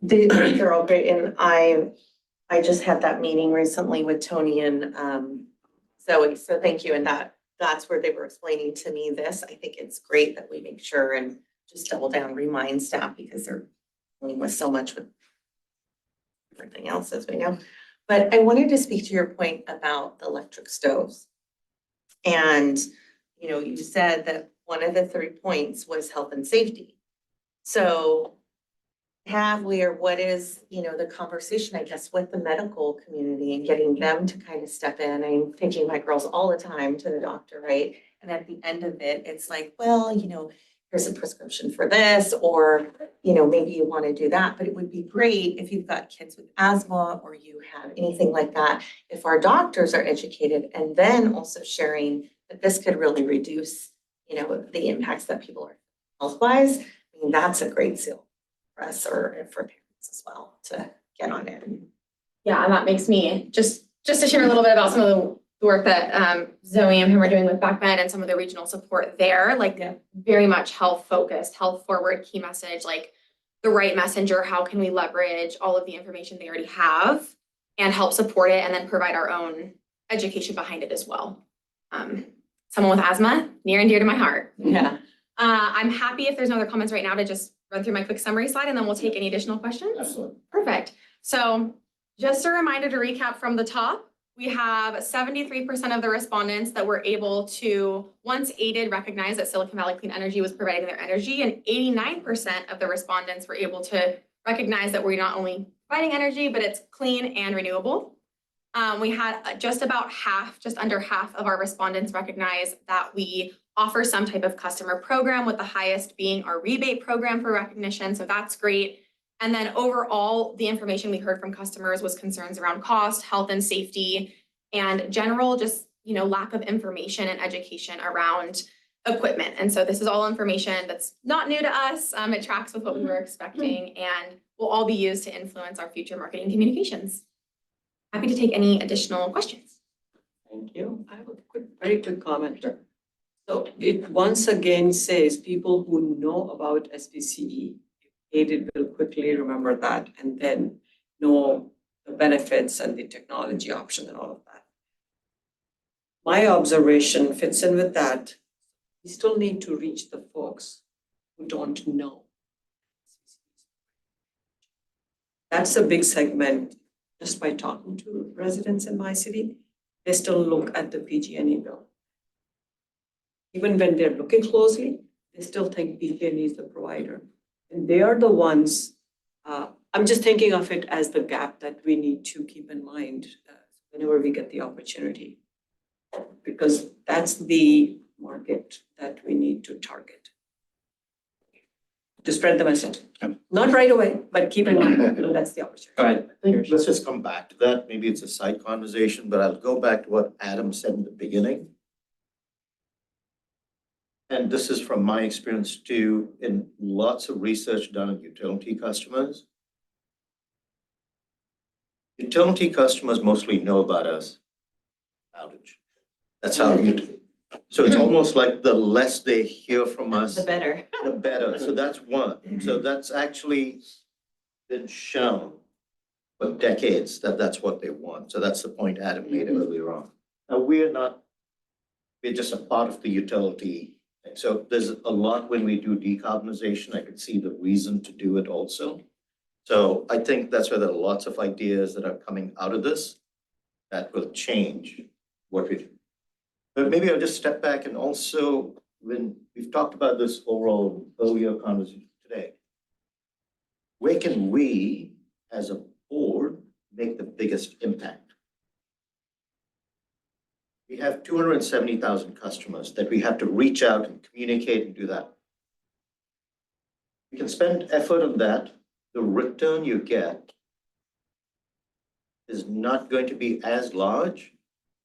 They're all great, and I just had that meeting recently with Tony and Zoe, so thank you, and that's where they were explaining to me this. I think it's great that we make sure and just double down, remind staff, because they're dealing with so much with everything else, as we know. But I wanted to speak to your point about the electric stoves. And, you said that one of the 3 points was health and safety. So what is, the conversation, I guess, with the medical community and getting them to kind of step in? I'm taking my girls all the time to the doctor, right? And at the end of it, it's like, well, here's a prescription for this, or, maybe you want to do that. But it would be great if you've got kids with asthma or you have anything like that, if our doctors are educated and then also sharing that this could really reduce, the impacts that people are health-wise. I mean, that's a great seal for us or for parents as well to get on it. Yeah, and that makes me just to share a little bit about some of the work that Zoe and him are doing with BackBend and some of the regional support there, very much health focused, health forward, key message, like the right messenger. How can we leverage all of the information they already have and help support it, and then provide our own education behind it as well. Someone with asthma, near and dear to my heart. Yeah. I'm happy if there's no other comments right now to just run through my quick summary slide, and then we'll take any additional questions. Absolutely. Perfect. So just a reminder to recap from the top, we have 73% of the respondents that were able to, once aided, recognize that Silicon Valley Clean Energy was providing their energy, and 89% of the respondents were able to recognize that we're not only providing energy, but it's clean and renewable. We had just under half of our respondents recognize that we offer some type of customer program, with the highest being our rebate program for recognition. So that's great. And then overall, the information we heard from customers was concerns around cost, health and safety, and general just, lack of information and education around equipment. And so this is all information that's not new to us. It tracks with what we were expecting and will all be used to influence our future marketing communications. Happy to take any additional questions. Thank you. I have a very quick comment. So it once again says people who know about SVCE, aided will quickly remember that and then know the benefits and the technology option and all of that. My observation fits in with that. We still need to reach the folks who don't know. That's a big segment. Just by talking to residents in my city, they still look at the PG&E bill. Even when they're looking closely, they still think PG&E is the provider. And they are the ones, I'm just thinking of it as the gap that we need to keep in mind whenever we get the opportunity. Because that's the market that we need to target. To spread the message. Not right away, but keep in mind, that's the opportunity. Go ahead. I think let's just come back to that. Maybe it's a side conversation, but I'll go back to what Adam said in the beginning. And this is from my experience too, in lots of research done on utility customers. Utility customers mostly know about us outage. That's how so it's almost like the less they hear from us, The better. the better. So that's one. So that's actually been shown for decades that that's what they want. So that's the point Adam made earlier on. Now, we're just a part of the utility. So there's a lot when we do decarbonization, I could see the reason to do it also. So I think that's where there are lots of ideas that are coming out of this that will change what we do. But maybe I'll just step back and also, when we've talked about this overall earlier conversation today, where can we as a board make the biggest impact? We have 270,000 customers that we have to reach out and communicate and do that. We can spend effort on that. The return you get is not going to be as large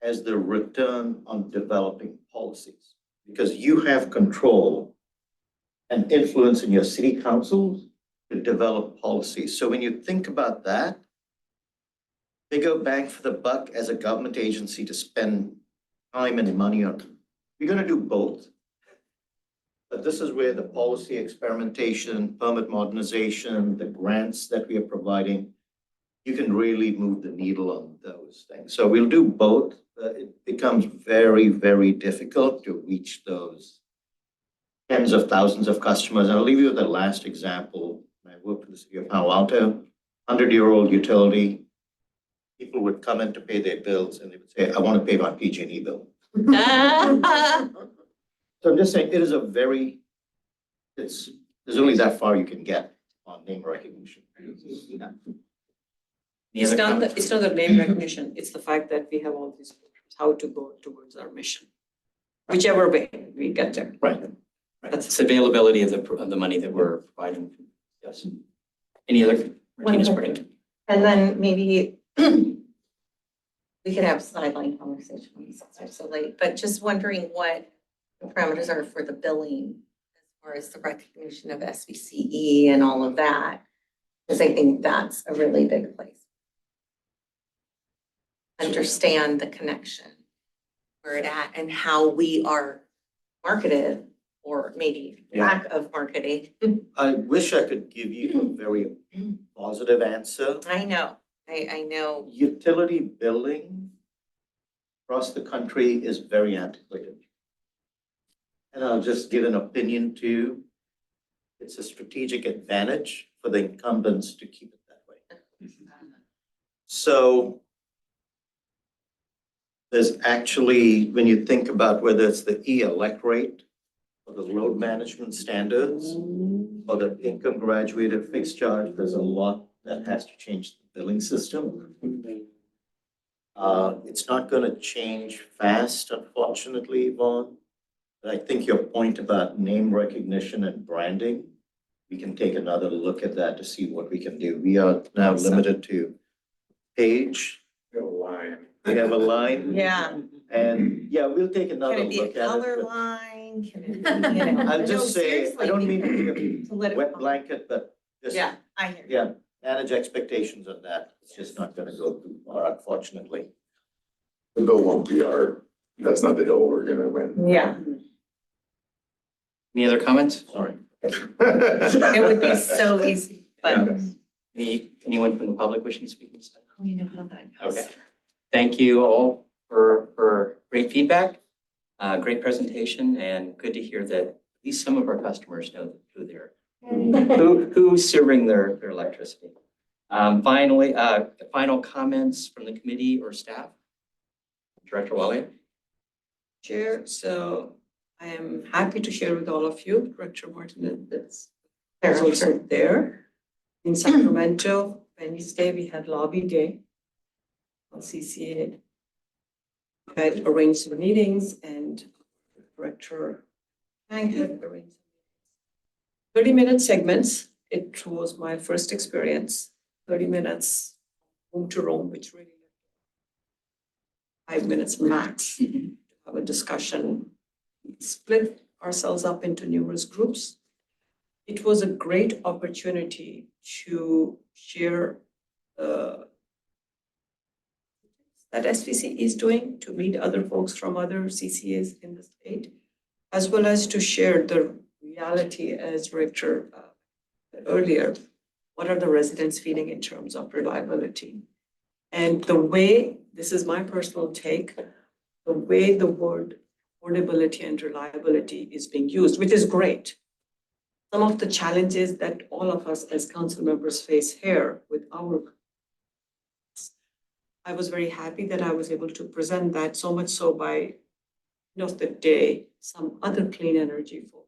as the return on developing policies, because you have control and influence in your city councils to develop policies. So when you think about that, bigger bang for the buck as a government agency to spend time and money on. We're going to do both. But this is where the policy experimentation, permit modernization, the grants that we are providing, you can really move the needle on those things. So we'll do both. It becomes very, very difficult to reach those tens of thousands of customers. And I'll leave you with the last example. I worked for the city of Palo Alto, 100-year-old utility. People would come in to pay their bills and they would say, I want to pay my PG&E bill. So I'm just saying, it is a very, there's only that far you can get on name recognition. It's not the name recognition, it's the fact that we have all these, how to go towards our mission. Whichever way we get there. Right. It's availability of the money that we're providing. Yes. Any other? Martinez Burnett? And then maybe we could have sideline conversation since it's so late, but just wondering what the parameters are for the billing as far as the recognition of SVCE and all of that. Because I think that's a really big place. Understand the connection, where it at and how we are marketed or maybe lack of marketing. I wish I could give you a very positive answer. I know. I know. Utility billing across the country is very antiquated. And I'll just give an opinion too. It's a strategic advantage for the incumbents to keep it that way. So there's actually, when you think about whether it's the e-elect rate or the load management standards or the income graduated fixed charge, there's a lot that has to change the billing system. It's not going to change fast, unfortunately, Yvonne. But I think your point about name recognition and branding we can take another look at that to see what we can do. We are now limited to page, Got a line. we have a line. Yeah. And yeah, we'll take Can another it be a look at color it. line? Can it be, you know? I'll No, just say, I seriously, don't mean to be to let a it wet fall. blanket, but just, Yeah, I hear you. yeah, manage expectations on that. It's just not gonna go too far, unfortunately. The bill won't be that's not the hill we're gonna win. Yeah, Any other comments? Sorry. it would be so easy, but Anyone from the public wishing to speak? we know how that goes. Okay. Thank you all for great feedback, great presentation, and good to hear that at least some of our customers know who's serving their electricity. Finally, final comments from the committee or staff? Director Wally? Chair, so I am happy to share with all of you, Director Martin, that's also there. In Sacramento, Wednesday, we had lobby day on CCA. Had arranged some meetings and Director Hank had arranged 30-minute segments. It was my first experience, 30 minutes room to room, which really 5 minutes max to have a discussion. We split ourselves up into numerous groups. It was a great opportunity to share that SVCE is doing, to meet other folks from other CCAs in the state, as well as to share the reality as Director said earlier, what are the residents feeling in terms of reliability? And the way, this is my personal take, the way the word affordability and reliability is being used, which is great. Some of the challenges that all of us as council members face here with our, I was very happy that I was able to present that, so much so by end of the day, some other clean energy folks.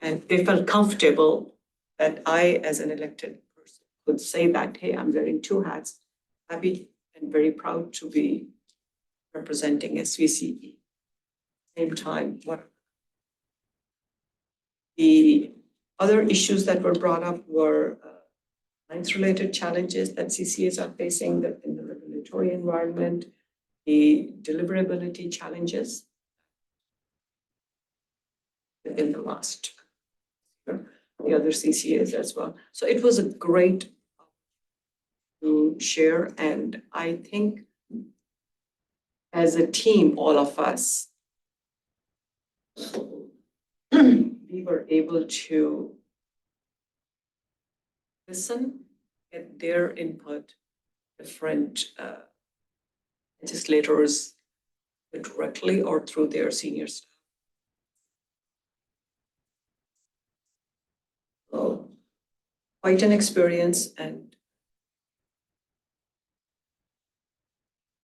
And they felt comfortable that I, as an elected person, could say that, hey, I'm wearing two hats, happy and very proud to be representing SVCE. Same time, what the other issues that were brought up were science-related challenges that CCAs are facing in the regulatory environment, the deliverability challenges in the last year, the other CCAs as well. So it was a great to share, and I think as a team, all of us, we were able to listen, get their input, different legislators directly or through their senior staff. So quite an experience, and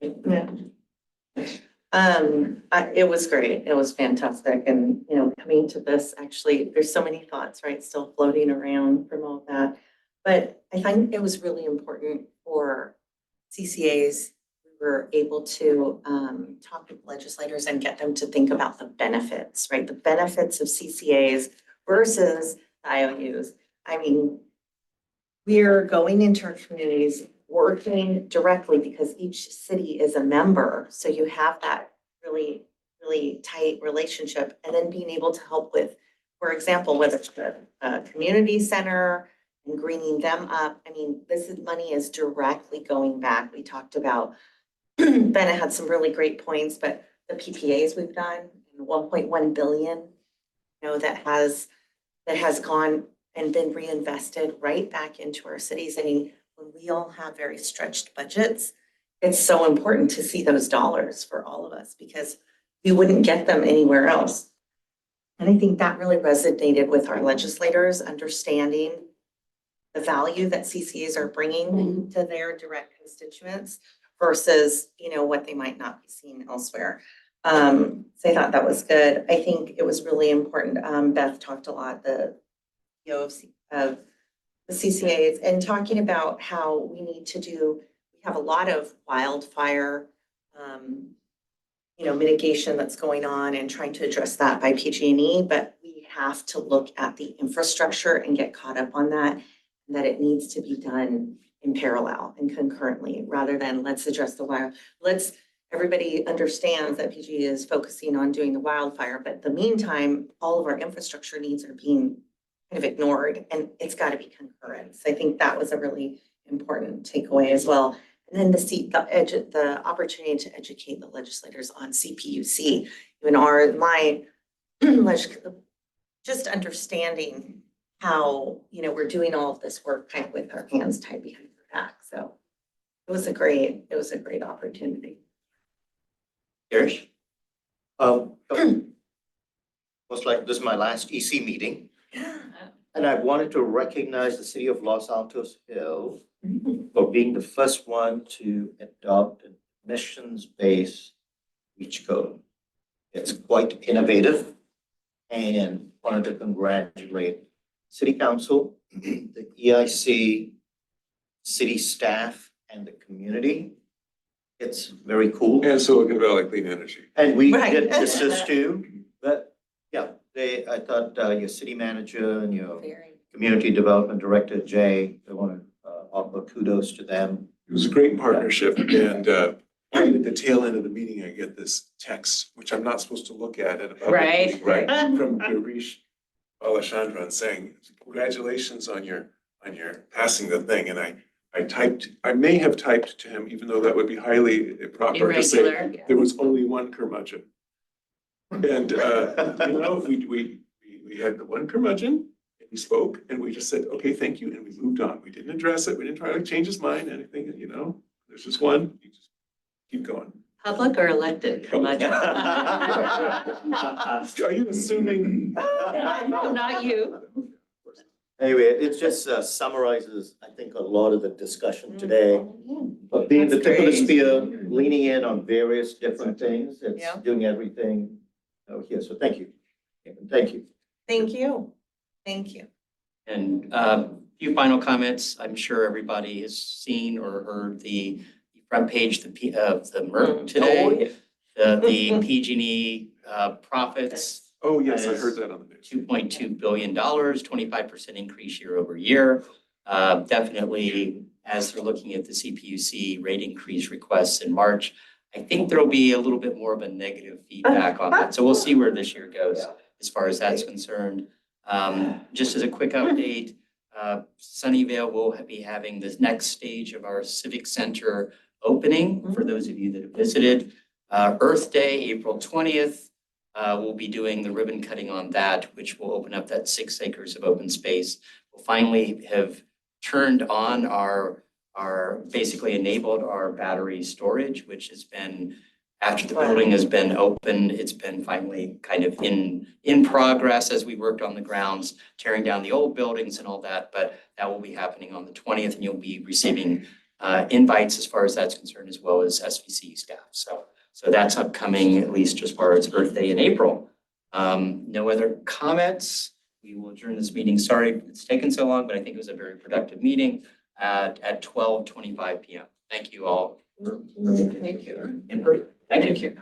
Yeah. It was great. It was fantastic. And, you know, coming to this, actually, there's so many thoughts, right, still floating around from all that. But I find it was really important for CCAs. We were able to talk with legislators and get them to think about the benefits, right? The benefits of CCAs versus the IOUs. I mean, we're going into our communities, working directly because each city is a member. So you have that really, really tight relationship, and then being able to help with, for example, whether it's the community center and greening them up. I mean, money is directly going back. We talked about, Bennett had some really great points, but the PPAs we've done, 1.1 billion, you know, that has gone and been reinvested right back into our cities. I mean, when we all have very stretched budgets, it's so important to see those dollars for all of us because we wouldn't get them anywhere else. And I think that really resonated with our legislators, understanding the value that CCAs are bringing to their direct constituents versus, you know, what they might not be seeing elsewhere. So I thought that was good. I think it was really important. Beth talked a lot, the of the CCAs, and talking about how we need to we have a lot of wildfire, you know, mitigation that's going on and trying to address that by PG&E, but we have to look at the infrastructure and get caught up on that, and that it needs to be done in parallel and concurrently, rather than let's address the wire. Everybody understands that PG is focusing on doing the wildfire, but in the meantime, all of our infrastructure needs are being kind of ignored, and it's got to be concurrent. So I think that was a really important takeaway as well. And then the opportunity to educate the legislators on CPUC, just understanding how, we're doing all of this work kind of with our hands tied behind our back. So it was a great opportunity. Garish? Most like this is my last EC meeting. And I wanted to recognize the city of Los Altos Hills for being the first one to adopt an emissions-based beach code. It's quite innovative, and wanted to congratulate City Council, the EIC, city staff, and the community. It's very cool. And Silicon Valley Clean Energy. And we Right. did assist too, but yeah, I thought your city manager and your community development director, Jay, I want to offer kudos to them. It was a great partnership, and right at the tail end of the meeting, I get this text, which I'm not supposed to look at about. Right. Right, from Garish Alessandron saying, congratulations on your passing the thing, and I may have typed to him, even though that would be highly improper to say, Irregular. there was only one curmudgeon. And, we had the one curmudgeon, and he spoke, and we just said, okay, thank you, and we moved on. We didn't address it, we didn't try to change his mind, anything, there's just one, you just keep going. Public or elected? Are you assuming? No, not you. Anyway, it just summarizes, I think, a lot of the discussion today. But being the tip of the spear, leaning in on various different things, it's Yeah. doing everything here. So thank you. Thank you. Thank you. Thank you. And a few final comments. I'm sure everybody has seen or heard the front page of the Merc today. The PG&E profits. Oh, yes, I heard that on the news. $2.2 billion, 25% increase year over year. Definitely, as they're looking at the CPUC rate increase requests in March, I think there'll be a little bit more of a negative feedback on that. So we'll see where this year goes as far as that's concerned. Just as a quick update, Sunnyvale will be having this next stage of our Civic Center opening for those of you that have visited. Earth Day, April 20th. We'll be doing the ribbon cutting on that, which will open up that 6 acres of open space. We'll finally have turned on basically enabled our battery storage, which has been, after the building has been open, it's been finally kind of in progress as we worked on the grounds, tearing down the old buildings and all that, but that will be happening on the 20th, and you'll be receiving invites as far as that's concerned, as well as SVCE staff. So that's upcoming, at least as far as Earth Day in April. No other comments. We will adjourn this meeting. Sorry it's taken so long, but I think it was a very productive meeting at 12:25 p.m. Thank you all. Thank you. Thank you.